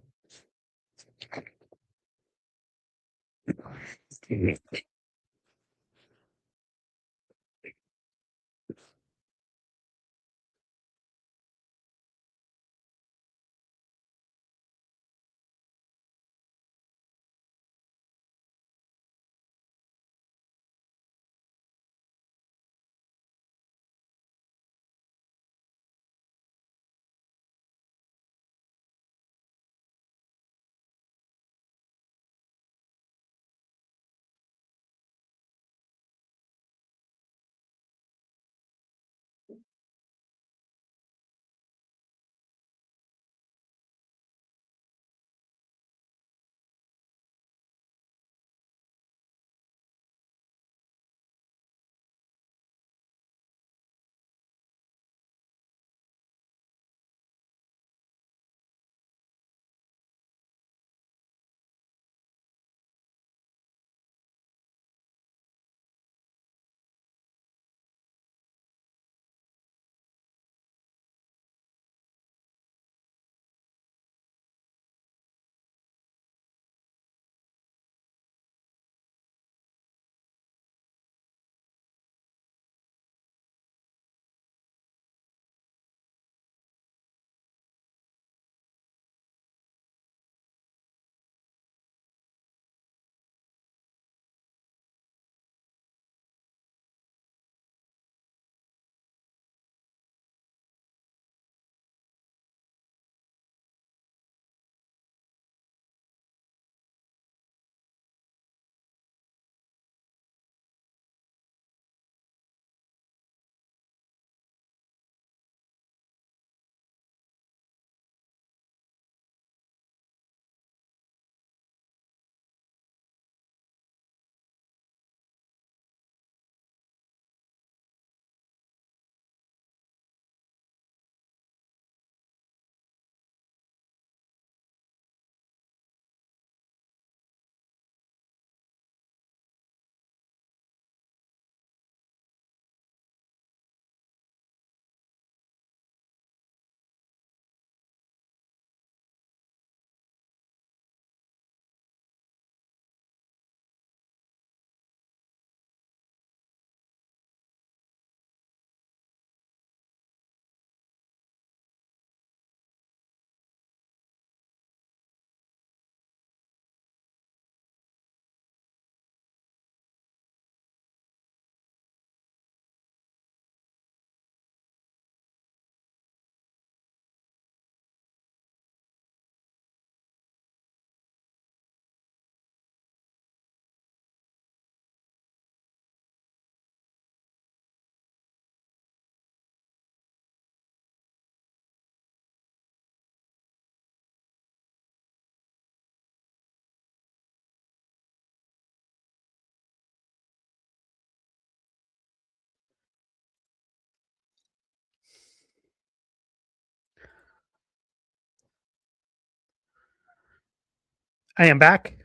Speaker 2: I am back.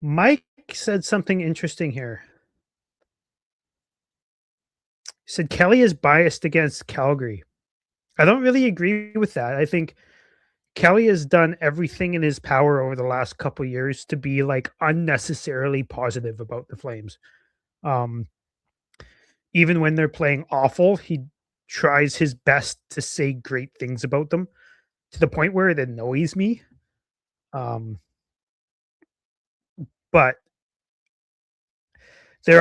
Speaker 2: Mike said something interesting here. He said Kelly is biased against Calgary. I don't really agree with that. I think Kelly has done everything in his power over the last couple years to be like unnecessarily positive about the Flames. Um, Even when they're playing awful, he tries his best to say great things about them to the point where it annoys me. Um, but there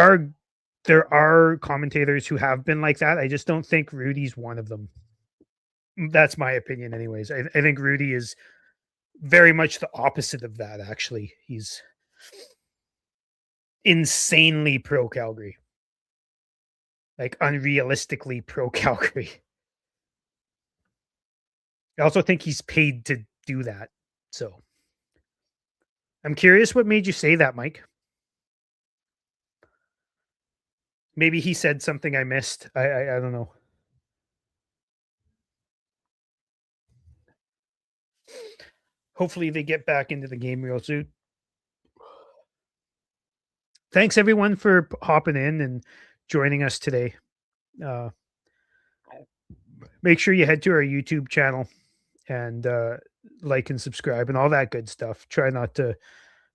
Speaker 2: are commentators who have been like that. I just don't think Rudy's one of them. That's my opinion, anyways. I think Rudy is very much the opposite of that. Actually, he's insanely pro Calgary, like unrealistically pro Calgary. I also think he's paid to do that. So I'm curious what made you say that, Mike. Maybe he said something I missed. I don't know. Hopefully they get back into the game real soon. Thanks everyone for hopping in and joining us today. Uh, make sure you head to our YouTube channel and like and subscribe and all that good stuff. Try not to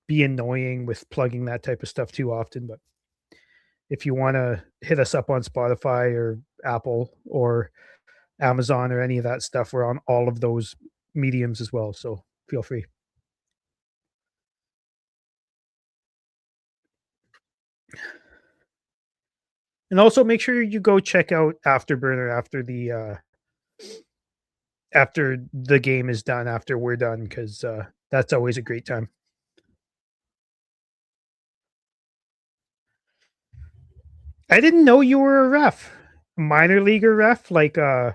Speaker 2: be annoying with plugging that type of stuff too often, but if you want to hit us up on Spotify or Apple or Amazon or any of that stuff, we're on all of those mediums as well. So feel free. And also make sure you go check out Afterburner after the game is done, after we're done, because that's always a great time. I didn't know you were a ref, minor leaguer ref, like a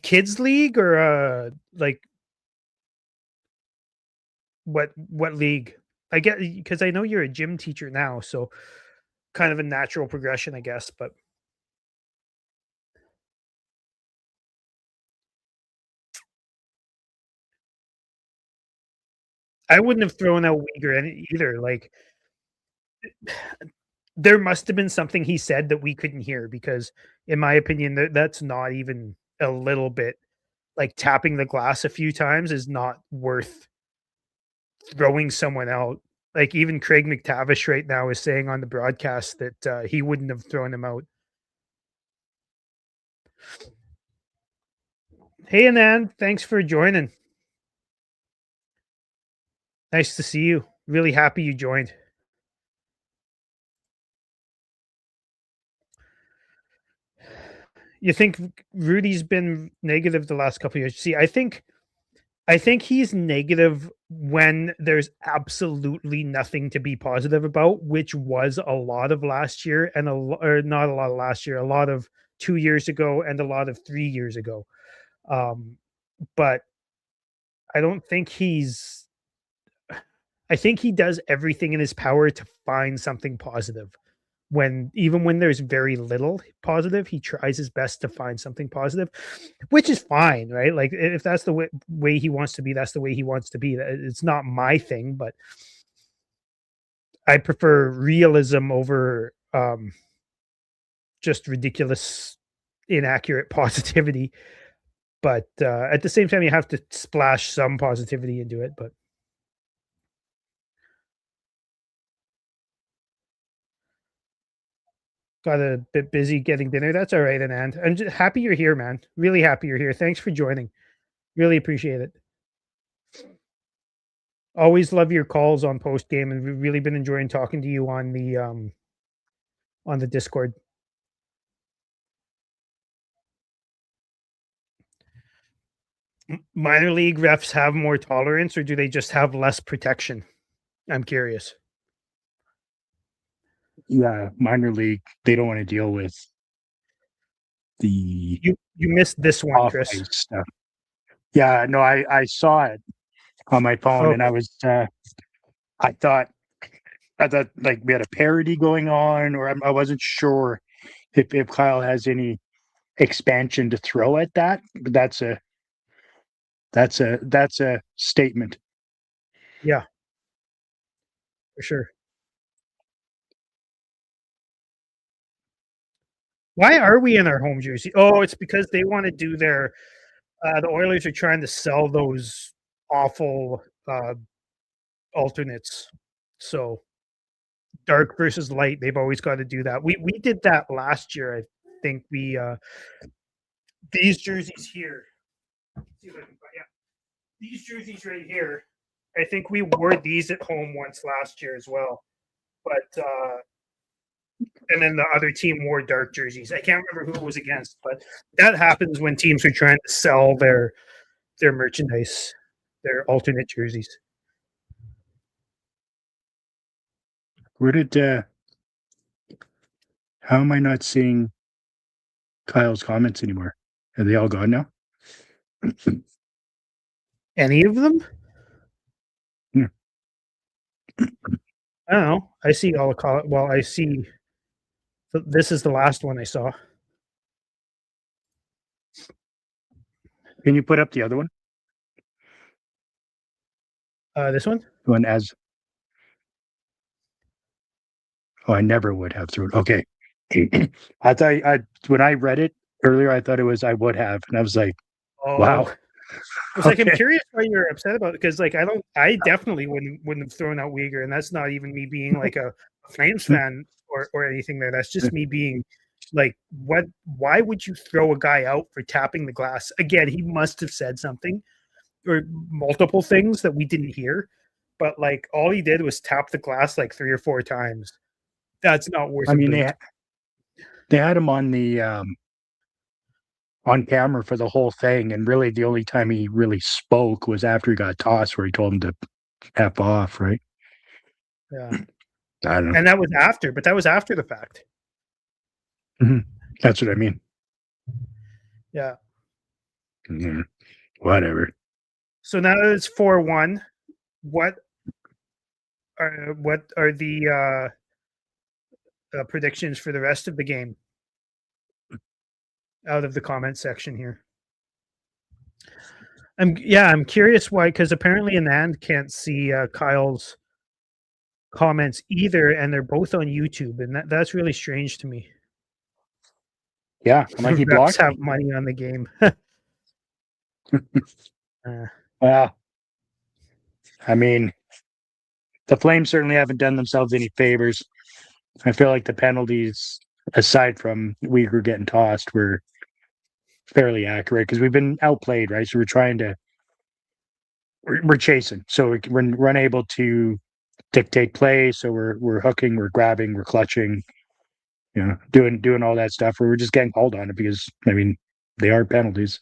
Speaker 2: kids league or like what league? I get because I know you're a gym teacher now, so kind of a natural progression, I guess. But I wouldn't have thrown out Uyghur any either. Like there must have been something he said that we couldn't hear because, in my opinion, that's not even a little bit like tapping the glass a few times is not worth throwing someone out. Like even Craig McTavish right now is saying on the broadcast that he wouldn't have thrown him out. Hey, Anand, thanks for joining. Nice to see you. Really happy you joined. You think Rudy's been negative the last couple of years? See, I think he's negative when there's absolutely nothing to be positive about, which was a lot of last year and or not a lot of last year, a lot of 2 years ago and a lot of 3 years ago. But I don't think he's. I think he does everything in his power to find something positive. Even when there's very little positive, he tries his best to find something positive, which is fine, right? Like if that's the way he wants to be, that's the way he wants to be. It's not my thing, but I prefer realism over just ridiculous, inaccurate positivity. But at the same time, you have to splash some positivity into it. But got a bit busy getting dinner. That's all right, Anand. I'm just happy you're here, man. Really happy you're here. Thanks for joining. Really appreciate it. Always love your calls on post game, and we've really been enjoying talking to you on the Discord. Minor league refs have more tolerance, or do they just have less protection? I'm curious.
Speaker 1: Yeah, minor league, they don't want to deal with the
Speaker 2: You missed this one,
Speaker 1: off
Speaker 2: Chris.
Speaker 1: ice stuff. Yeah, no, I saw it on my phone, and
Speaker 2: Okay.
Speaker 1: I thought like we had a parody going on, or I wasn't sure if Kyle has any expansion to throw at that. But That's a statement.
Speaker 2: Yeah, for sure. Why are we in our home jersey? Oh, it's because they want to do their. The Oilers are trying to sell those awful alternates. So dark versus light, they've always got to do that. We did that last year. I think we these jerseys here. See if I can, yeah, these jerseys right here. I think we wore these at home once last year as well. But and then the other team wore dark jerseys. I can't remember who it was against, but that happens when teams are trying to sell their merchandise, their alternate jerseys.
Speaker 1: Where did how am I not seeing Kyle's comments anymore? Are they all gone now?
Speaker 2: Any of them?
Speaker 1: Yeah.
Speaker 2: I don't know. I see all the call. Well, I see. This is the last one I saw.
Speaker 1: Can you put up the other one?
Speaker 2: This one.
Speaker 1: The one as oh, I never would have through it. Okay. I thought I when I read it earlier, I thought it was I would have, and I was like,
Speaker 2: Oh,
Speaker 1: wow.
Speaker 2: it's like I'm
Speaker 1: Okay.
Speaker 2: curious why you're upset about it because like I definitely wouldn't have thrown out Uyghur, and that's not even me being like a Flames fan or anything there. That's just me being like, what? Why would you throw a guy out for tapping the glass again? He must have said something or multiple things that we didn't hear, but like all he did was tap the glass like 3 or 4 times. That's not worth
Speaker 1: I
Speaker 2: a
Speaker 1: mean,
Speaker 2: boot.
Speaker 1: they had him on camera for the whole thing, and really the only time he really spoke was after he got tossed, where he told him to F off, right?
Speaker 2: Yeah,
Speaker 1: I don't know.
Speaker 2: and that was after, but that was after the fact.
Speaker 1: Mhm. That's what I mean.
Speaker 2: Yeah.
Speaker 1: Mhm. Whatever.
Speaker 2: So now that it's 4-1, what what are the predictions for the rest of the game out of the comment section here? I'm curious why because apparently Anand can't see Kyle's comments either, and they're both on YouTube, and that's really strange to me.
Speaker 1: Yeah, like
Speaker 2: The
Speaker 1: he
Speaker 2: refs
Speaker 1: blocked
Speaker 2: have
Speaker 1: me.
Speaker 2: money on the game. uh,
Speaker 1: Well, I mean, the Flames certainly haven't done themselves any favors. I feel like the penalties, aside from Uyghur getting tossed, were fairly accurate because we've been outplayed, right? So we're chasing, so we're unable to dictate play. So we're hooking, we're grabbing, we're clutching, doing all that stuff. Where we're just getting called on it because I mean they are penalties.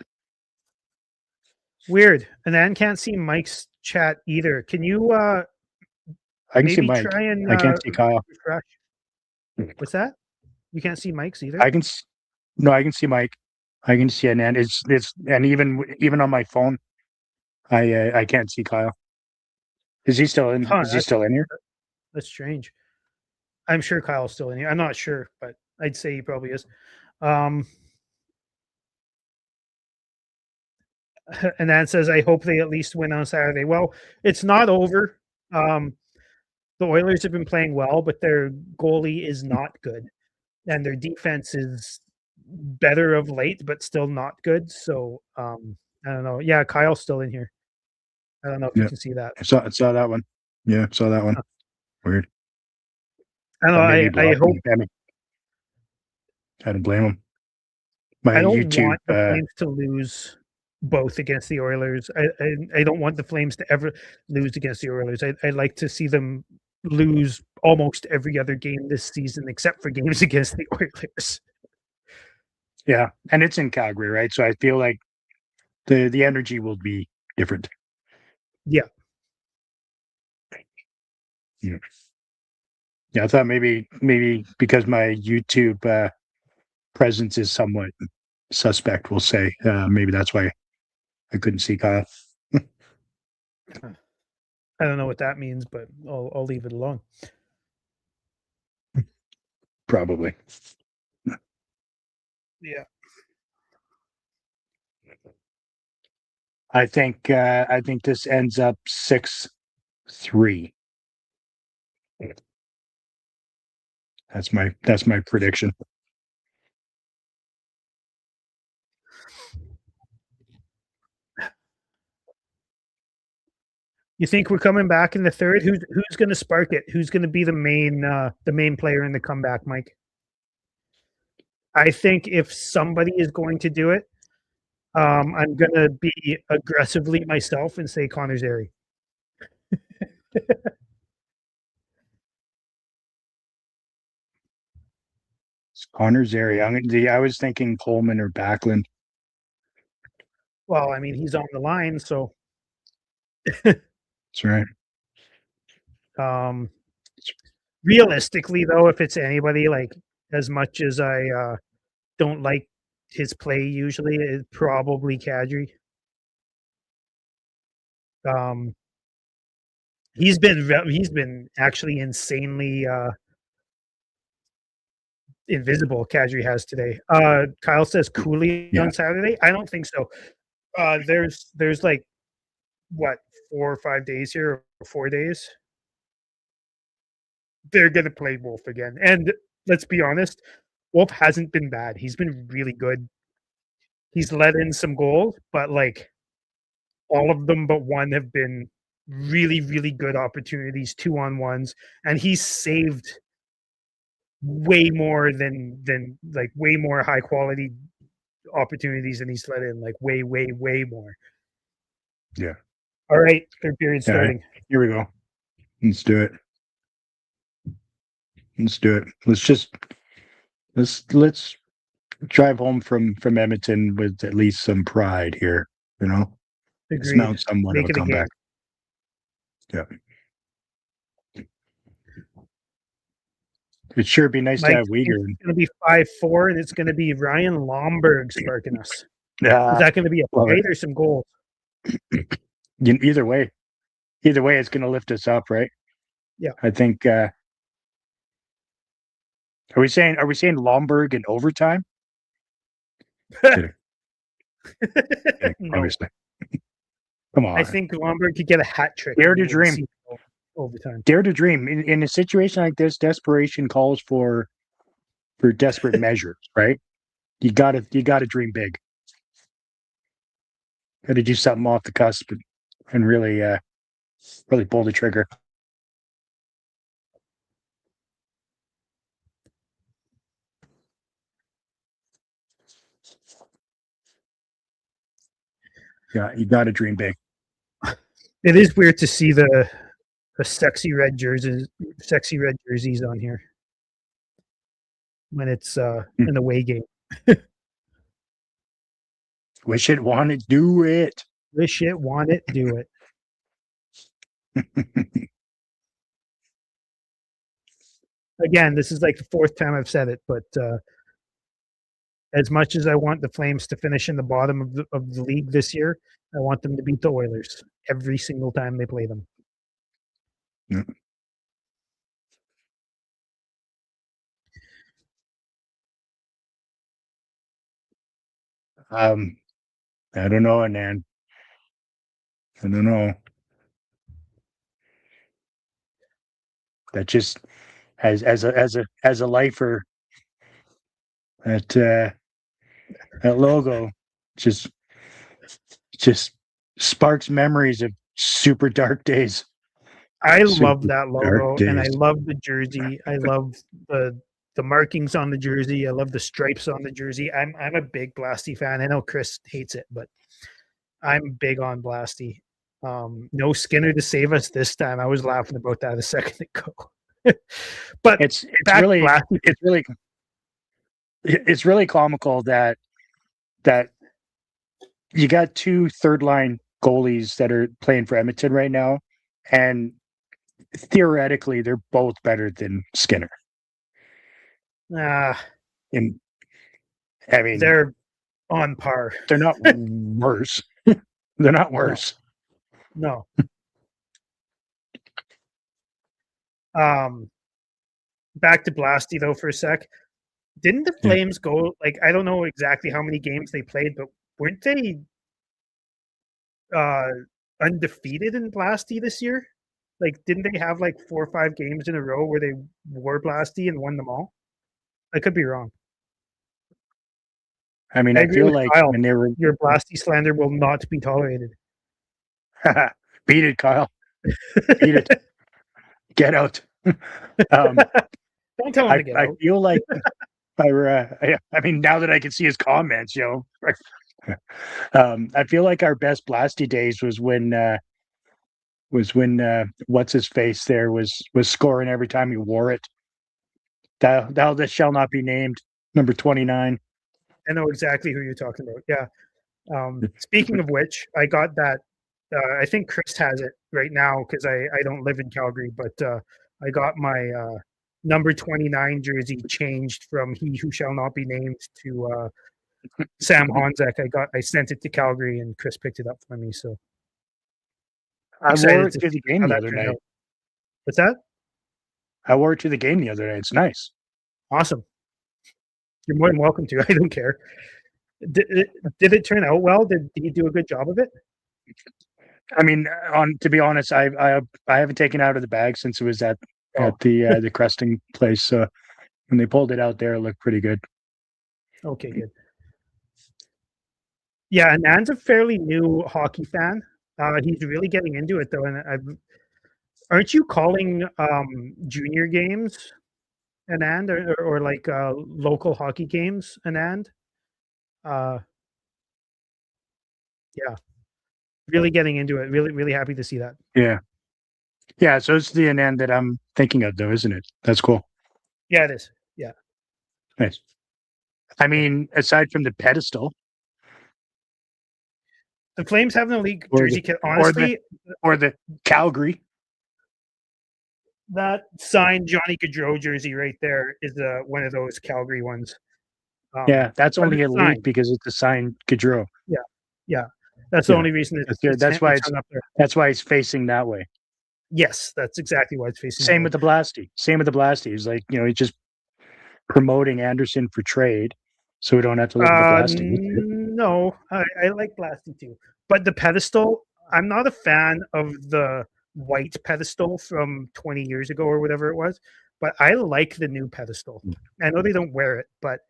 Speaker 2: Weird. Anand can't see Mike's chat either. Can you
Speaker 1: I can see
Speaker 2: maybe
Speaker 1: Mike.
Speaker 2: try and
Speaker 1: I can't see Kyle.
Speaker 2: refresh? What's that? You can't see Mike's either.
Speaker 1: I can no, I can see Mike. I can see an end. It's and even on my phone, I can't see Kyle. Is he still in?
Speaker 2: Huh,
Speaker 1: Is he still in here?
Speaker 2: that's strange. I'm sure Kyle's still in here. I'm not sure, but I'd say he probably is. Um, and then says, I hope they at least win on Saturday. Well, it's not over. Um, the Oilers have been playing well, but their goalie is not good. And their defense is better of late, but still not good. So I don't know. Yeah, Kyle's still in here. I don't know if you
Speaker 1: Yeah,
Speaker 2: can see that.
Speaker 1: I saw that one. Yeah, saw that one. Weird.
Speaker 2: I don't know.
Speaker 1: Thought maybe he
Speaker 2: I
Speaker 1: blocked
Speaker 2: hope
Speaker 1: me. I mean, I don't blame him. My
Speaker 2: I don't
Speaker 1: YouTube.
Speaker 2: want the Flames to lose both against the Oilers. I don't want the Flames to ever lose against the Oilers. I'd like to see them lose almost every other game this season except for games against the Oilers.
Speaker 1: Yeah, and it's in Calgary, right? So I feel like the energy will be different.
Speaker 2: Yeah.
Speaker 1: Yeah. Yeah, I thought maybe because my YouTube presence is somewhat suspect, we'll say. Maybe that's why I couldn't see Kyle.
Speaker 2: I don't know what that means, but I'll leave it alone.
Speaker 1: Probably.
Speaker 2: Yeah.
Speaker 1: I think this ends up 6-3. That's my prediction.
Speaker 2: You think we're coming back in the third? Who's going to spark it? Who's going to be the main player in the comeback, Mike? I think if somebody is going to do it, I'm going to be aggressively myself and say Connor Zary.
Speaker 1: It's Connor Zary. I was thinking Coleman or Backlund.
Speaker 2: Well, I mean, he's on the line, so.
Speaker 1: That's right.
Speaker 2: Realistically, though, if it's anybody, like, as much as I don't like his play usually, it's probably Kadri. He's been actually insanely invisible. Kadri has today. Kyle says Cooley on Saturday. I don't think so. There's like what 4 or 5 days here, or 4 days. They're gonna play Wolf again, and let's be honest, Wolf hasn't been bad. He's been really good. He's let in some goals, but like all of them but one have been really, really good opportunities, 2-on-1s, and he's saved way more than like way more high quality opportunities than he's let in, like way, way, way more.
Speaker 1: Yeah.
Speaker 2: All right, third period starting.
Speaker 1: Here we go. Let's do it. Let's drive home from Edmonton with at least some pride here. You know,
Speaker 2: Agreed.
Speaker 1: Mount somewhat
Speaker 2: Make
Speaker 1: of a
Speaker 2: it a
Speaker 1: comeback.
Speaker 2: game.
Speaker 1: Yeah. It'd sure be nice to have Uyghur.
Speaker 2: It's going to be 5-4, and it's going to be Ryan Lomberg sparking us.
Speaker 1: Yeah.
Speaker 2: Is that going to be a fight or some goals?
Speaker 1: Either way, it's going to lift us up, right?
Speaker 2: Yeah.
Speaker 1: I think. Are we saying Lomberg in overtime? Kidding.
Speaker 2: No.
Speaker 1: Obviously. Come on.
Speaker 2: I think Lomberg could get a hat trick.
Speaker 1: Dare to dream.
Speaker 2: Overtime.
Speaker 1: Dare to dream. In a situation like this, desperation calls for desperate measures, right? You gotta dream big. Gotta do something off the cusp and really pull the trigger. Yeah, you gotta dream big.
Speaker 2: It is weird to see the sexy red jerseys on here when it's an away game.
Speaker 1: Wish it, want it, do it.
Speaker 2: Wish it, want it, do it. Again, this is like the fourth time I've said it, but as much as I want the Flames to finish in the bottom of the league this year, I want them to beat the Oilers every single time they play them.
Speaker 1: Yeah. I don't know, Nan. I don't know. That just as a lifer, that logo just sparks memories of super dark days.
Speaker 2: I love that logo, and I love the jersey. I love the markings on the jersey. I love the stripes on the jersey. I'm a big Blasty fan. I know Chris hates it, but I'm big on Blasty. No Skinner to save us this time. I was laughing about that a second ago. But
Speaker 1: it's really comical that you got two third line goalies that are playing for Edmonton right now, and theoretically they're both better than Skinner. And I mean,
Speaker 2: they're on par.
Speaker 1: They're not worse. They're not worse.
Speaker 2: No. Back to Blasty though for a sec. Didn't the Flames go, like, I don't know exactly how many games they played, but weren't they uh, undefeated in Blasty this year? Like, didn't they have like 4 or 5 games in a row where they wore Blasty and won them all? I could be wrong.
Speaker 1: I mean,
Speaker 2: I
Speaker 1: I
Speaker 2: agree
Speaker 1: feel
Speaker 2: with
Speaker 1: like
Speaker 2: Kyle.
Speaker 1: when they were
Speaker 2: Your Blasty slander will not be tolerated.
Speaker 1: beat it, Kyle, beat it, get out. um,
Speaker 2: Don't tell him to get
Speaker 1: I
Speaker 2: out.
Speaker 1: feel like I mean, now that I can see his comments, I feel like our best Blasty days was when what's his face there was scoring every time he wore it. Thou that shall not be named, number 29.
Speaker 2: I know exactly who you're talking about. Yeah. Speaking of which, I got that. I think Chris has it right now because I don't live in Calgary, but I got my number 29 jersey changed from "He Who Shall Not Be Named" to Sam Honzek. I sent it to Calgary and Chris picked it up for me. So
Speaker 1: I wore
Speaker 2: excited
Speaker 1: it
Speaker 2: to
Speaker 1: to
Speaker 2: see
Speaker 1: the game
Speaker 2: how
Speaker 1: the
Speaker 2: that
Speaker 1: other
Speaker 2: turned
Speaker 1: night.
Speaker 2: out. What's that?
Speaker 1: I wore it to the game the other night. It's nice.
Speaker 2: Awesome. You're more than welcome to. I don't care. Did it turn out well? Did you do a good job of it?
Speaker 1: I mean, on to be honest, I haven't taken it out of the bag since it was at
Speaker 2: Oh,
Speaker 1: the cresting place. So when they pulled it out there, it looked pretty good.
Speaker 2: okay, good. Yeah, and Anne's a fairly new hockey fan. He's really getting into it though, and aren't you calling junior games an and or like local hockey games an and? Uh, yeah, really getting into it. Really happy to see that.
Speaker 1: Yeah, yeah. So it's the end that I'm thinking of, though, isn't it? That's cool.
Speaker 2: Yeah, it is. Yeah,
Speaker 1: Nice. I
Speaker 2: yeah.
Speaker 1: mean, aside from the pedestal
Speaker 2: The Flames have an elite
Speaker 1: or the
Speaker 2: jersey kit.
Speaker 1: or the
Speaker 2: Honestly,
Speaker 1: or the Calgary.
Speaker 2: that signed Johnny Gaudreau jersey right there is one of those Calgary ones.
Speaker 1: Yeah, that's
Speaker 2: But
Speaker 1: only
Speaker 2: it's
Speaker 1: elite
Speaker 2: signed.
Speaker 1: because it's a signed Gaudreau.
Speaker 2: Yeah, yeah. That's the
Speaker 1: Yeah,
Speaker 2: only reason
Speaker 1: that's why
Speaker 2: it's hung up there.
Speaker 1: that's why it's facing that way.
Speaker 2: Yes, that's exactly why it's facing that
Speaker 1: Same
Speaker 2: way.
Speaker 1: with the Blasty. Same with the Blasty. He's like, he's just promoting Anderson for trade, so we don't have to look at the Blasty.
Speaker 2: No, I like Blasty too, but the pedestal, I'm not a fan of the white pedestal from 20 years ago or whatever it was, but I like the new pedestal. I know they don't wear it, but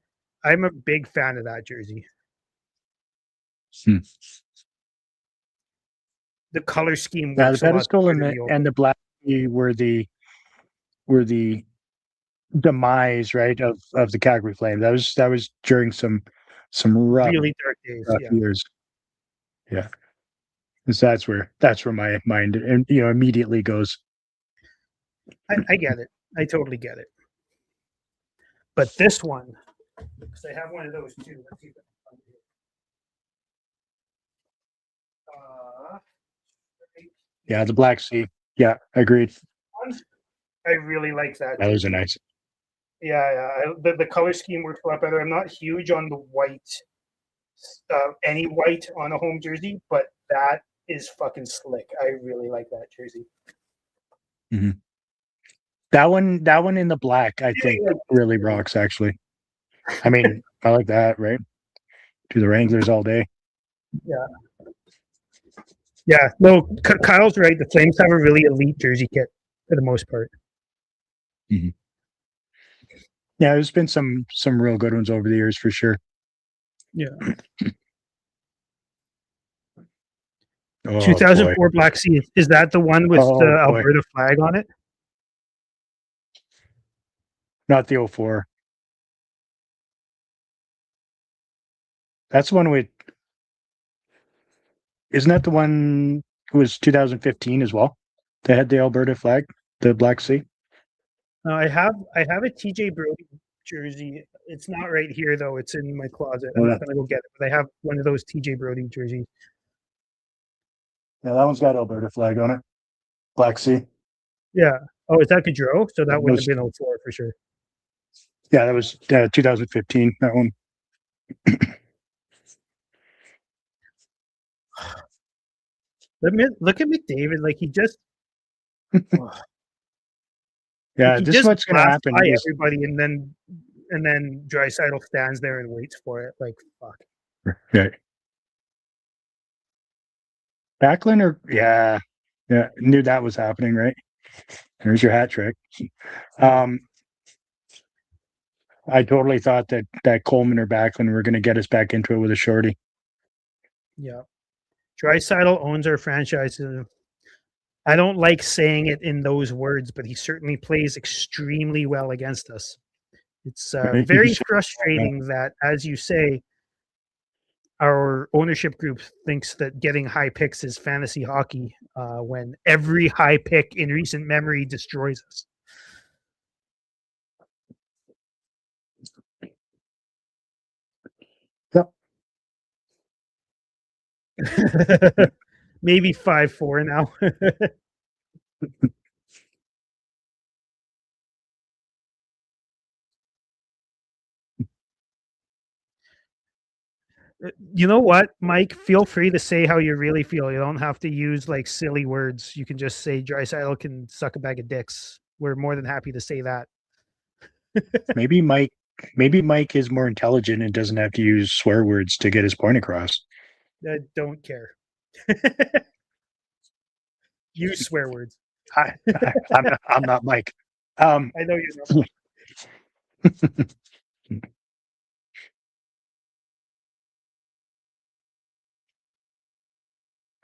Speaker 2: I'm a big fan of that jersey.
Speaker 1: Hmm.
Speaker 2: The color scheme
Speaker 1: Yeah, the
Speaker 2: works a lot
Speaker 1: pedestal
Speaker 2: better
Speaker 1: and
Speaker 2: than
Speaker 1: the
Speaker 2: the old
Speaker 1: and
Speaker 2: one.
Speaker 1: the Blasty were the demise, right, of the Calgary Flames. That was during some
Speaker 2: Really dark days.
Speaker 1: rough
Speaker 2: Yeah,
Speaker 1: years. Yeah, 'cause that's where my mind and immediately goes.
Speaker 2: I get it. I totally get it. But this one, because I have one of those too. Let's see if I can find it. Uh,
Speaker 1: Yeah, the Black Sea. Yeah, agreed.
Speaker 2: I really like that
Speaker 1: That was a
Speaker 2: jersey.
Speaker 1: nice.
Speaker 2: Yeah, yeah. The color scheme works a lot better. I'm not huge on the white, any white on a home jersey, but that is fucking slick. I really like that jersey.
Speaker 1: Mm-hmm. That one in the black, I think, really rocks. Actually, I mean, I like that. Right, to the Wranglers all day.
Speaker 2: Yeah, yeah. No, Kyle's right. The Flames have a really elite jersey kit for the most part.
Speaker 1: Mm-hmm. Yeah, there's been some real good ones over the years for sure.
Speaker 2: Yeah.
Speaker 1: Oh boy.
Speaker 2: 2004 Black Sea, is that the one with the
Speaker 1: Oh boy.
Speaker 2: Alberta flag on it?
Speaker 1: Not the '04. That's the one with. Isn't that the one who was 2015 as well? They had the Alberta flag, the Black Sea.
Speaker 2: I have a TJ Brody jersey. It's not right here though. It's in my closet. I'm
Speaker 1: Yeah,
Speaker 2: gonna go get it. But I have one of those TJ Brody jerseys.
Speaker 1: yeah, that one's got Alberta flag on it. Black Sea.
Speaker 2: Yeah. Oh, is that Gaudreau? So that
Speaker 1: That
Speaker 2: wouldn't have
Speaker 1: was
Speaker 2: been '04 for sure.
Speaker 1: yeah, that was 2015. That one.
Speaker 2: Look at McDavid. Like
Speaker 1: Yeah,
Speaker 2: he
Speaker 1: this is
Speaker 2: just
Speaker 1: what's going to
Speaker 2: blasts
Speaker 1: happen
Speaker 2: by
Speaker 1: is
Speaker 2: everybody, and then Draisaitl stands there and waits for it. Like fuck.
Speaker 1: right. Backlund or yeah, knew that was happening, right? There's your hat trick. Um, I totally thought that Coleman or Backlund were going to get us back into it with a shorty.
Speaker 2: Yeah. Draisaitl owns our franchise. I don't like saying it in those words, but he certainly plays extremely well against us. It's very frustrating that, as you say, our ownership group thinks that getting high picks is fantasy hockey when every high pick in recent memory destroys us.
Speaker 1: Yep.
Speaker 2: Maybe 5-4 now. You know what, Mike? Feel free to say how you really feel. You don't have to use like silly words. You can just say Draisaitl can suck a bag of dicks. We're more than happy to say that.
Speaker 1: maybe Mike is more intelligent and doesn't have to use swear words to get his point across.
Speaker 2: I don't care. Use swear words.
Speaker 1: I'm not Mike.
Speaker 2: I know you're not.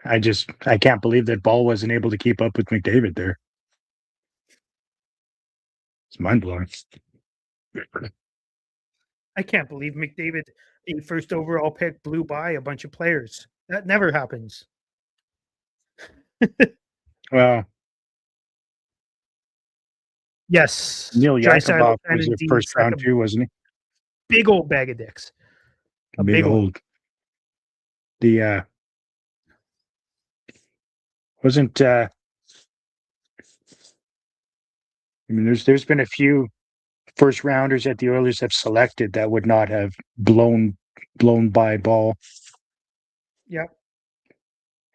Speaker 1: I can't believe that Ball wasn't able to keep up with McDavid there. It's mind blowing.
Speaker 2: I can't believe McDavid, a first overall pick, blew by a bunch of players. That never happens.
Speaker 1: Well,
Speaker 2: Yes,
Speaker 1: Neil
Speaker 2: Draisaitl
Speaker 1: Yakupov
Speaker 2: can
Speaker 1: was a
Speaker 2: indeed
Speaker 1: first
Speaker 2: suck
Speaker 1: round
Speaker 2: a
Speaker 1: too, wasn't
Speaker 2: big old bag of dicks.
Speaker 1: he?
Speaker 2: A big
Speaker 1: old. The wasn't. I mean, there's been a few first rounders that the Oilers have selected that would not have blown by Ball.
Speaker 2: Yep.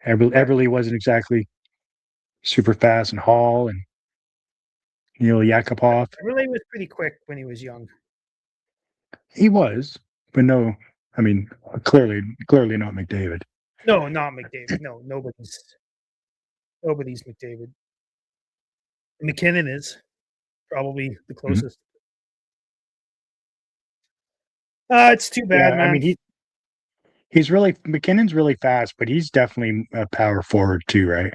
Speaker 1: Everly wasn't exactly super fast, and Hall and Neil Yakupov.
Speaker 2: Everly was pretty quick when he was young.
Speaker 1: He was, but no, I mean, clearly not McDavid.
Speaker 2: No, not McDavid. No, nobody's McDavid. McKinnon is probably the closest. It's too bad,
Speaker 1: Yeah, I
Speaker 2: man.
Speaker 1: mean he's really McKinnon's really fast, but he's definitely a power forward too, right?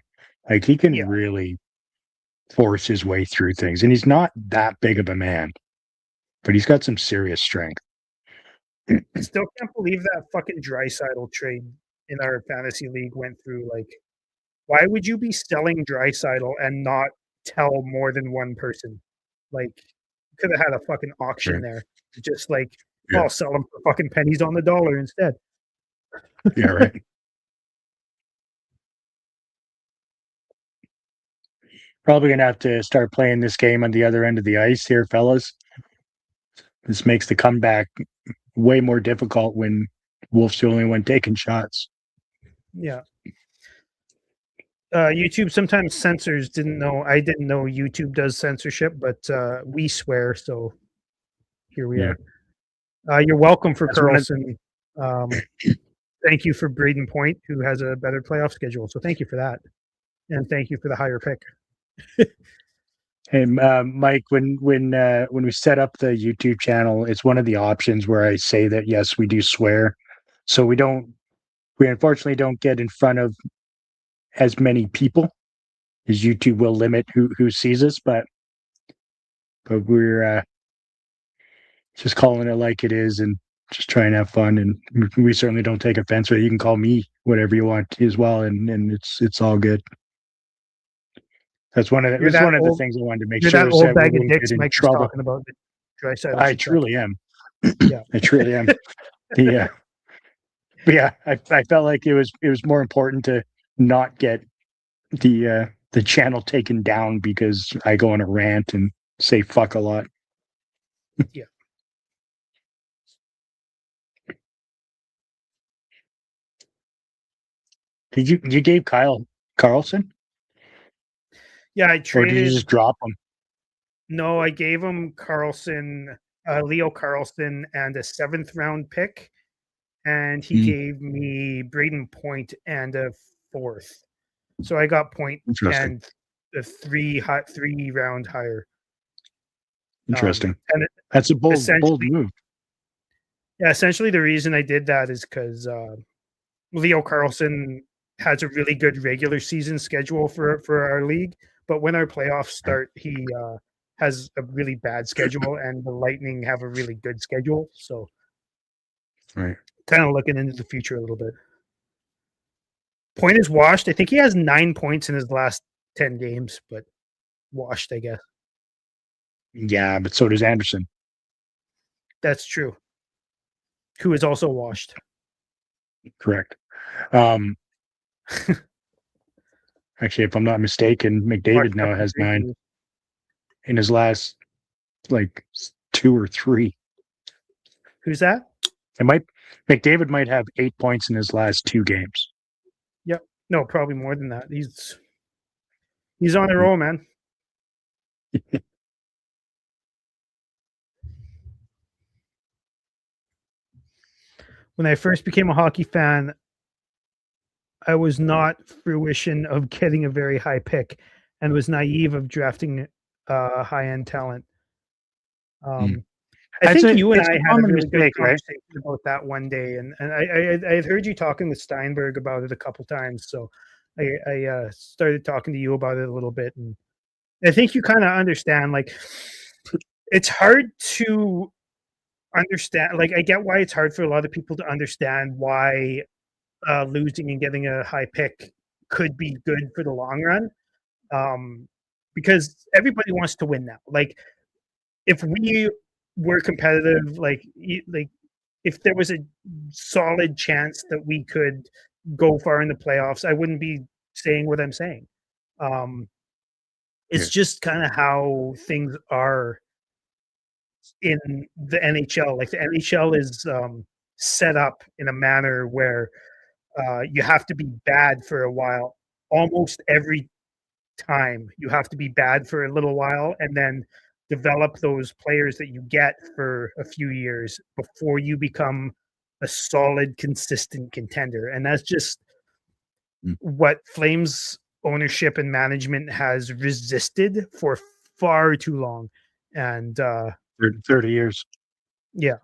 Speaker 1: Like he can really force his way through things, and he's not that big of a man, but he's got some serious strength.
Speaker 2: I still can't believe that fucking Draisaitl trade in our fantasy league went through. Like, why would you be selling Draisaitl and not tell more than one person? Like, you could have had a fucking auction there. Just like, I'll sell them for fucking pennies on the dollar instead.
Speaker 1: Yeah, right. Probably gonna have to start playing this game on the other end of the ice here, fellas. This makes the comeback way more difficult when Wolf's the only one taking shots.
Speaker 2: Yeah. YouTube sometimes censors. I didn't know YouTube does censorship, but we swear, so here we are. You're welcome for Carlson. Thank you for Braden Point, who has a better playoff schedule. So thank you for that, and thank you for the higher pick.
Speaker 1: Hey, Mike, when we set up the YouTube channel, it's one of the options where I say that yes, we do swear, so we unfortunately don't get in front of as many people, as YouTube will limit who sees us, but we're just calling it like it is and just try and have fun, and we certainly don't take offense with it. You can call me whatever you want as well, and it's all good. That's one of the things I wanted to make sure
Speaker 2: that old
Speaker 1: that we
Speaker 2: bag of
Speaker 1: wouldn't
Speaker 2: dicks
Speaker 1: get in
Speaker 2: Mike was
Speaker 1: trouble.
Speaker 2: talking about.
Speaker 1: I truly am.
Speaker 2: Yeah,
Speaker 1: I truly am. Yeah, but yeah, I felt like it was more important to not get the channel taken down because I go on a rant and say fuck a lot.
Speaker 2: Yeah.
Speaker 1: Did you gave Kyle Carlson?
Speaker 2: Yeah, I traded.
Speaker 1: Or did you just drop him?
Speaker 2: No, I gave him Carlson, Leo Carlson, and a 7th round pick, and he gave me Braden Point and a 4th. So I got point
Speaker 1: Interesting.
Speaker 2: and the 3 round higher.
Speaker 1: Interesting.
Speaker 2: And
Speaker 1: That's a bold
Speaker 2: essentially,
Speaker 1: move.
Speaker 2: yeah, essentially the reason I did that is because Leo Carlson has a really good regular season schedule for our league, but when our playoffs start, he has a really bad schedule, and the Lightning have a really good schedule. So,
Speaker 1: Right.
Speaker 2: kind of looking into the future a little bit. Point is washed. I think he has 9 points in his last 10 games, but washed, I guess.
Speaker 1: Yeah, but so does Anderson.
Speaker 2: That's true. Who is also washed.
Speaker 1: Correct. Actually, if I'm not mistaken, McDavid
Speaker 2: Washed up
Speaker 1: now
Speaker 2: in
Speaker 1: has 9
Speaker 2: Great
Speaker 1: in his last like 2 or 3.
Speaker 2: Who's that?
Speaker 1: McDavid might have 8 points in his last 2 games.
Speaker 2: Yep. No, probably more than that. He's on a roll, man. When I first became a hockey fan, I was not fruition of getting a very high pick and was naive of drafting high end talent. I think you and
Speaker 1: It's
Speaker 2: I
Speaker 1: a
Speaker 2: had a
Speaker 1: common
Speaker 2: really good
Speaker 1: mistake, right?
Speaker 2: conversation about that one day, and I had heard you talking with Steinberg about it a couple times, so I started talking to you about it a little bit, and I think you kind of understand. Like, it's hard to understand. Like, I get why it's hard for a lot of people to understand why losing and getting a high pick could be good for the long run, um, because everybody wants to win now. Like, if we were competitive, like if there was a solid chance that we could go far in the playoffs, I wouldn't be saying what I'm saying. Um,
Speaker 1: Yeah.
Speaker 2: it's just kind of how things are in the NHL. Like the NHL is set up in a manner where you have to be bad for a while. Almost every time you have to be bad for a little while, and then develop those players that you get for a few years before you become a solid, consistent contender. And that's just what Flames ownership and management has resisted for far too long. And
Speaker 1: 30 years.
Speaker 2: yeah,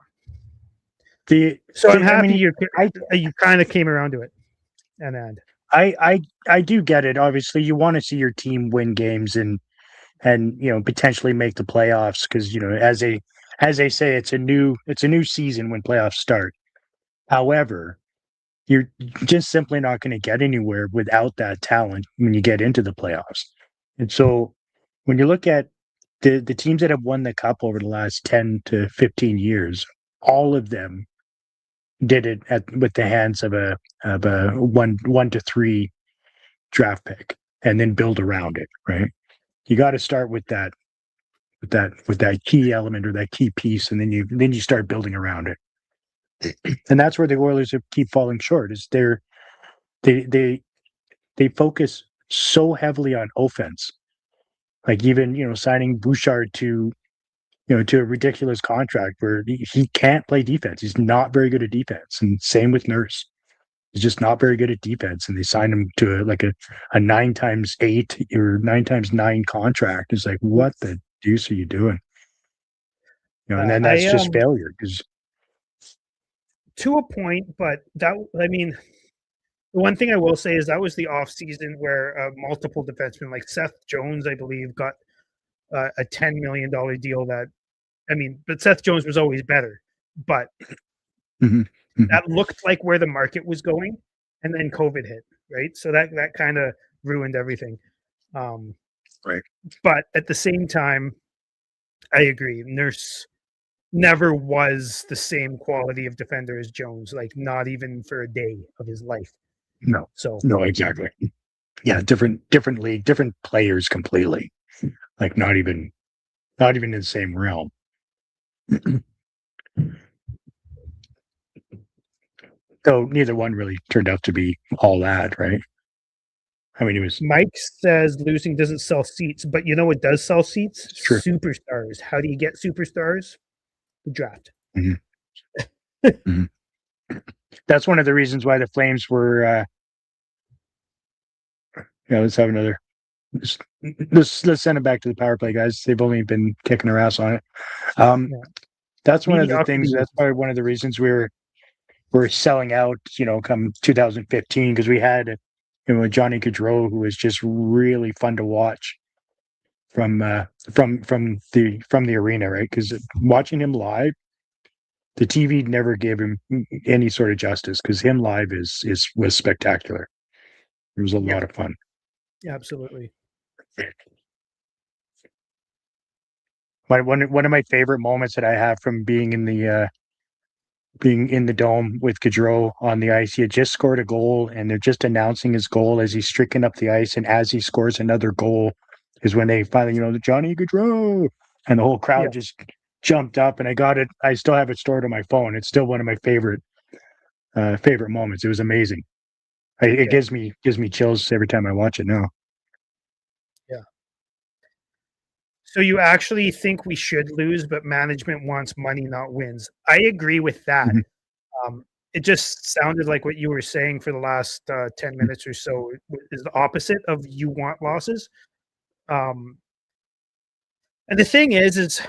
Speaker 1: The,
Speaker 2: so I'm
Speaker 1: I
Speaker 2: happy
Speaker 1: mean,
Speaker 2: you kind of came around to it. And
Speaker 1: I do get it. Obviously, you want to see your team win games and potentially make the playoffs because as they say, it's a new season when playoffs start. However, you're just simply not going to get anywhere without that talent when you get into the playoffs. And so when you look at the teams that have won the cup over the last 10 to 15 years, all of them did it with the hands of a one to three draft pick and then build around it, right? You got to start with that key element or that key piece, and then you start building around it. And that's where the Oilers keep falling short. Is they they they focus so heavily on offense, like even signing Bouchard to a ridiculous contract where he can't play defense. He's not very good at defense, and same with Nurse. He's just not very good at defense, and they signed him to a 9x8 or 9x9 contract. It's like, what the deuce are you doing? And then that's
Speaker 2: I
Speaker 1: just failure because
Speaker 2: to a point, but that I mean, the one thing I will say is that was the off season where multiple defensemen, like Seth Jones, I believe, got a $10 million deal. But Seth Jones was always better, but
Speaker 1: mm-hmm, mm-hmm,
Speaker 2: that looked like where the market was going, and then COVID hit, right? So that kind of ruined everything.
Speaker 1: right.
Speaker 2: But at the same time, I agree. Nurse never was the same quality of defender as Jones, like not even for a day of his life.
Speaker 1: No,
Speaker 2: So
Speaker 1: no, exactly. Yeah, different league, different players completely. Like not even in the same realm. So neither one really turned out to be all that, right? I mean, it was
Speaker 2: Mike says losing doesn't sell seats, but you know what does sell seats?
Speaker 1: it's true.
Speaker 2: Superstars. How do you get superstars? The draft.
Speaker 1: Mm-hmm. Mm-hmm. That's one of the reasons why the Flames were Yeah, let's have another. Let's send it back to the power play guys. They've only been kicking their ass on it. Um,
Speaker 2: Yeah.
Speaker 1: that's one of the things.
Speaker 2: Mediocrity
Speaker 1: That's
Speaker 2: is
Speaker 1: probably one of the reasons we're selling out. Come 2015 because we had Johnny Gaudreau who was just really fun to watch from the arena, right? Because watching him live, the TV never gave him any sort of justice because him live is was spectacular. It was a
Speaker 2: yeah,
Speaker 1: lot of fun.
Speaker 2: absolutely.
Speaker 1: One of my favorite moments that I have from being in the dome with Gaudreau on the ice. He had just scored a goal, and they're just announcing his goal as he's streaking up the ice. And as he scores another goal, is when they finally, the Johnny Gaudreau, and the whole
Speaker 2: Yeah,
Speaker 1: crowd just jumped up. And I got it. I still have it stored on my phone. It's still one of my favorite moments. It was amazing. It
Speaker 2: yeah,
Speaker 1: gives me chills every time I watch it now.
Speaker 2: yeah. So you actually think we should lose, but management wants money, not wins. I agree with that.
Speaker 1: Mhm.
Speaker 2: It just sounded like what you were saying for the last 10 minutes or so is the opposite of you want losses. Um, and the thing is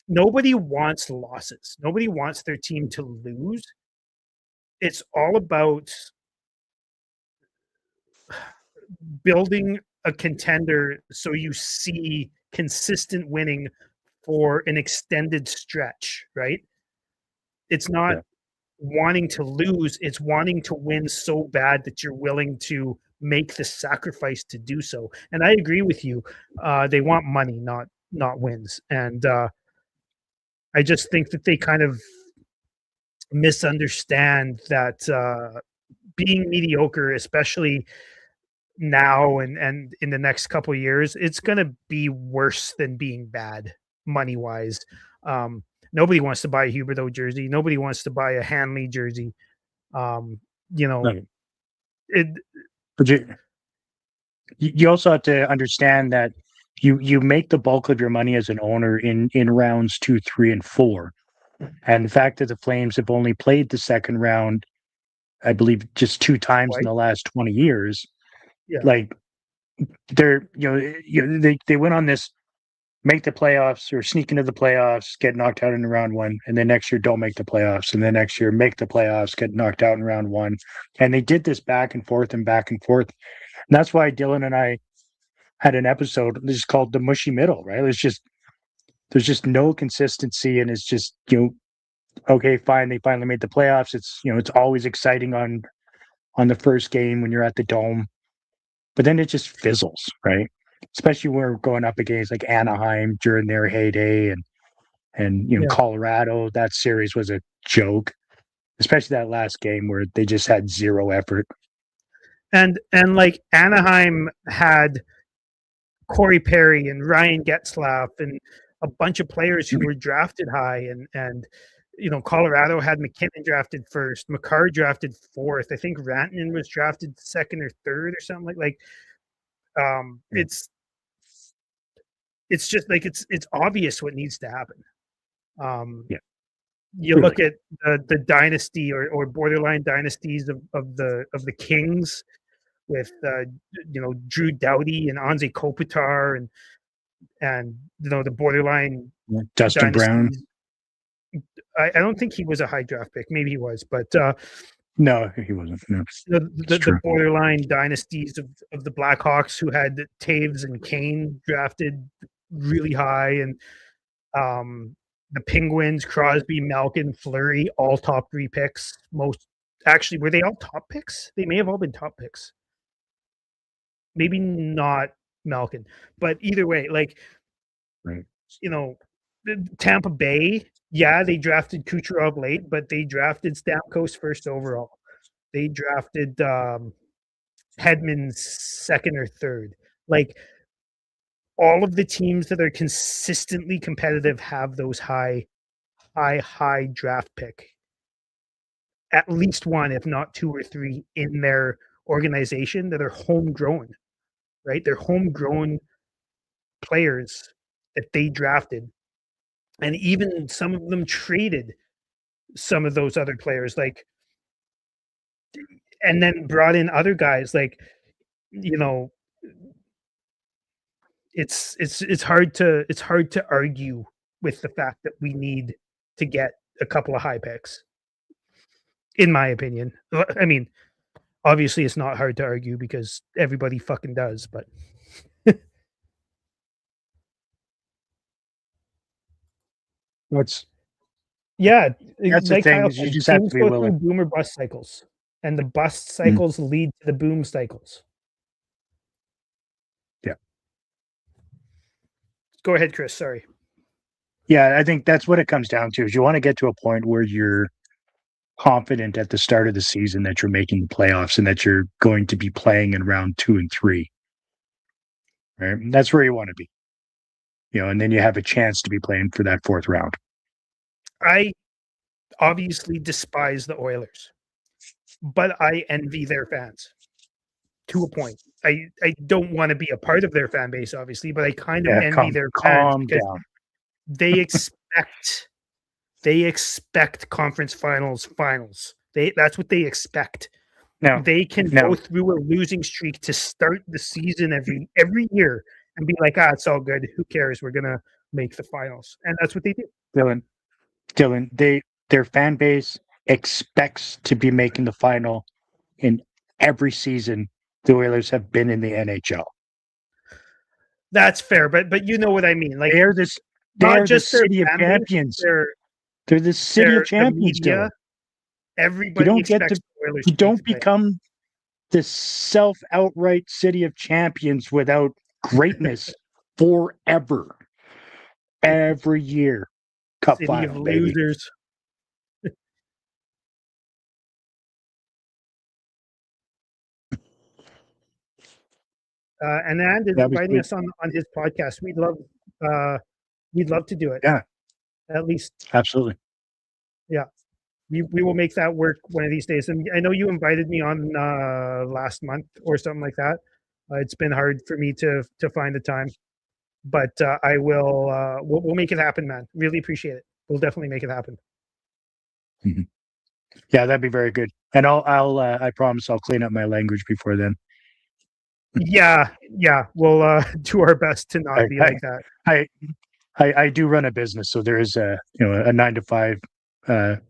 Speaker 2: nobody wants losses. Nobody wants their team to lose. It's all about building a contender so you see consistent winning for an extended stretch, right? It's not
Speaker 1: Yeah.
Speaker 2: wanting to lose, it's wanting to win so bad that you're willing to make the sacrifice to do so. And I agree with you. They want money, not wins. And I just think that they kind of misunderstand that being mediocre, especially now and in the next couple of years, it's going to be worse than being bad money wise. Um, Nobody wants to buy a Huberto jersey. Nobody wants to buy a Hanley jersey. Um, you know,
Speaker 1: Right.
Speaker 2: it,
Speaker 1: But you also have to understand that you make the bulk of your money as an owner in rounds 2, 3, and 4. And the fact that the Flames have only played the second round, I believe, just 2 times in
Speaker 2: right?
Speaker 1: the last 20 years,
Speaker 2: Yeah,
Speaker 1: like they're they went on this make the playoffs or sneak into the playoffs, get knocked out in round one, and then next year don't make the playoffs, and then next year make the playoffs, get knocked out in round one, and they did this back and forth and back and forth, and that's why Dylan and I had an episode just called the mushy middle, right? It's just there's just no consistency, and it's just okay, fine, they finally made the playoffs. It's it's always exciting on the first game when you're at the dome, but then it just fizzles, right? Especially when we're going up against like Anaheim during their heyday, and
Speaker 2: yeah.
Speaker 1: Colorado. That series was a joke, especially that last game where they just had zero effort.
Speaker 2: And like Anaheim had Corey Perry and Ryan Getzlaff and a bunch of players who were drafted high, and Colorado had McKinnon drafted first, McCarr drafted fourth. I think Rantanen was drafted second or third or something like.
Speaker 1: Yeah,
Speaker 2: It's just like it's obvious what needs to happen. Um,
Speaker 1: yeah,
Speaker 2: you
Speaker 1: really.
Speaker 2: look at the dynasty or borderline dynasties of the Kings with Drew Doughty and Anze Kopitar and the borderline
Speaker 1: Yeah. Dustin Brown.
Speaker 2: dynasties. I don't think he was a high draft pick. Maybe he was, but
Speaker 1: No, he wasn't. No, it's
Speaker 2: the
Speaker 1: true.
Speaker 2: borderline dynasties of the Blackhawks who had Taves and Kane drafted really high, and the Penguins, Crosby, Malkin, Fleury, all top 3 picks. Most actually, were they all top picks? They may have all been top picks. Maybe not Malkin, but either way, like
Speaker 1: Right.
Speaker 2: you know, Tampa Bay, yeah, they drafted Kucherov late, but they drafted Stamkos first overall. They drafted Hedman second or third. Like all of the teams that are consistently competitive have those high draft pick. At least one, if not two or three, in their organization that are homegrown, right? They're homegrown players that they drafted. And even some of them traded some of those other players, like, and then brought in other guys. Like, you know, it's hard to argue with the fact that we need to get a couple of high picks, in my opinion. I mean, obviously, it's not hard to argue because everybody fucking does, but
Speaker 1: What's
Speaker 2: yeah,
Speaker 1: that's the
Speaker 2: like
Speaker 1: thing
Speaker 2: Kyle
Speaker 1: is you
Speaker 2: said,
Speaker 1: just have to
Speaker 2: teams
Speaker 1: be
Speaker 2: go through
Speaker 1: willing.
Speaker 2: boom or bust cycles, and the bust
Speaker 1: Mm,
Speaker 2: cycles lead to the boom cycles.
Speaker 1: yeah.
Speaker 2: Go ahead, Chris. Sorry.
Speaker 1: Yeah, I think that's what it comes down to is you want to get to a point where you're confident at the start of the season that you're making the playoffs and that you're going to be playing in round 2 and 3. Right. That's where you want to be. And then you have a chance to be playing for that fourth round.
Speaker 2: I obviously despise the Oilers, but I envy their fans to a point. I don't want to be a part of their fan base, obviously, but I kind of
Speaker 1: Yeah,
Speaker 2: envy their fans
Speaker 1: calm
Speaker 2: because
Speaker 1: down.
Speaker 2: they expect they expect conference finals. That's what they expect.
Speaker 1: Now,
Speaker 2: They can go
Speaker 1: now,
Speaker 2: through a losing streak to start the season every year and be like, it's all good. Who cares? We're gonna make the finals, and that's what they do.
Speaker 1: Dylan, their fan base expects to be making the final in every season the Oilers have been in the NHL.
Speaker 2: That's fair, but you know what I mean. Like
Speaker 1: They're this.
Speaker 2: not
Speaker 1: They're the
Speaker 2: just their
Speaker 1: city of
Speaker 2: fan base,
Speaker 1: champions.
Speaker 2: their
Speaker 1: They're the city of
Speaker 2: the
Speaker 1: champions,
Speaker 2: media.
Speaker 1: Dylan. You
Speaker 2: Everybody
Speaker 1: don't get
Speaker 2: expects
Speaker 1: to.
Speaker 2: the Oilers
Speaker 1: You
Speaker 2: to make
Speaker 1: don't
Speaker 2: the play.
Speaker 1: become the self-outright city of champions without greatness forever. Every year, Cup
Speaker 2: City of
Speaker 1: final, baby.
Speaker 2: losers. And is
Speaker 1: That was
Speaker 2: inviting
Speaker 1: good.
Speaker 2: us on his podcast. We'd love to do it.
Speaker 1: Yeah,
Speaker 2: At least,
Speaker 1: absolutely.
Speaker 2: yeah. We will make that work one of these days. And I know you invited me on last month or something like that. It's been hard for me to find the time, but I will. We'll make it happen, man. Really appreciate it. We'll definitely make it happen.
Speaker 1: Mm-hmm. Yeah, that'd be very good. And I promise I'll clean up my language before then.
Speaker 2: Yeah, yeah. We'll do our best to not
Speaker 1: I,
Speaker 2: be
Speaker 1: I,
Speaker 2: like that.
Speaker 1: I, I do run a business, so there is a 9 to 5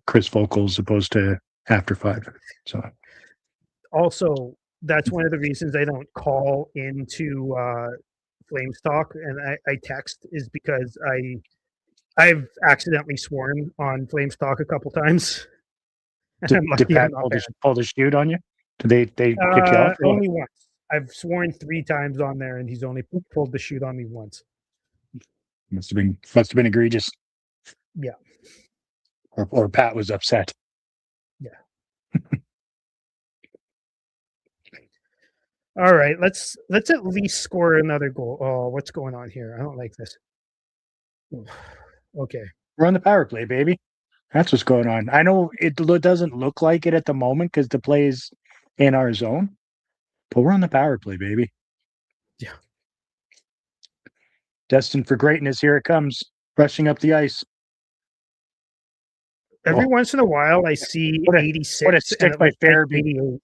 Speaker 1: Chris Vocals opposed to after 5. So
Speaker 2: Also, that's one of the reasons I don't call into Flames Talk and I text is because I've accidentally sworn on Flames Talk a couple times. And I'm
Speaker 1: did
Speaker 2: lucky I'm
Speaker 1: Pat
Speaker 2: not
Speaker 1: pull the shoot on you? Did they kick you off? Or what?
Speaker 2: only once. I've sworn 3 times on there, and he's only pulled the shoot on me once.
Speaker 1: Must have been egregious.
Speaker 2: Yeah,
Speaker 1: Or Pat was upset.
Speaker 2: yeah. All right, let's at least score another goal. Oh, what's going on here? I don't like this. Okay.
Speaker 1: We're on the power play, baby. That's what's going on. I know it doesn't look like it at the moment because the play is in our zone, but we're on the power play, baby.
Speaker 2: Yeah.
Speaker 1: Destined for greatness. Here it comes, rushing up the ice.
Speaker 2: Every once in a while, I see
Speaker 1: What a
Speaker 2: 86, and
Speaker 1: stick
Speaker 2: it
Speaker 1: by
Speaker 2: looks like
Speaker 1: Farabee.
Speaker 2: 88.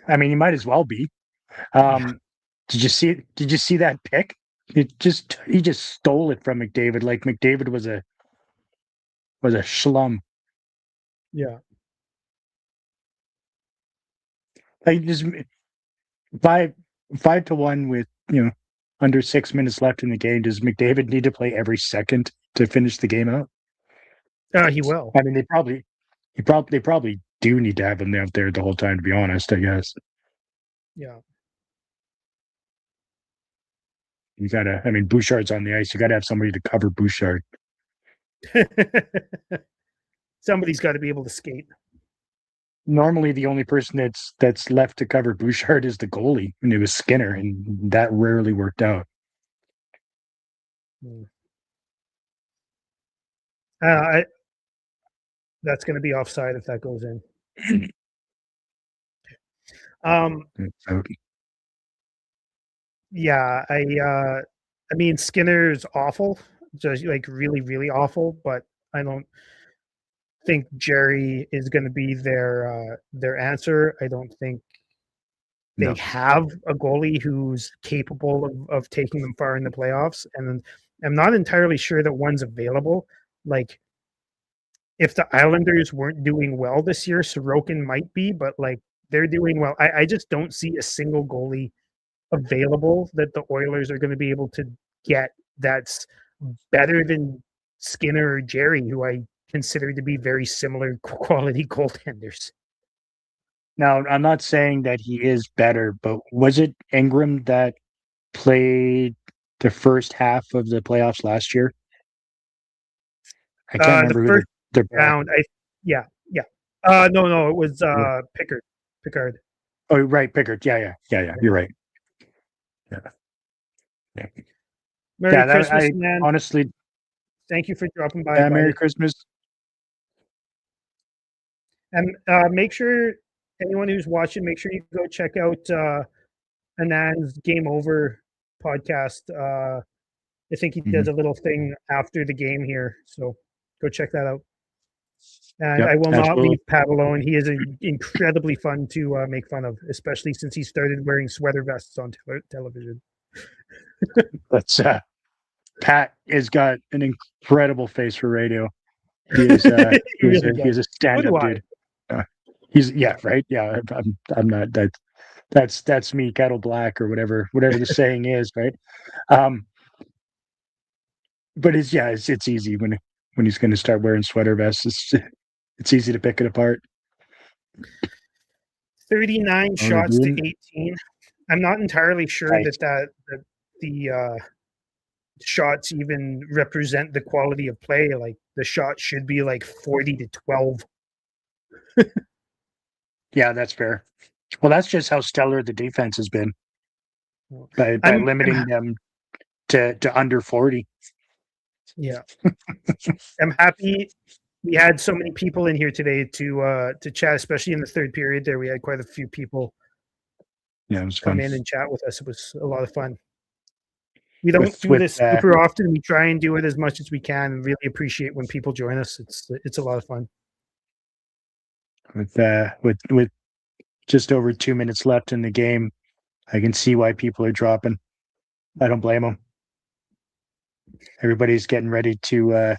Speaker 1: I mean, you might as well be. Did you see? Did you see that pick? He just stole it from McDavid. Like McDavid was a schlum.
Speaker 2: Yeah.
Speaker 1: Like just 5-1 with under 6 minutes left in the game. Does McDavid need to play every second to finish the game out?
Speaker 2: He will.
Speaker 1: I mean, they probably do need to have him out there the whole time. To be honest, I guess
Speaker 2: Yeah.
Speaker 1: you gotta. I mean, Bouchard's on the ice. You gotta have somebody to cover Bouchard.
Speaker 2: Somebody's got to be able to skate.
Speaker 1: Normally, the only person that's left to cover Bouchard is the goalie, and it was Skinner, and that rarely worked out.
Speaker 2: That's going to be offside if that goes in.
Speaker 1: So,
Speaker 2: Yeah, I mean Skinner's awful, just like really, really awful. But I don't think Jerry is going to be their answer. I don't think they
Speaker 1: No.
Speaker 2: have a goalie who's capable of taking them far in the playoffs, and I'm not entirely sure that one's available. Like, if the Islanders weren't doing well this year, Sorokin might be, but like they're doing well. I just don't see a single goalie available that the Oilers are going to be able to get that's better than Skinner or Jerry, who I consider to be very similar quality goaltenders.
Speaker 1: Now, I'm not saying that he is better, but was it Ingram that played the first half of the playoffs last year? I can't
Speaker 2: The
Speaker 1: remember who
Speaker 2: first
Speaker 1: their back.
Speaker 2: round, yeah, yeah. No, it was Pickard.
Speaker 1: Oh, right, Pickard. Yeah. You're right. Yeah, yeah.
Speaker 2: Merry
Speaker 1: Yeah, that
Speaker 2: Christmas,
Speaker 1: I
Speaker 2: man.
Speaker 1: honestly,
Speaker 2: Thank you for dropping by,
Speaker 1: yeah, Merry
Speaker 2: buddy.
Speaker 1: Christmas.
Speaker 2: And make sure anyone who's watching, make sure you go check out Anand's Game Over podcast. I think he does
Speaker 1: Mhm.
Speaker 2: a little thing after the game here, so go check that out. And
Speaker 1: Yep,
Speaker 2: I will not
Speaker 1: absolutely.
Speaker 2: leave Pat alone. He is incredibly fun to make fun of, especially since he started wearing sweater vests on television.
Speaker 1: That's Pat has got an incredible face for radio. He is
Speaker 2: He really
Speaker 1: he's
Speaker 2: does.
Speaker 1: a
Speaker 2: So
Speaker 1: stand-up
Speaker 2: do I.
Speaker 1: dude. He's right. Yeah, I'm not that's me, kettle black or whatever the saying is, right? Um, but it's easy when he's going to start wearing sweater vests. It's easy to pick it apart.
Speaker 2: 39
Speaker 1: Oh,
Speaker 2: shots to 18. I'm not entirely sure
Speaker 1: nice.
Speaker 2: that the shots even represent the quality of play. Like the shot should be like 40 to 12.
Speaker 1: Yeah, that's fair. Well, that's just how stellar the defense has been by
Speaker 2: I'm
Speaker 1: limiting them to under 40.
Speaker 2: yeah. I'm happy we had so many people in here today to chat, especially in the third period there. We had quite a few people
Speaker 1: Yeah, it was
Speaker 2: come
Speaker 1: fun.
Speaker 2: in and chat with us. It was a lot of fun. We don't
Speaker 1: With
Speaker 2: do
Speaker 1: with
Speaker 2: this super often. We try and do it as much as we can and really appreciate when people join us. It's a lot of fun.
Speaker 1: with just over 2 minutes left in the game, I can see why people are dropping. I don't blame them. Everybody's getting ready to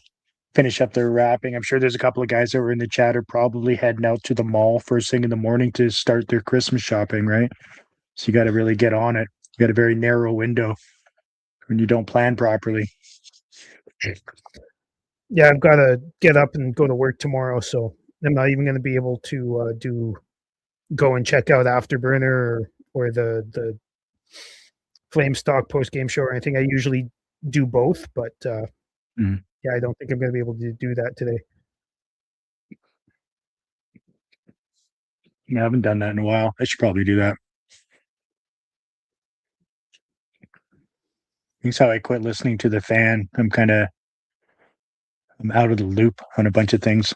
Speaker 1: finish up their wrapping. I'm sure there's a couple of guys that were in the chat are probably heading out to the mall first thing in the morning to start their Christmas shopping, right? So you got to really get on it. You got a very narrow window when you don't plan properly.
Speaker 2: Yeah, I've got to get up and go to work tomorrow, so I'm not even going to be able to go and check out Afterburner or the Flame Stock post game show or anything. I usually do both, but yeah, I don't think I'm going to be able to do that today.
Speaker 1: I haven't done that in a while. I should probably do that. That's how I quit listening to the fan. I'm out of the loop on a bunch of things.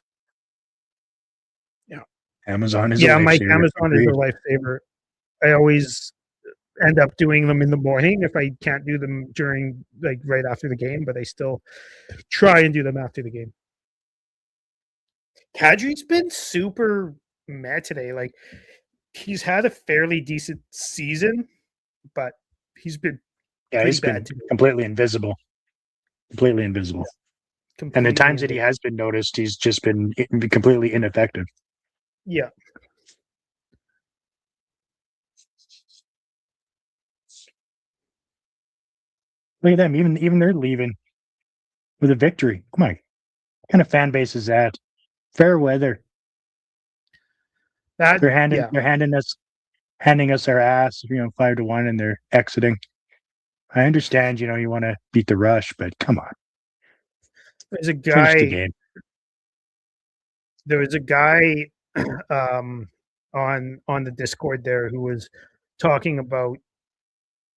Speaker 2: Yeah.
Speaker 1: Amazon is a
Speaker 2: Mike,
Speaker 1: lifesaver.
Speaker 2: Amazon is a lifesaver. I always end up doing them in the morning if I can't do them during like right after the game, but I still try and do them after the game. Kadri's been super meh today. Like he's had a fairly decent season, but he's been
Speaker 1: He's
Speaker 2: bad
Speaker 1: been
Speaker 2: today.
Speaker 1: completely invisible. Completely invisible. And the times that he has been noticed, he's just been completely ineffective.
Speaker 2: Yeah.
Speaker 1: Look at them. Even they're leaving with a victory. Come on. What kind of fan base is that? Fair weather. They're handing us our ass, 5-1, and they're exiting. I understand, you want to beat the rush, but come on.
Speaker 2: There's a
Speaker 1: Finish the
Speaker 2: guy.
Speaker 1: game.
Speaker 2: There was a guy on the Discord there who was talking about,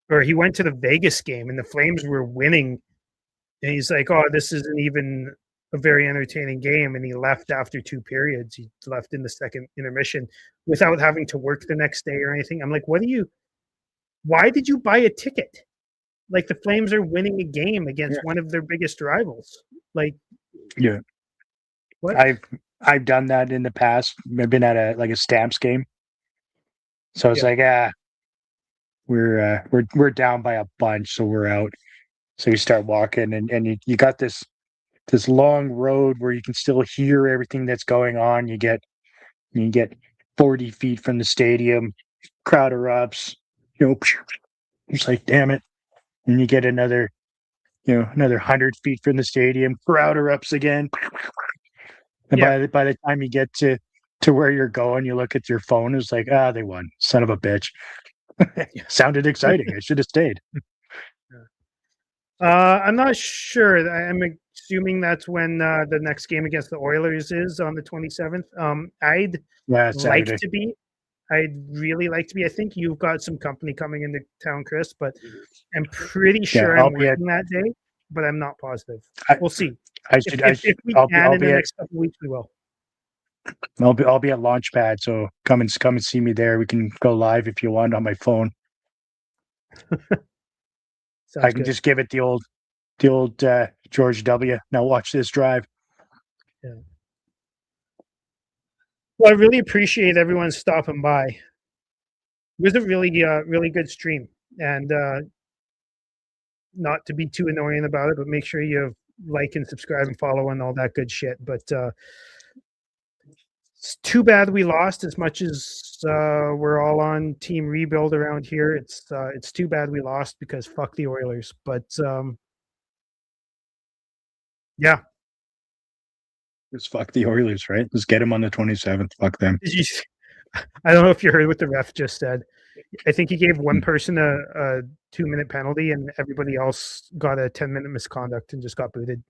Speaker 2: or he went to the Vegas game and the Flames were winning, and he's like, "Oh, this isn't even a very entertaining game," and he left after 2 periods. He left in the second intermission without having to work the next day or anything. I'm like, why did you buy a ticket? Like the Flames are winning a game against one of their biggest rivals. Like,
Speaker 1: yeah,
Speaker 2: what?
Speaker 1: I've done that in the past. I've been at a Stamps game, so it's like, we're down by a bunch, so we're out. So you start walking, and you got this long road where you can still hear everything that's going on. You get 40 feet from the stadium, crowd erupts. It's like, damn it. And you get another 100 feet from the stadium, crowd erupts again. And by the time you get to where you're going, you look at your phone. It's like, they won. Son of a bitch. Sounded exciting. I should have stayed.
Speaker 2: I'm not sure. I'm assuming that's when the next game against the Oilers is on the 27th. I'd like
Speaker 1: Saturday.
Speaker 2: to be. I'd really like to be. I think you've got some company coming into town, Chris, but I'm pretty sure I'm working that day, but I'm not positive. We'll see. If we can in the next couple of weeks, we will.
Speaker 1: I'll be at Launchpad, so come and see me there. We can go live if you want on my phone. I can just give it the old George W. Now watch this drive.
Speaker 2: Yeah. Well, I really appreciate everyone stopping by. It was a really good stream, and not to be too annoying about it, but make sure you like and subscribe and follow and all that good shit. But it's too bad we lost. As much as we're all on team rebuild around here, it's too bad we lost because fuck the Oilers. But yeah.
Speaker 1: Just fuck the Oilers, right? Let's get them on the 27th. Fuck them.
Speaker 2: I don't know if you heard what the ref just said. I think he gave one person a 2-minute penalty, and everybody else got a 10-minute misconduct and just got booted.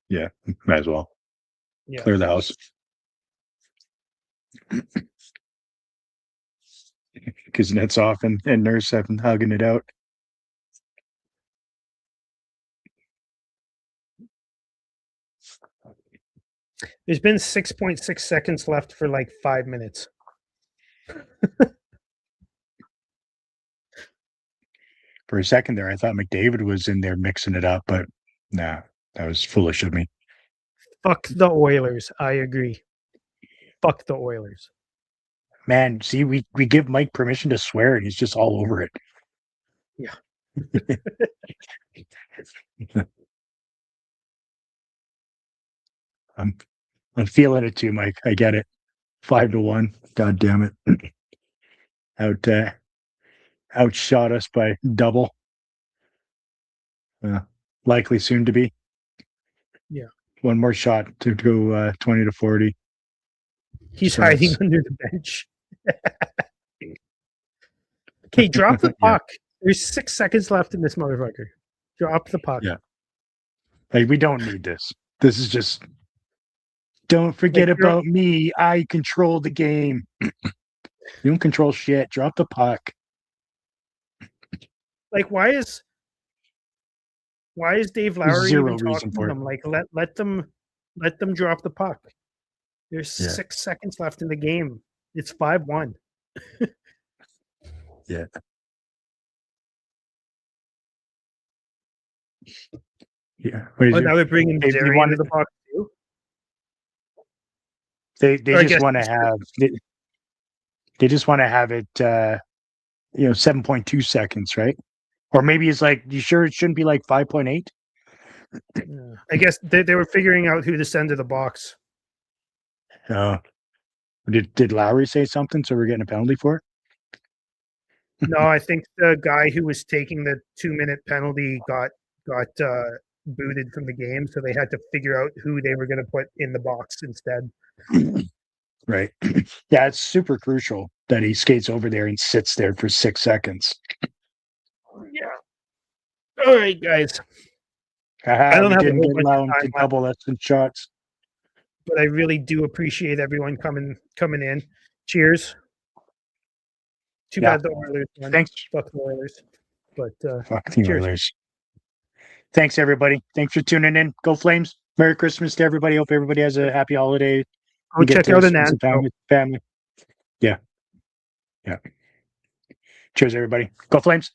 Speaker 1: Yeah, might as well. Yeah. Clear the house. Because Net's off and Nurse have been hugging it out.
Speaker 2: There's been 6.6 seconds left for like 5 minutes.
Speaker 1: For a second there, I thought McDavid was in there mixing it up, but nah, that was foolish of me.
Speaker 2: Fuck the Oilers. I agree. Fuck the Oilers.
Speaker 1: Man, see, we give Mike permission to swear, and he's just all over it.
Speaker 2: Yeah.
Speaker 1: I'm feeling it too, Mike. I get it. 5-1. God damn it. Outshot us by double. Likely soon to be.
Speaker 2: Yeah.
Speaker 1: One more shot to go 20-40.
Speaker 2: He's hiding under the bench. Okay, drop the puck. Yeah. There's 6 seconds left in this motherfucker. Drop the puck.
Speaker 1: Yeah. Like, we don't need this. This is just... Don't forget about me. I control the game. You don't control shit. Drop the puck.
Speaker 2: Like, why is Dave Lowry even talking to them? Like, let them drop the puck. There's 6 seconds left in the game. It's 5-1.
Speaker 1: Yeah. Yeah.
Speaker 2: Now they're bringing Jerry into the puck too.
Speaker 1: They just want to have they just want to have it 7.2 seconds, right? Or maybe it's like, you sure it shouldn't be like 5.8?
Speaker 2: I guess they were figuring out who to send to the box.
Speaker 1: Did Lowry say something so we're getting a penalty for it?
Speaker 2: No, I think the guy who was taking the 2-minute penalty got booted from the game, so they had to figure out who they were going to put in the box instead.
Speaker 1: Right. Yeah, it's super crucial that he skates over there and sits there for 6 seconds.
Speaker 2: Yeah. All right, guys.
Speaker 1: I don't didn't get allowed to double us in shots.
Speaker 2: But I really do appreciate everyone coming in. Cheers. Too bad the Oilers won.
Speaker 1: Thanks.
Speaker 2: Fuck the Oilers. But
Speaker 1: fuck the Oilers. Thanks, everybody. Thanks for tuning in. Go Flames. Merry Christmas to everybody. Hope everybody has a happy holiday.
Speaker 2: Go check out an
Speaker 1: family. Yeah. Cheers, everybody. Go Flames.